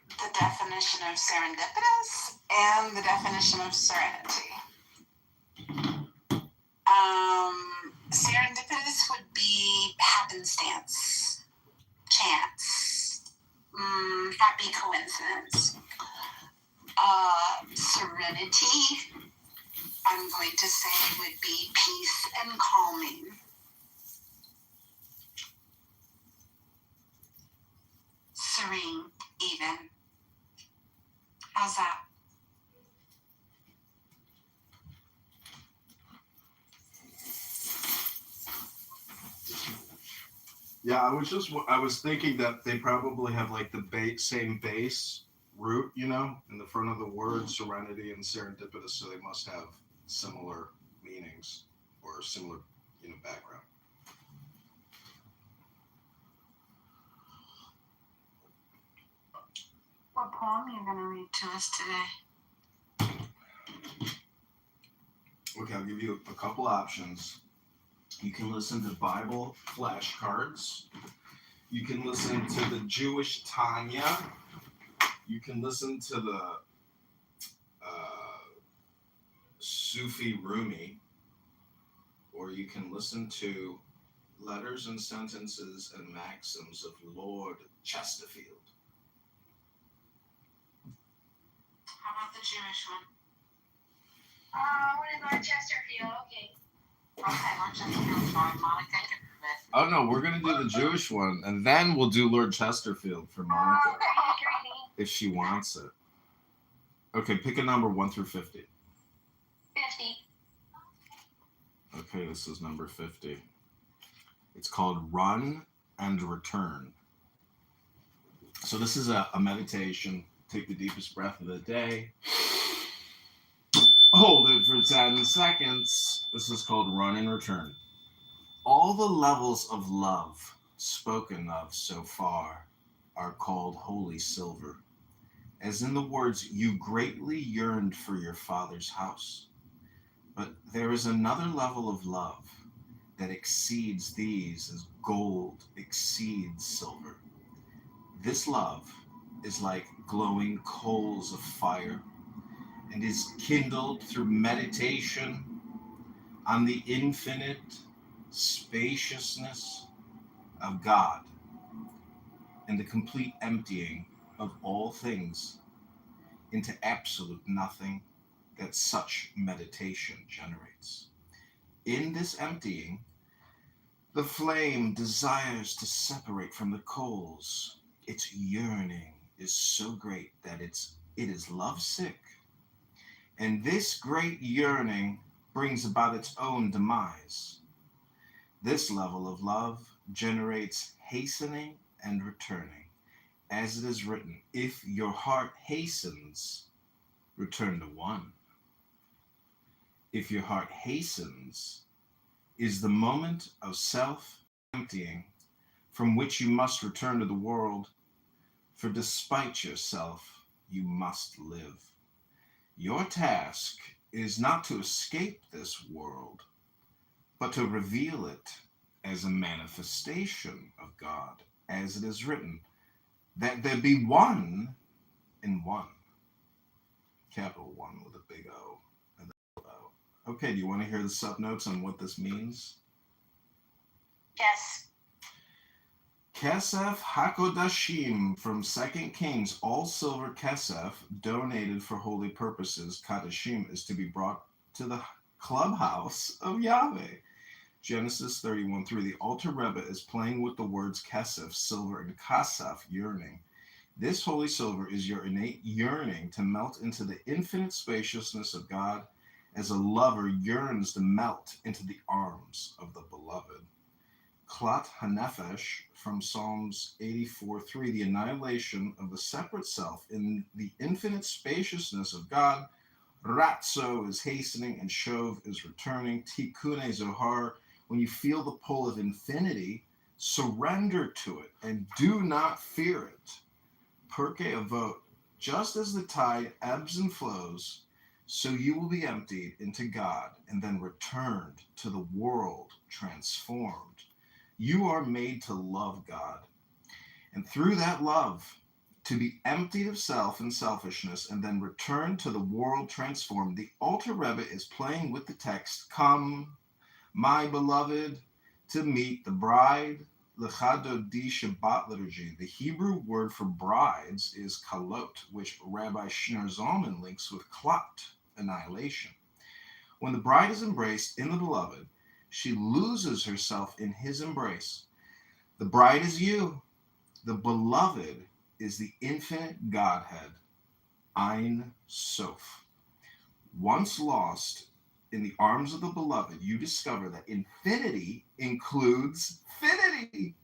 the definition of serendipitous and the definition of serenity. Serendipitous would be happenstance, chance, happy coincidence. Serenity, I'm going to say, would be peace and calming. Serene, even. How's that? Yeah, I was thinking that they probably have the same base root, in the front of the word serenity and serendipitous, so they must have similar meanings or similar, background. What poem are you going to read to us today? Okay, I'll give you a couple options. You can listen to Bible flashcards. You can listen to the Jewish Tanya. You can listen to the Sufi Rumi, or you can listen to Letters and Sentences and Maxims of Lord Chesterfield. How about the Jewish one? What is Lord Chesterfield? Okay. Okay, Lord Chesterfield's fine. Monica can do it. Oh no, we're gonna do the Jewish one, and then we'll do Lord Chesterfield for Monica if she wants it. Okay, pick a number 1 through 50. 50. Okay, this is number 50. It's called Run and Return. So this is a meditation. Take the deepest breath of the day. Hold it for 10 seconds. This is called Run and Return. All the levels of love spoken of so far are called holy silver, as in the words, you greatly yearned for your father's house. But there is another level of love that exceeds these as gold exceeds silver. This love is like glowing coals of fire and is kindled through meditation on the infinite spaciousness of God and the complete emptying of all things into absolute nothing that such meditation generates. In this emptying, the flame desires to separate from the coals. Its yearning is so great that it is lovesick. And this great yearning brings about its own demise. This level of love generates hastening and returning. As it is written, if your heart hastens, return to one. If your heart hastens, is the moment of self-emptying from which you must return to the world, for despite yourself, you must live. Your task is not to escape this world, but to reveal it as a manifestation of God, as it is written, that there be one in one. Capital One with a big O and a little O. Okay, do you want to hear the subnotes on what this means? Yes. Kesef Hakodashim from 2 Kings, all silver kesef donated for holy purposes, Kadashim, is to be brought to the clubhouse of Yahweh. Genesis 31:3. The Alter Rebbe is playing with the words kesef, silver, and kasaf, yearning. This holy silver is your innate yearning to melt into the infinite spaciousness of God as a lover yearns to melt into the arms of the beloved. Klat Hanefesh from Psalms 84:3, the annihilation of the separate self in the infinite spaciousness of God. Ratzo is hastening and Shov is returning. Tikkun Zohar, when you feel the pull of infinity, surrender to it and do not fear it. Pirkei Avot, just as the tide ebbs and flows, so you will be emptied into God and then returned to the world transformed. You are made to love God, and through that love, to be emptied of self and selfishness and then return to the world transformed. The Alter Rebbe is playing with the text, come, my beloved, to meet the bride, L'chadodi Shabbat liturgy. The Hebrew word for brides is kalot, which Rabbi Shner Zalman links with klat, annihilation. When the bride is embraced in the beloved, she loses herself in his embrace. The bride is you. The beloved is the infinite Godhead, Ein Sof. Once lost in the arms of the beloved, you discover that infinity includes finity,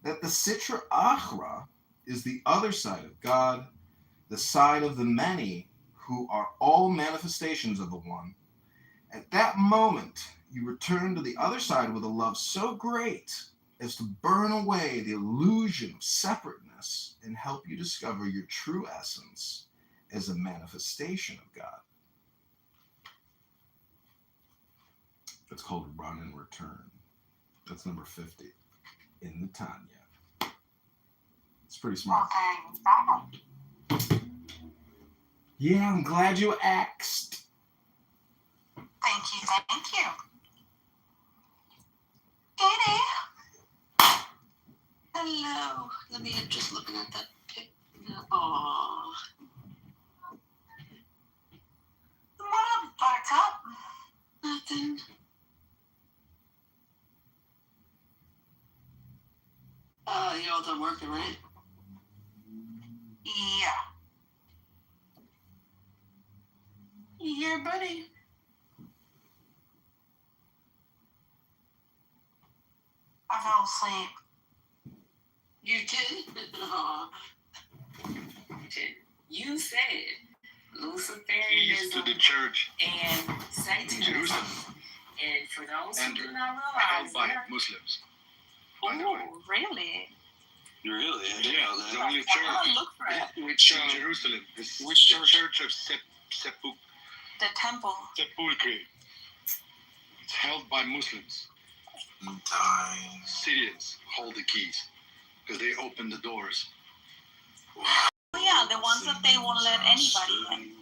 that the Sitra Achra is the other side of God, the side of the many who are all manifestations of the one. At that moment, you return to the other side with a love so great as to burn away the illusion of separateness and help you discover your true essence as a manifestation of God. It's called Run and Return. That's number 50 in the Tanya. It's pretty smart. Yeah, I'm glad you asked. Thank you. Katie. Hello. Let me just looking at that pic. Aww. What up, Buttercup? Nothing. You're all done working, right? Yeah. Yeah, buddy. I fell asleep. You did? Aw. You said Keys to the Luciferianism church and in Satanism. Jerusalem, And for those who and do not held realize, by they're- Muslims. By the way. Oh, really? Really? I didn't Yeah, know that. the only I'm church gonna look for it. which in Jerusalem, this which the church? Church of The temple. Sepulchre. It's held by Muslims. Syrians hold the keys because they open the doors. Oh yeah, the ones that they won't let anybody in.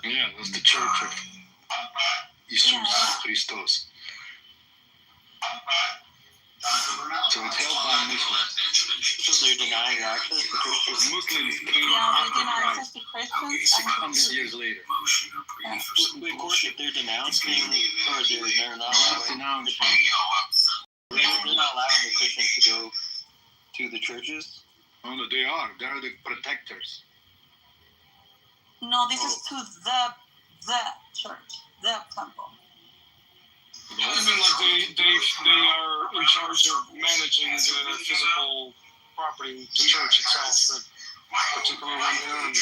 Yeah, that's the Church of Jesus Christos. So it's held by Muslims. So they're denying access to Because Christians? Muslims came Yeah, they after deny Christ access to Christians 600 years later. Wait, Court, if they're denouncing, or they're not allowing, Denouncing. they're not allowing the Christians to go to the churches? Oh, no, they are. They're the protectors. No, this is to the church, the temple. Even like they are in charge of managing the physical property, the church itself, the particular one there, and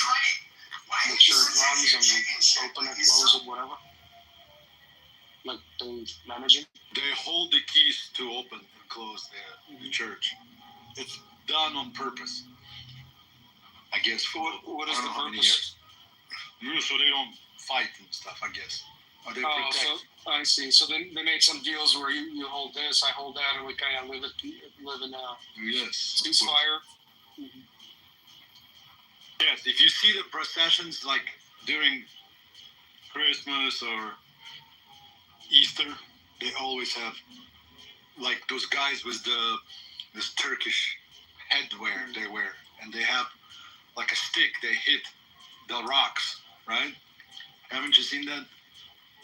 make sure it runs and open it, close it, whatever. Like they manage it. They hold the keys to open and close the church. It's done on purpose. I guess for What is I don't the know how many purpose? years. So they don't fight and stuff, I guess. Or they Oh, protect. so I see. So then they made some deals where you hold this, I hold that, and we kind of live in Yes. ceasefire. Yes, if you see the processions like during Christmas or Easter, they always have like those guys with this Turkish headwear they wear, and they have like a stick. They hit the rocks, right? Haven't you seen that?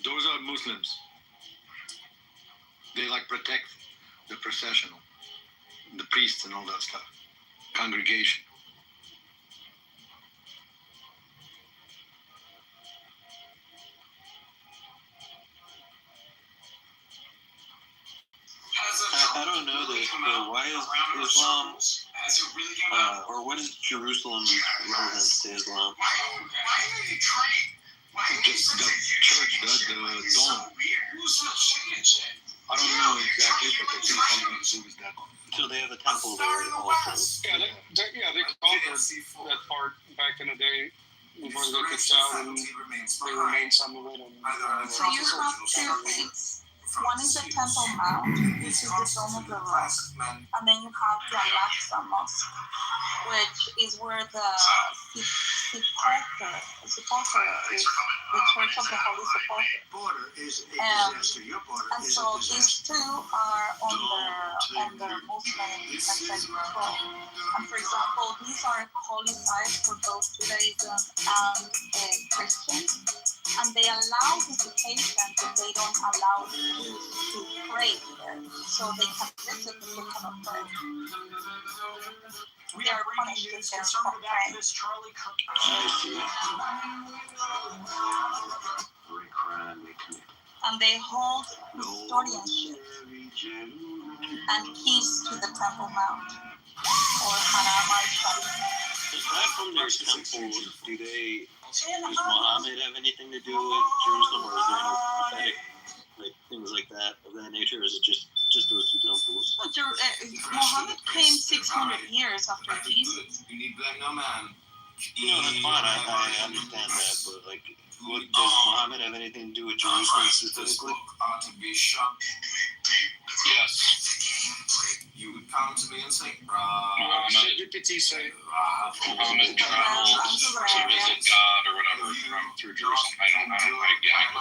Those are Muslims. They like protect the processional, the priests and all that stuff, congregation. I don't know this, but why is Islam, or what is Jerusalem relevant to Islam? Just the church, the dome. I don't know exactly, but I think something to do with that. So they have a temple there also. Yeah, they conquered that part back in the day before they got kicked out, and they remained some of it. So you have two things. One is the Temple Mount, which is the Dome of the Rock, and then you have the Al-Aqsa Mosque, which is where the sepulchre is, the Church of the Holy Sepulchre. And so these two are under Muslim sacred control. And for example, these are holy sites for both Judaism and Christians. And they allow visitation, but they don't allow you to pray there. So they can visit, but they cannot pray. They are punished if they're caught praying. And they hold custodianship and keys to the Temple Mount, or Haram al-Sharif. Aside from their temples, does Muhammad have anything to do with Jerusalem, or is there any prophetic, like things like that of that nature, or is it just those two temples? Muhammad came 600 years after Jesus. No, that's fine. I understand that, but like, does Muhammad have anything to do with Jerusalem specifically? Yes. You would come to me and say, GPT say, Muhammad traveled to visit God or whatever from through Jerusalem. I don't I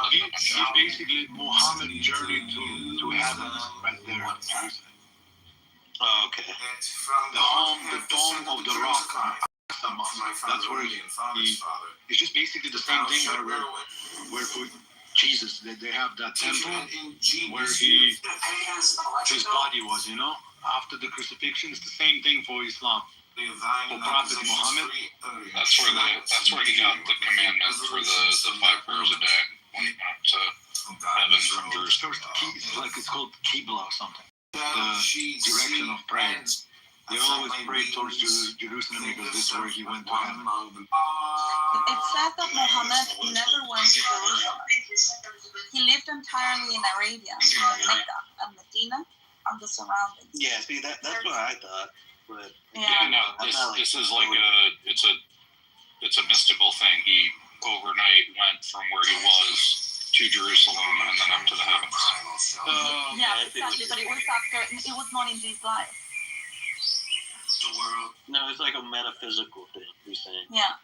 He's basically Muhammad journey to heaven right there in Jerusalem. Oh, okay. The dome of the rock. That's where it's just basically the same thing where Jesus, they have that temple where his body was, after the crucifixion. It's the same thing for Islam. For Prophet Muhammad, that's where he got the commandment for the 5 prayers a day when he went up to heaven from Jerusalem. It's called Qibla or something. The direction of praying. They always pray towards Jerusalem because this is where he went to heaven. It said that Muhammad never went to Jerusalem. He lived entirely in Arabia, Mecca and Medina, and the surroundings. Yeah, see that's what I thought. But This is like it's a mystical thing. He overnight went from where he was to Jerusalem and then up to the heavens. Yeah, exactly. But it was not in this life. No, it's like a metaphysical thing, you're saying. Yeah.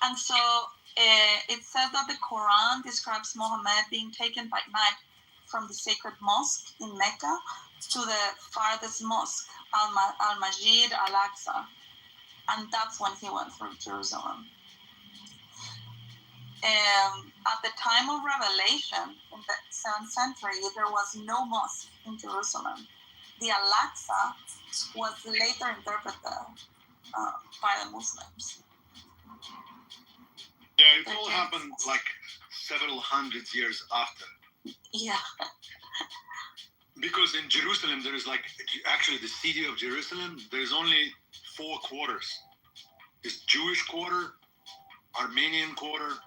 And so it says that the Quran describes Muhammad being taken by night from the sacred mosque in Mecca to the farthest mosque, Al-Masjid Al-Aqsa. And that's when he went through Jerusalem. At the time of Revelation, in the 7th century, there was no mosque in Jerusalem. The Al-Aqsa was later interpreted by the Muslims. Yeah, it all happened like several hundreds years after. Yeah. Because in Jerusalem, there is actually the city of Jerusalem, there's only 4 quarters. There's Jewish quarter, Armenian quarter,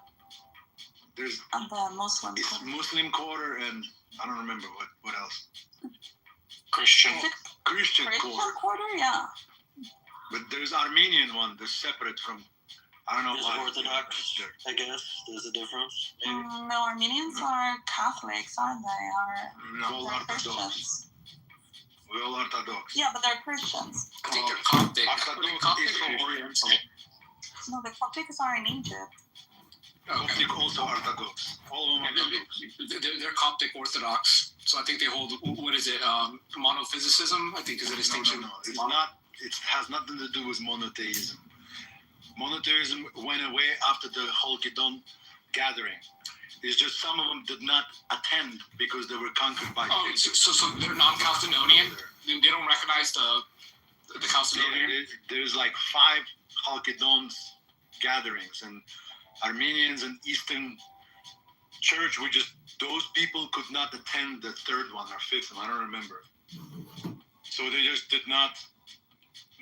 there's the Muslim quarter. Muslim quarter, and I don't remember what else. Christian quarter, yeah. But there's Armenian one. They're separate from. I don't know why. Orthodox, I guess. There's a difference. Maybe. No, Armenians are Catholics, aren't they? We're all Orthodox. We're all Orthodox. Yeah, but they're Christians. I think they're Coptic. Coptic or Oriental. No, the Coptics are in Egypt. Coptic also Orthodox. All of them Orthodox. They're Coptic Orthodox. So I think they hold, what is it, monophysicism? I think is a distinction. No. It's not. It has nothing to do with monotheism. Monotheism went away after the Chalcedon gathering. It's just some of them did not attend because they were conquered by. Oh, so they're non-Chalcedonian? They don't recognize the Chalcedonian? There's like 5 Chalcedons gatherings, and Armenians and Eastern Church were just, those people could not attend the 3rd one or 5th one, I don't remember. So they just did not,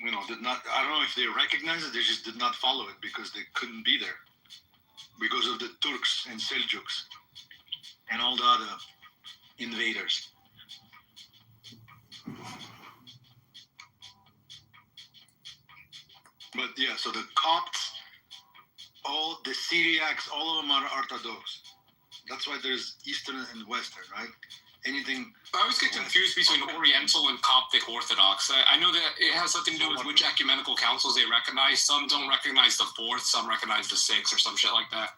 I don't know if they recognized it, they just did not follow it because they couldn't be there. Because of the Turks and Seljuks and all the other invaders. But yeah, so the Copts, all the Syriacs, all of them are Orthodox. That's why there's Eastern and Western, right? Anything. I always get confused between Oriental and Coptic Orthodox. I know that it has something to do with which ecumenical councils they recognize. Some don't recognize the 4th, some recognize the 6th, or some shit like that.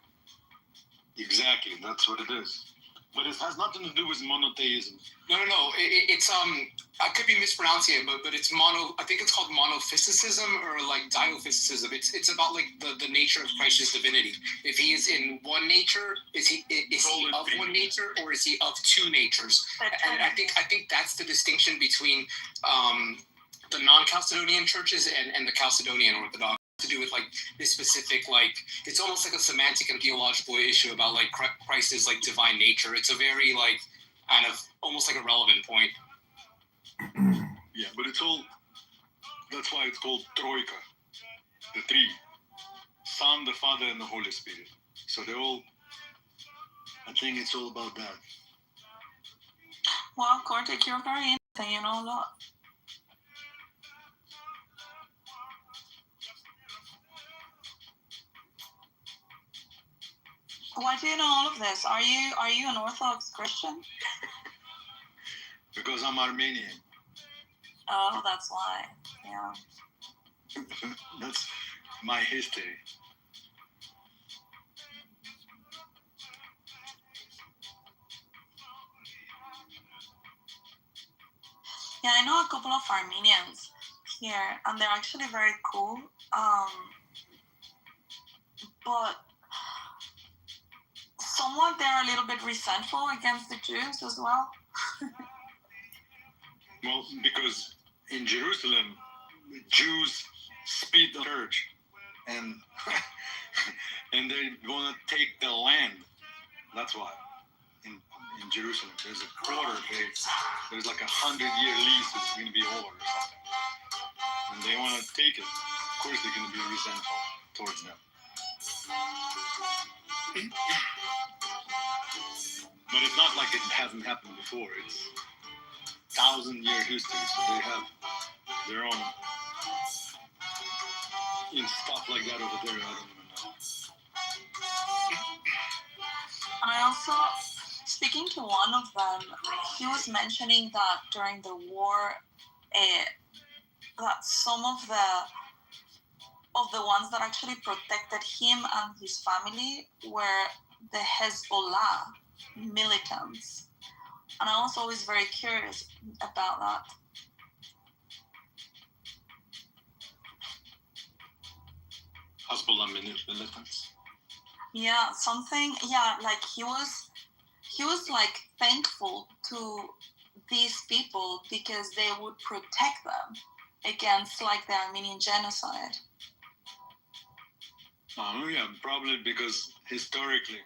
Exactly, that's what it is. But it has nothing to do with monotheism. No. It's I could be mispronouncing it, but it's I think it's called monophysicism or like diophysicism. It's about like the nature of Christ's divinity. If he is in one nature, is he of one nature, or is he of 2 natures? And I think that's the distinction between the non-Chalcedonian churches and the Chalcedonian Orthodox. To do with like this specific, like it's almost like a semantic and theological issue about like Christ's like divine nature. It's a very like kind of almost like a relevant point. Yeah, but it's all, that's why it's called Troika, the 3, Son, the Father, and the Holy Spirit. So they all, I think it's all about that. Well, Cortic, you're very interesting, you know a lot. Why do you know all of this? Are you an Orthodox Christian? Because I'm Armenian. Oh, that's why. Yeah. That's my history. Yeah, I know a couple of Armenians here, and they're actually very cool. But somewhat they're a little bit resentful against the Jews as well. Well, because in Jerusalem, Jews split the church, and and they want to take the land. That's why. In Jerusalem, there's a quarter. There's like 100-year lease. It's going to be over or something, and they want to take it. Of course, they're going to be resentful towards them. But it's not like it hasn't happened before. It's 1,000-year history, so they have their own stuff like that over there. I don't even know. And I also, speaking to one of them, he was mentioning that during the war, that some of the ones that actually protected him and his family were the Hezbollah militants. And I was always very curious about that. Hezbollah militants? Yeah, like he was like thankful to these people because they would protect them against like the Armenian genocide. Oh yeah, probably because historically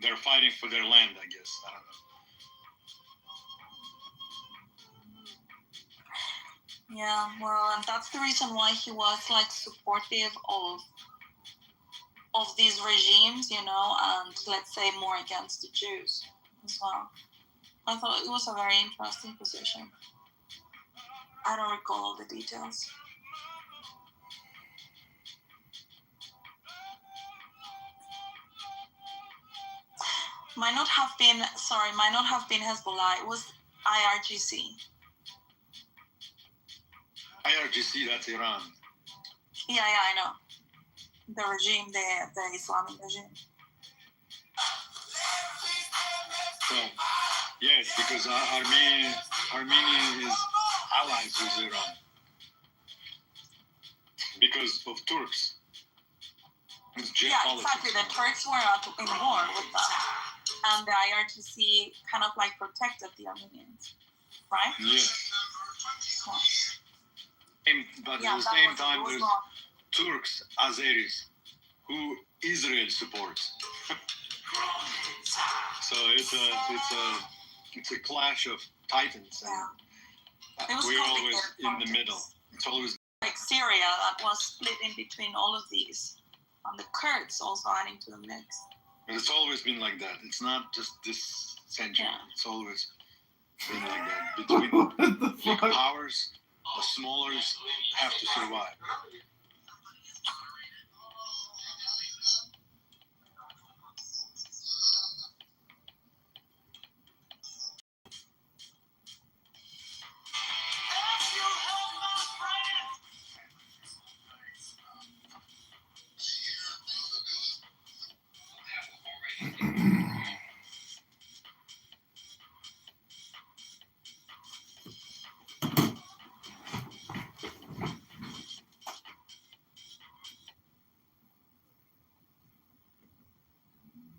they're fighting for their land, I guess. I don't know. Yeah, well, and that's the reason why he was like supportive of these regimes, and let's say more against the Jews as well. I thought it was a very interesting position. I don't recall all the details. Might not have been Hezbollah. It was IRGC. IRGC, that's Iran. Yeah, I know. The regime, the Islamic regime. So, yes, because Armenia is allies with Iran because of Turks. It's geopolitics. Exactly. The Turks were in war with them, and the IRGC kind of like protected the Armenians, right? Yes. But at the same time, there's Turks, Azeris, who Israel supports. So it's a clash of titans, and we're always in the middle. It's always like Syria that was split in between all of these, and the Kurds also adding to the mix. But it's always been like that. It's not just this century. Yeah. It's always been like that. Between the big powers, the smallers have to survive.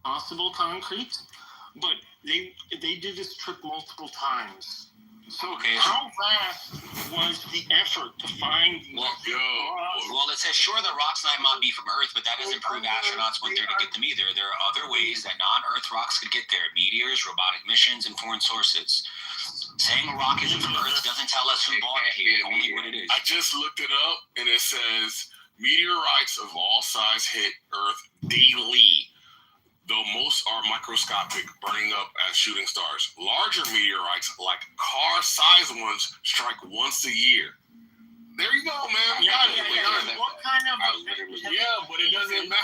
Possible concrete, but they did this trick multiple times. So how vast was the effort to find? Well, it says sure the rocks might not be from Earth, but that doesn't prove astronauts went there to get them either. There are other ways that non-Earth rocks could get there: meteors, robotic missions, and foreign sources. Saying a rock isn't from Earth doesn't tell us who bought it here, only what it is. I just looked it up, and it says meteorites of all size hit Earth daily, though most are microscopic, burning up as shooting stars. Larger meteorites, like car-sized ones, strike once a year. There you go, man. What kind of but it doesn't matter.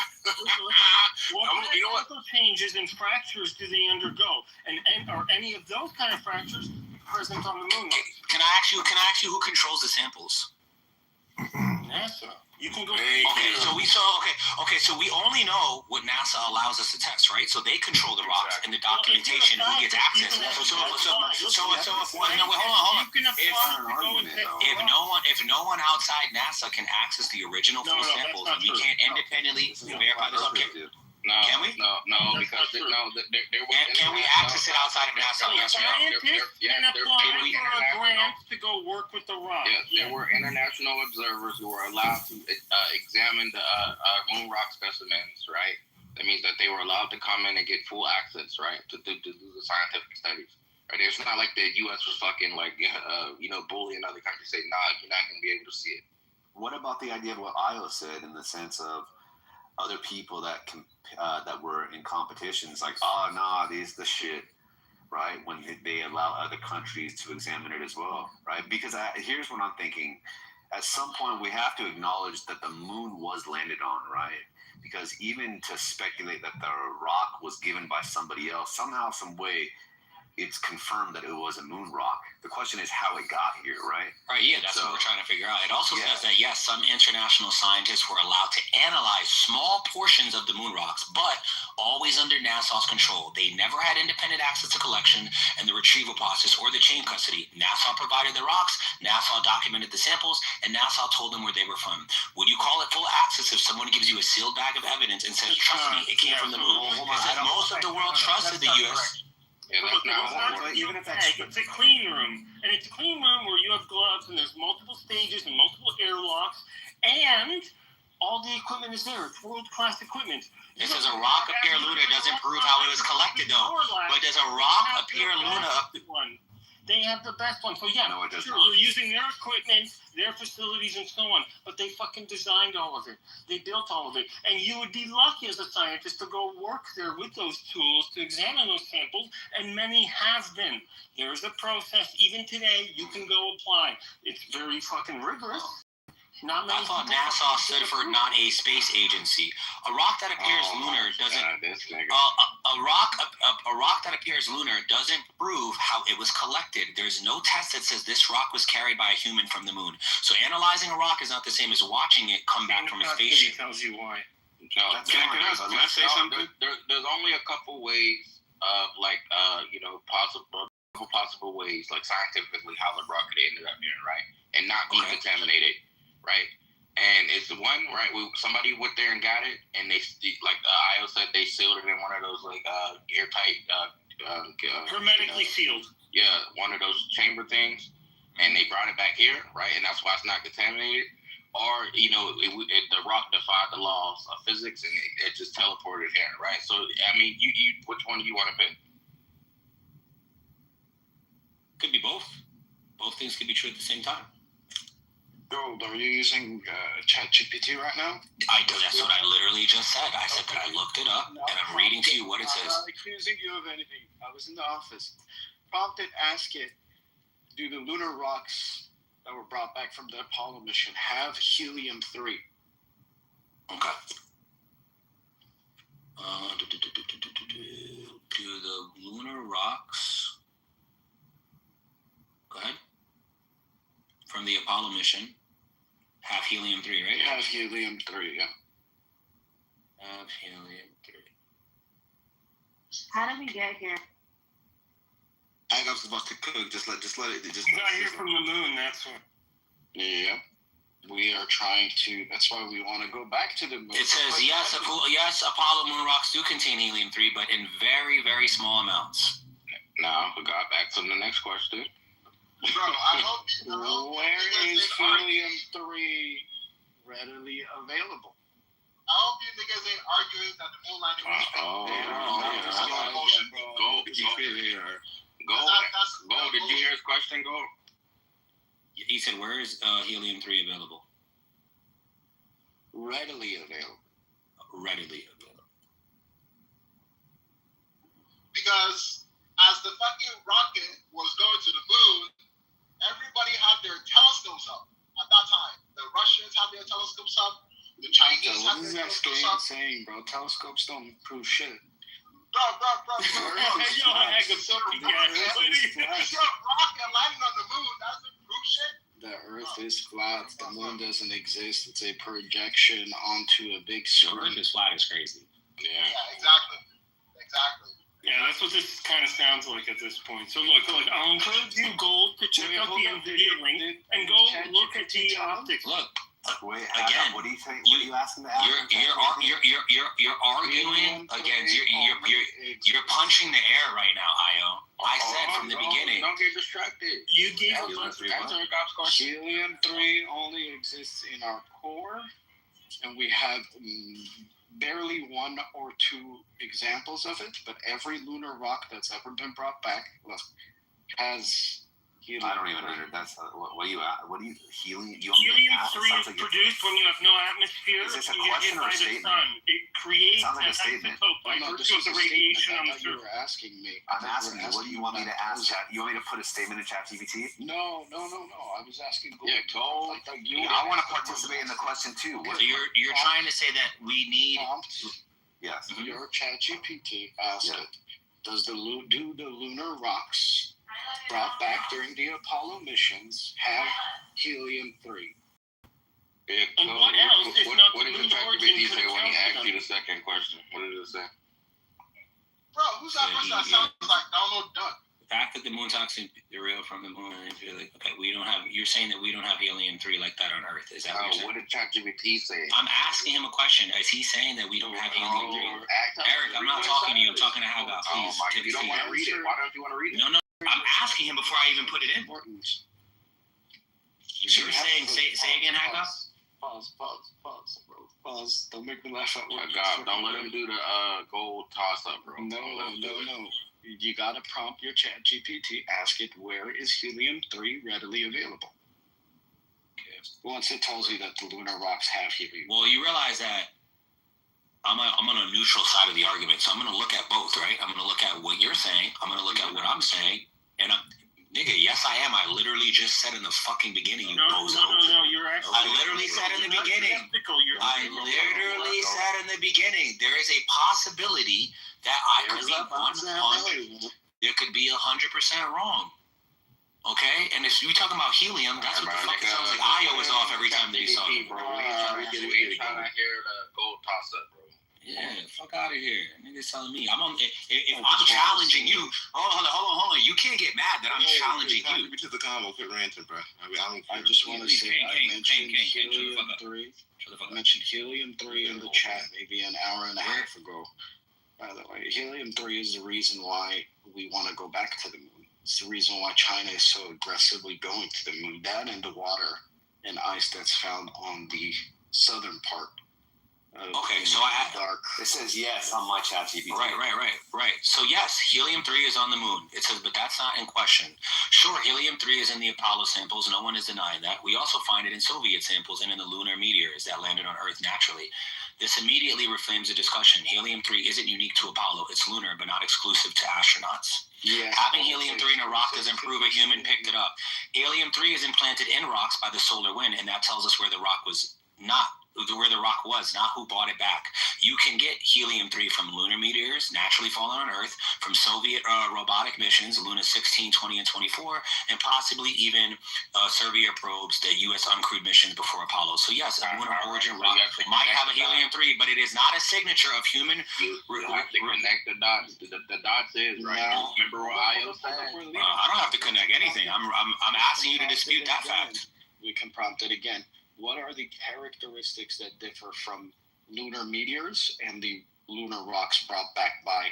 What kind of changes and fractures do they undergo? And are any of those kind of fractures present on the moon? Can I ask you who controls the samples? NASA. You can go. Okay, so we only know what NASA allows us to test, right? So they control the rocks and the documentation. Who gets access? Hold on. If no one outside NASA can access the original full samples, we can't independently verify this. Can we? No, because there can we access it outside of NASA? Yes or no? Can apply for a grant to go work with the rock. Yes, there were international observers who were allowed to examine the moon rock specimens, right? That means that they were allowed to come in and get full access, right, to do the scientific studies. Right? It's not like the U.S. was fucking bullying other countries, saying, "Nah, you're not going to be able to see it." What about the idea of what Io said in the sense of other people that were in competitions, like, oh, nah, these the shit, right? When they allow other countries to examine it as well, right? Because here's what I'm thinking. At some point, we have to acknowledge that the moon was landed on, right? Because even to speculate that the rock was given by somebody else, somehow, some way, it's confirmed that it was a moon rock. The question is how it got here, right? Right, yeah, that's what we're trying to figure out. It also says that, yes, some international scientists were allowed to analyze small portions of the moon rocks, but always under NASA's control. They never had independent access to collection and the retrieval process or the chain custody. NASA provided the rocks, NASA documented the samples, and NASA told them where they were from. Would you call it full access if someone gives you a sealed bag of evidence and says, trust me, it came from the moon? It says most of the world trusted the U.S. Yeah, It's a clean room, and it's a clean room where you have gloves, and there's multiple stages and multiple airlocks, and all the equipment is there. It's world-class equipment. It says a rock appear Luna doesn't prove how it was collected, though. But does a rock appear Luna? They have the best one. So yeah, sure, they're using their equipment, their facilities, and so on. But they fucking designed all of it. They built all of it. And you would be lucky as a scientist to go work there with those tools to examine those samples, and many have been. There's a process. Even today, you can go apply. It's very fucking rigorous. I thought NASA stood for not a space agency. A rock that appears lunar doesn't. A rock that appears lunar doesn't prove how it was collected. There's no test that says this rock was carried by a human from the moon. So analyzing a rock is not the same as watching it come back from a spaceship. Tells you why. No, can I say something? There's only a couple ways of possible ways, like scientifically, how the rock could have ended up here, right, and not be contaminated. Right, and it's the one right. Somebody went there and got it, and they like Io said, they sealed it in one of those airtight, hermetically sealed. Yeah, one of those chamber things, and they brought it back here, right, and that's why it's not contaminated. Or the rock defied the laws of physics, and it just teleported here, right? So I mean, you which one do you want to pick? Could be both. Both things could be true at the same time. Gold, are you using ChatGPT right now? That's what I literally just said. I said that I looked it up, and I'm reading to you what it says. I'm not accusing you of anything. I was in the office. Prompted, ask it, do the lunar rocks that were brought back from the Apollo mission have helium-3? Okay. Do the lunar rocks... Go ahead. From the Apollo mission have helium-3, right? Have helium-3, yeah. Have helium-3. How did we get here? I was supposed to cook. Just let it. You got here from the moon. That's what. Yeah. We are trying to. That's why we want to go back to the moon. It says yes, Apollo moon rocks do contain helium-3, but in very, very small amounts. Now we got back to the next question. Bro, I hope where is helium-3 readily available? I hope you niggas ain't arguing that the moon landing was Go. Did you hear his question? Go. He said, "Where is helium-3 available?" Readily available. Readily available. Because as the fucking rocket was going to the moon, everybody had their telescopes up at that time. The Russians had their telescopes up. The Chinese had their telescopes up. Saying, bro, telescopes don't prove shit. Bro. Yo, rocket landing on the moon, that doesn't prove shit. the Earth is flat, the moon doesn't exist. It's a projection onto a big screen. The Earth is flat is crazy. Yeah, exactly. Yeah, that's what this kind of sounds like at this point. So look, I'll encourage you, Gold, to check out the NVIDIA link and go look at the optics. Look. Wait, Again, what do you think? What are you asking to ask? You're arguing against you're punching the air right now, Io. I said from the beginning. Don't get distracted. You gave a Answer Helium-3 only exists in our core, and we have barely one or two examples of it. But every lunar rock that's ever been brought back has. I don't even know. That's what are you at? What are you helium? Helium-3 is produced when you have no atmosphere. Is this a you get question hit or a by the statement? sun. It creates Sounds like a an statement. isotope by virtue of the radiation on the You surface. were asking me. I'm asking you. What do you want me to ask? You want me to put a statement in ChatGPT? No. I was asking. Yeah, go. I want to participate in the question too. So you're trying to say that we need. Yes. Your ChatGPT asked it. Do the lunar rocks brought back during the Apollo missions have helium-3? And what else is not What the did moon the origin ChatGPT could say when he account asked for you them? the second question? What did it say? Bro, who's that person that sounds like Donald Duck? The fact that the moon toxin derailed from the moon, okay, we don't have. You're saying that we don't have helium-3 like that on Earth. Is that what you're saying? What did ChatGPT say? I'm asking him a question. Is he saying that we don't have helium-3? Eric, I'm not talking to you. I'm talking to Haga. Please take a You don't seat. want to read it. Why don't you want to read it? No. I'm asking him before I even put it in. So you're saying, say again, Haga? Pause, bro. Pause. Don't make me laugh at Oh what God, don't let him do the gold toss up, bro. No. You gotta prompt your ChatGPT. Ask it, where is helium-3 readily available? Okay. Once it tells you that the lunar rocks have helium. Well, you realize that I'm on a neutral side of the argument, so I'm going to look at both, right? I'm going to look at what you're saying. I'm going to look at what I'm saying, and nigga, yes, I am. I literally just said in the fucking beginning, you bozo. No, you're actually. I literally said in the beginning. I literally said in the beginning, there is a possibility that I could be 100. There could be 100% wrong. Okay, and if you talking about helium, that's what the fuck it sounds like. Io was off every time that he saw it. Bro, we ain't trying to hear the gold toss up, bro. Yeah, fuck out of here. Niggas telling me. If I'm challenging you, hold on. You can't get mad that I'm challenging you. To the comment, quit ranting, bro. I just want to say I mentioned helium-3. I mentioned helium-3 in the chat maybe an hour and a half ago. By the way, helium-3 is the reason why we want to go back to the moon. It's the reason why China is so aggressively going to the moon. That and the water and ice that's found on the southern part. Okay, so it says yes on my ChatGPT. Right. So yes, helium-3 is on the moon. It says, but that's not in question. Sure, helium-3 is in the Apollo samples. No one is denying that. We also find it in Soviet samples and in the lunar meteors that landed on Earth naturally. This immediately reframes the discussion. Helium-3 isn't unique to Apollo. It's lunar, but not exclusive to astronauts. Yeah. Having helium-3 in a rock doesn't prove a human picked it up. Helium-3 is implanted in rocks by the solar wind, and that tells us where the rock was, not who bought it back. You can get helium-3 from lunar meteors naturally falling on Earth, from Soviet robotic missions, Luna 16, 20, and 24, and possibly even Soviet probes, the U.S. uncrewed missions before Apollo. So yes, a lunar origin rock might have a helium-3, but it is not a signature of human. You have to connect the dots. The dots is right. No. Remember what Io said? I don't have to connect anything. I'm asking you to dispute that fact. We can prompt it again. What are the characteristics that differ from lunar meteors and the lunar rocks brought back by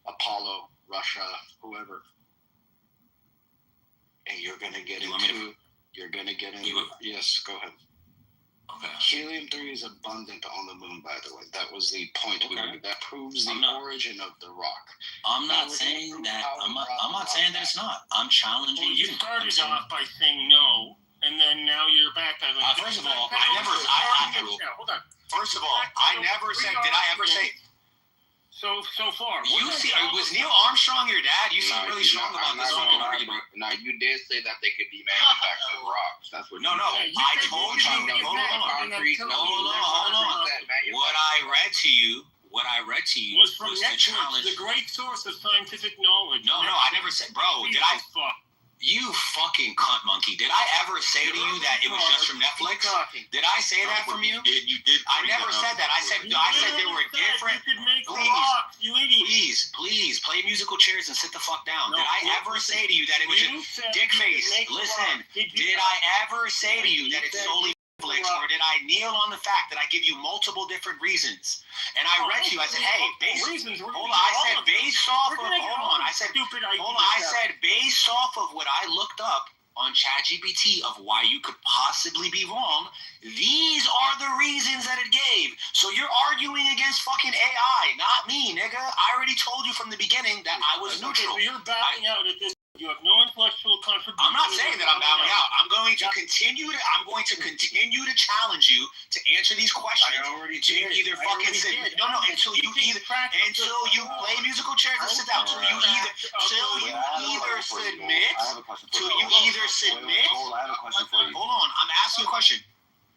Apollo, Russia, whoever? And you're gonna get yes, go ahead. Okay. Helium-3 is abundant on the moon, by the way. That was the point. Okay. That proves the origin of the rock. I'm not saying that. I'm not saying that it's not. I'm challenging you. You started off by saying no, and then now you're back. First of all, hold on. First of all, I never said. Did I ever say? So far, was Neil Armstrong your dad? You seem really strong about this fucking argument. No, you did say that they could be manufactured rocks. That's what. No. I told you. Hold on. What I read to you was from the challenge. the great source of scientific knowledge. No, I never said, bro. Did I? You fucking cunt monkey. Did I ever say to you that it was just from Netflix? Did I say that from you? You did. I never said that. I said there were different. Please, play musical chairs and sit the fuck down. Did I ever say to you that it was just dick face? Listen, did I ever say to you that it's solely Netflix, or did I kneel on the fact that I give you multiple different reasons? And I read to you, I said, hey, based off of what I looked up on ChatGPT of why you could possibly be wrong, these are the reasons that it gave. So you're arguing against fucking AI, not me, nigga. I already told you from the beginning that I was neutral. So you're backing out at this. You have no intellectual contribution. I'm not saying that I'm bowing out. I'm going to continue to challenge you to answer these questions. I already did. Either fucking sit. No, until you play musical chairs and sit down. Till you either submit. Hold on, I have a question for you. Hold on, I'm asking you a question.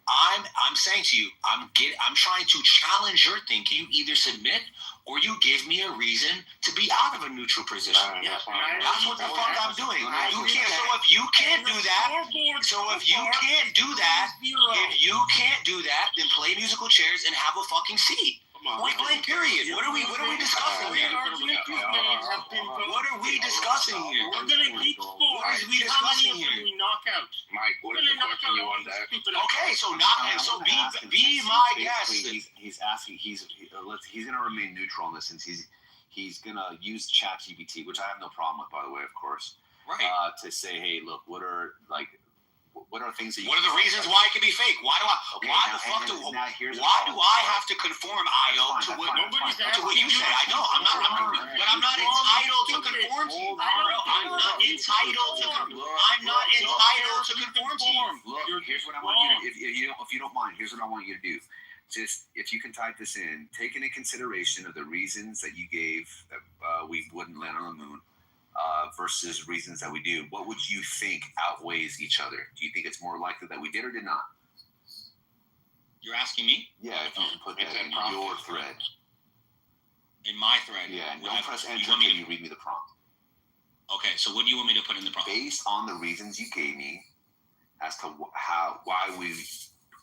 I'm saying to you, I'm trying to challenge your thinking. Either submit or you give me a reason to be out of a neutral position. That's what the fuck I'm doing. So if you can't do that, then play musical chairs and have a fucking seat. Point blank, period. What are we discussing here? What are we discussing here? We're gonna keep score. What are we discussing here? Knockouts. Mike, what is the question you want to ask? Okay, so be my guest. He's asking. He's gonna remain neutral in this since he's gonna use ChatGPT, which I have no problem with, by the way, of course. Right. To say, hey, look, what are things that? What are the reasons why it could be fake? Why do I have to conform, Io, to what you say? I know I'm not entitled to conform to you. I'm not entitled to conform to you. Look, here's what I want you to. If you don't mind, here's what I want you to do. Just if you can type this in, take into consideration of the reasons that you gave that we wouldn't land on the moon. Versus reasons that we do, what would you think outweighs each other? Do you think it's more likely that we did or did not? You're asking me? Yeah, if you can put that in your thread. In my thread? Yeah, don't press enter until you read me the prompt. Okay, so what do you want me to put in the prompt? Based on the reasons you gave me as to why we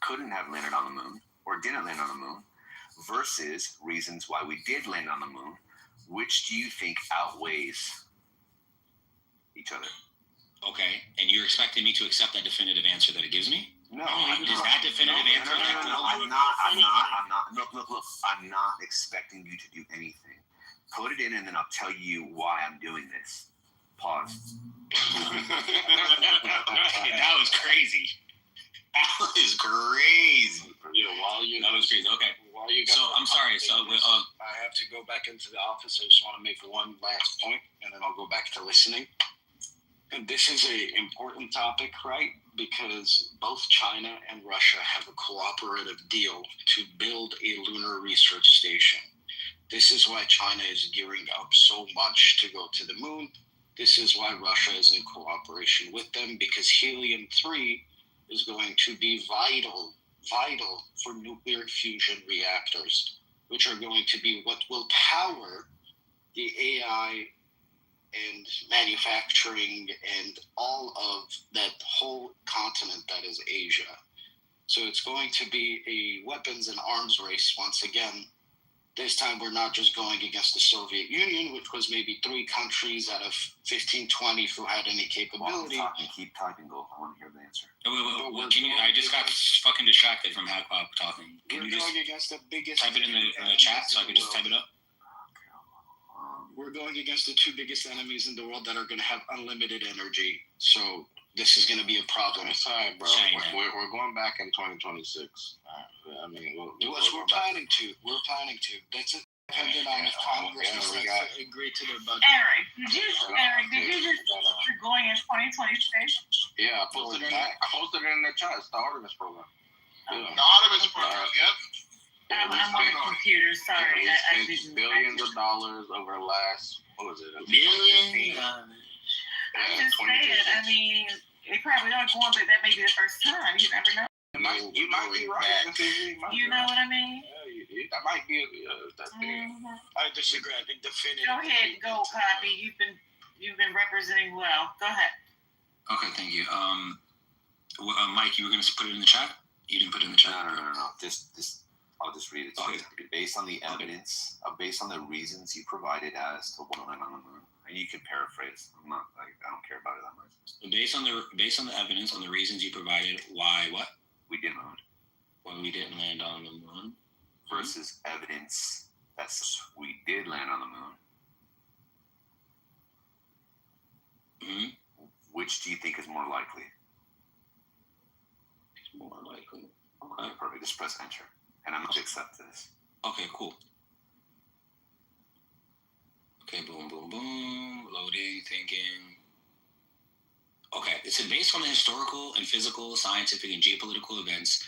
couldn't have landed on the moon or didn't land on the moon versus reasons why we did land on the moon, which do you think outweighs each other? Okay, and you're expecting me to accept that definitive answer that it gives me? No. Is that definitive answer? No. I'm not. Look. I'm not expecting you to do anything. Put it in, and then I'll tell you why I'm doing this. Pause. That was crazy. That was crazy. That was crazy. Okay. I'm sorry. So I have to go back into the office. I just want to make one last point, and then I'll go back to listening. And this is an important topic, right? Because both China and Russia have a cooperative deal to build a lunar research station. This is why China is gearing up so much to go to the moon. This is why Russia is in cooperation with them, because helium-3 is going to be vital for nuclear fusion reactors, which are going to be what will power the AI and manufacturing and all of that whole continent that is Asia. So it's going to be a weapons and arms race once again. This time we're not just going against the Soviet Union, which was maybe 3 countries out of 15, 20 who had any capability. Keep typing, go. I want to hear the answer. Wait, I just got fucking distracted from Hap Pop talking. Can you just going against the biggest type it in the chat so I could just type it up? We're going against the 2 biggest enemies in the world that are going to have unlimited energy. So this is going to be a problem. Sorry, bro. We're going back in 2026. I mean, we're planning to. That's it. Depending on if Congress agree to their budget. Eric, did you just you're going in 2026? Yeah, I posted it in the chat. It's the Artemis program. The Artemis program, yep. I'm on the computer, sorry. We spent billions of dollars over the last, what was it? Billions. I'm just saying, I mean, it probably not going, but that may be the first time. You never know. You might be right. You know what I mean? That might be that thing. I disagree. I think definitive. Go ahead, go, Copy. You've been representing well. Go ahead. Okay, thank you. Mike, you were going to put it in the chat? You didn't put it in the chat? No. I'll just read it to you. Based on the evidence, based on the reasons you provided as to what went on the moon, and you can paraphrase. I don't care about it that much. Based on the evidence, on the reasons you provided, why what? We didn't land. When we didn't land on the moon. Versus evidence that we did land on the moon. Mm-hmm. Which do you think is more likely? More likely. Okay, perfect. Just press enter. And I'm going to accept this. Okay, cool. Okay, boom, boom, boom. Loading, thinking. Okay, it said based on the historical and physical, scientific, and geopolitical events,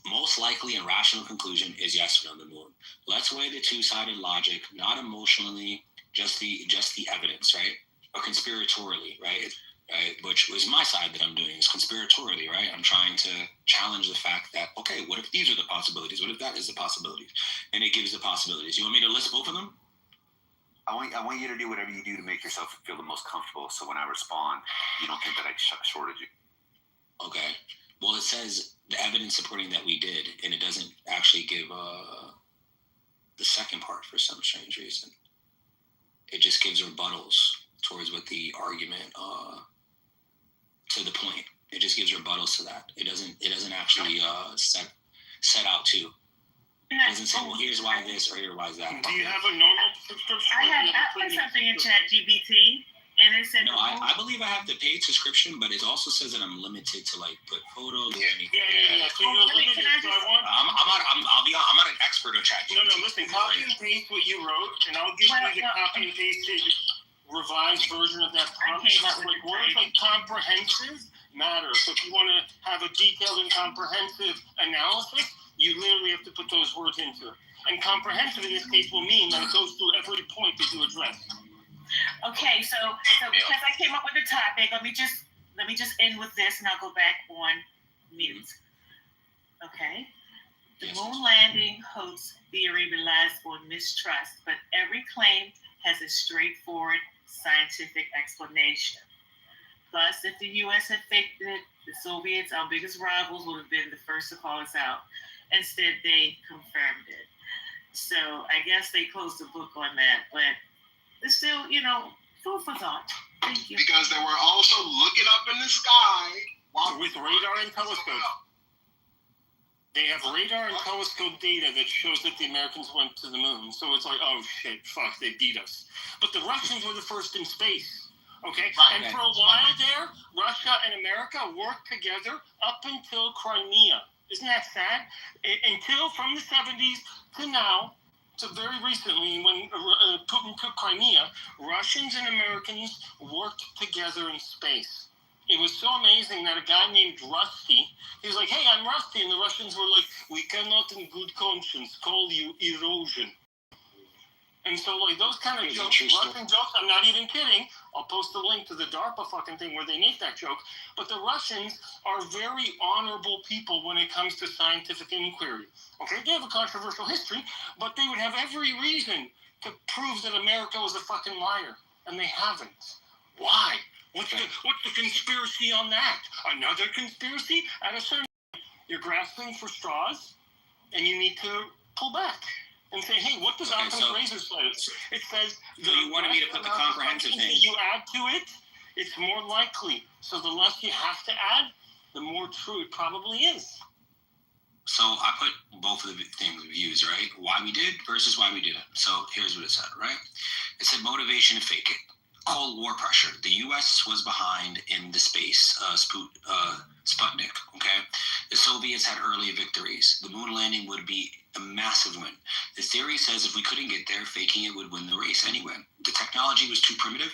most likely and rational conclusion is yes, we're on the moon. Let's weigh the two-sided logic, not emotionally, just the evidence, right? Or conspiratorially, right? Which was my side that I'm doing, is conspiratorially, right? I'm trying to challenge the fact that, okay, what if these are the possibilities? What if that is the possibilities? And it gives the possibilities. You want me to list both of them? I want you to do whatever you do to make yourself feel the most comfortable, so when I respond, you don't think that I shorted you. Okay. Well, it says the evidence supporting that we did, and it doesn't actually give the second part for some strange reason. It just gives rebuttals towards what the argument, to the point. It just gives rebuttals to that. It doesn't actually set out to. It doesn't say, well, here's why this or here's why that. Do you have a normal subscription? I put something in ChatGPT, and it said. No, I believe I have the paid subscription, but it also says that I'm limited to like put photos. Yeah. So you're limited. I'm not an expert of ChatGPT. No, listen. Copy and paste what you wrote, and I'll give you the copy and pasted revised version of that prompt. Like words like comprehensive matter. So if you want to have a detailed and comprehensive analysis, you literally have to put those words into it. And comprehensive in this case will mean that it goes through every point that you address. Okay, so because I came up with the topic, let me just end with this, and I'll go back on mute. Okay. The moon landing hoax theory relies on mistrust, but every claim has a straightforward scientific explanation. Plus, if the U.S. had faked it, the Soviets, our biggest rivals, would have been the first to call us out. Instead, they confirmed it. So I guess they closed the book on that, but it's still, food for thought. Thank you. Because they were also looking up in the sky with radar and telescope. They have radar and telescope data that shows that the Americans went to the moon. So it's like, oh shit, fuck, they beat us. But the Russians were the first in space. Okay? And for a while there, Russia and America worked together up until Crimea. Isn't that sad? Until from the 70s to now, to very recently, when Putin took Crimea, Russians and Americans worked together in space. It was so amazing that a guy named Rusty, he was like, hey, I'm Rusty. And the Russians were like, we cannot in good conscience call you erosion. And so, like, those kind of jokes, Russian jokes, I'm not even kidding. I'll post a link to the DARPA fucking thing where they make that joke. But the Russians are very honorable people when it comes to scientific inquiry. Okay, they have a controversial history, but they would have every reason to prove that America was a fucking liar. And they haven't. Why? What's the conspiracy on that? Another conspiracy? At a certain point, you're grasping for straws, and you need to pull back. And say, hey, what does Occam's razor say? It says... So you wanted me to put the comprehensive thing. You add to it, it's more likely. So the less you have to add, the more true it probably is. So I put both of the things, views, right? Why we did versus why we didn't. So here's what it said, right? It said motivation to fake it. Cold War pressure. The U.S. was behind in the space, Sputnik, okay? The Soviets had early victories. The moon landing would be a massive win. The theory says if we couldn't get there, faking it would win the race anyway. The technology was too primitive.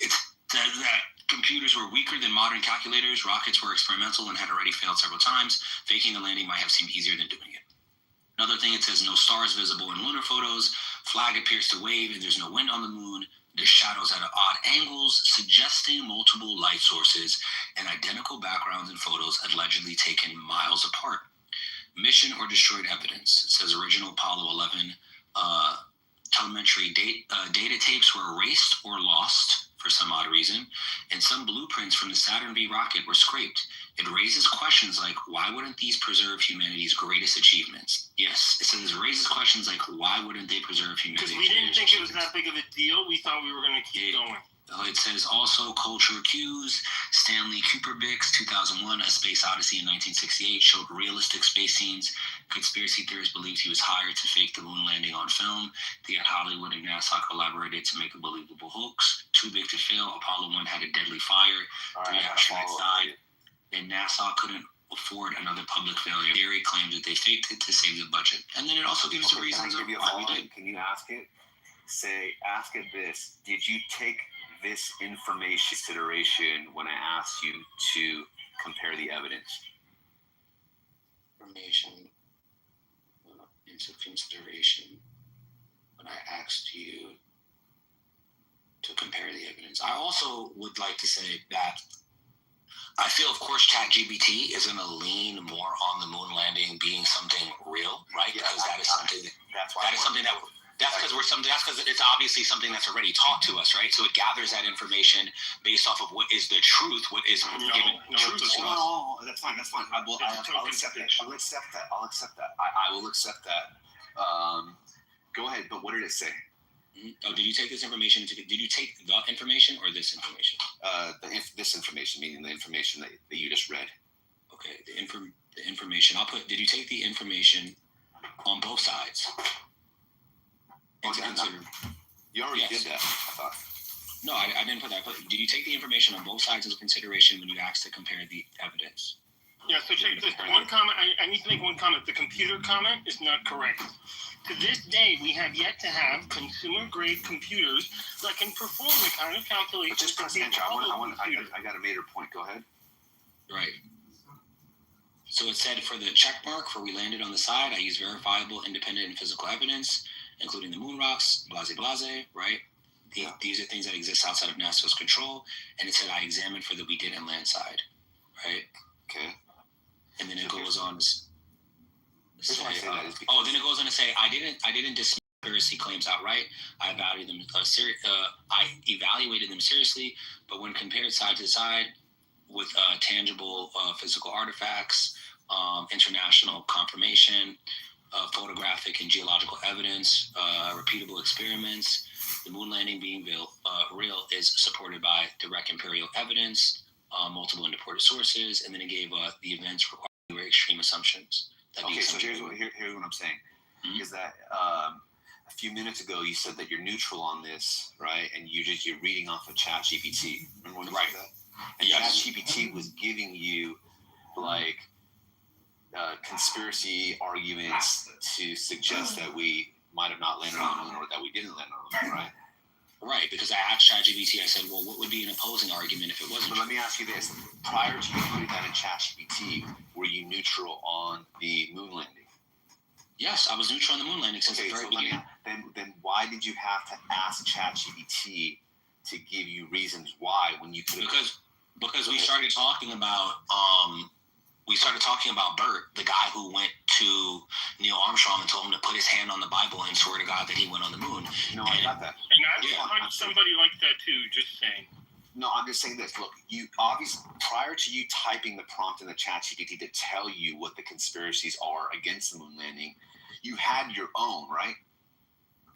It says that computers were weaker than modern calculators. Rockets were experimental and had already failed several times. Faking the landing might have seemed easier than doing it. Another thing, it says no stars visible in lunar photos. Flag appears to wave and there's no wind on the moon. There's shadows at odd angles, suggesting multiple light sources and identical backgrounds in photos allegedly taken miles apart. Mission or destroyed evidence. It says original Apollo 11 telemetry data tapes were erased or lost for for some odd reason, and some blueprints from the Saturn V rocket were scraped. It raises questions like, why wouldn't these preserve humanity's greatest achievements? Yes, it says it raises questions like, why wouldn't they preserve humanity's Because we didn't think it was achievements? that big of a deal. We thought we were going to keep going. It says also culture cues. Stanley Kubrick's 2001 A Space Odyssey in 1968 showed realistic space scenes. Conspiracy theorists believed he was hired to fake the moon landing on film. The Hollywood and NASA collaborated to make a believable hoax. Too big to fail, Apollo 1 had a deadly fire. 3 astronauts died. And NASA couldn't afford another public failure. Theory claims that they faked it to save the budget. And then it also gives the reasons of why we did. Can you ask it? Ask it this. Did you take this information consideration when I asked you to compare the evidence? Information into consideration when I asked you to compare the evidence. I also would like to say that I feel, of course, ChatGPT is going to lean more on the moon landing being something real, right? Yeah, because that is something That's because it's obviously something that's already taught to us, right? So it gathers that information based off of what is the truth, what is given truth to us. No, that's fine. I'll accept that. I'll accept that. Go ahead. But what did it say? Oh, did you take this information? Did you take the information or this information? This information, meaning the information that you just read. Okay, the information. Did you take the information on both sides? You already did that, I thought. No, I didn't put that. Did you take the information on both sides into consideration when you asked to compare the evidence? Yeah, so check this. One comment, I need to make one comment. The computer comment is not correct. To this day, we have yet to have consumer-grade computers that can perform the kind of calculations. Just press enter. I got a major point. Go ahead. Right. So it said for the check mark for we landed on the side, I used verifiable, independent, and physical evidence, including the moon rocks, blase, right? These are things that exist outside of NASA's control. And it said I examined for the we didn't land side, right? Okay. And then it goes on to say, then it goes on to say I didn't dismiss conspiracy claims outright. I evaluated them seriously, but when compared side to side with tangible physical artifacts, international confirmation, photographic and geological evidence, repeatable experiments, the moon landing being real is supported by direct empirical evidence, multiple independent sources, and then it gave the events requiring extreme assumptions. Okay, so here's what I'm saying, is that a few minutes ago you said that you're neutral on this, right? And you're reading off of ChatGPT. Remember when you said that? And ChatGPT was giving you conspiracy arguments to suggest that we might have not landed on the moon or that we didn't land on the moon, right? Right, because I asked ChatGPT, I said, well, what would be an opposing argument if it wasn't? But let me ask you this. Prior to you putting that in ChatGPT, were you neutral on the moon landing? Yes, I was neutral on the moon landing since the very beginning. Then why did you have to ask ChatGPT to give you reasons why when you could have... Because we started talking about Bert, the guy who went to Neil Armstrong and told him to put his hand on the Bible and swear to God that he went on the moon. No, I got that. And I hunt somebody like that too, just saying. No, I'm just saying this. Look, you obviously, prior to you typing the prompt in the ChatGPT to tell you what the conspiracies are against the moon landing, you had your own, right?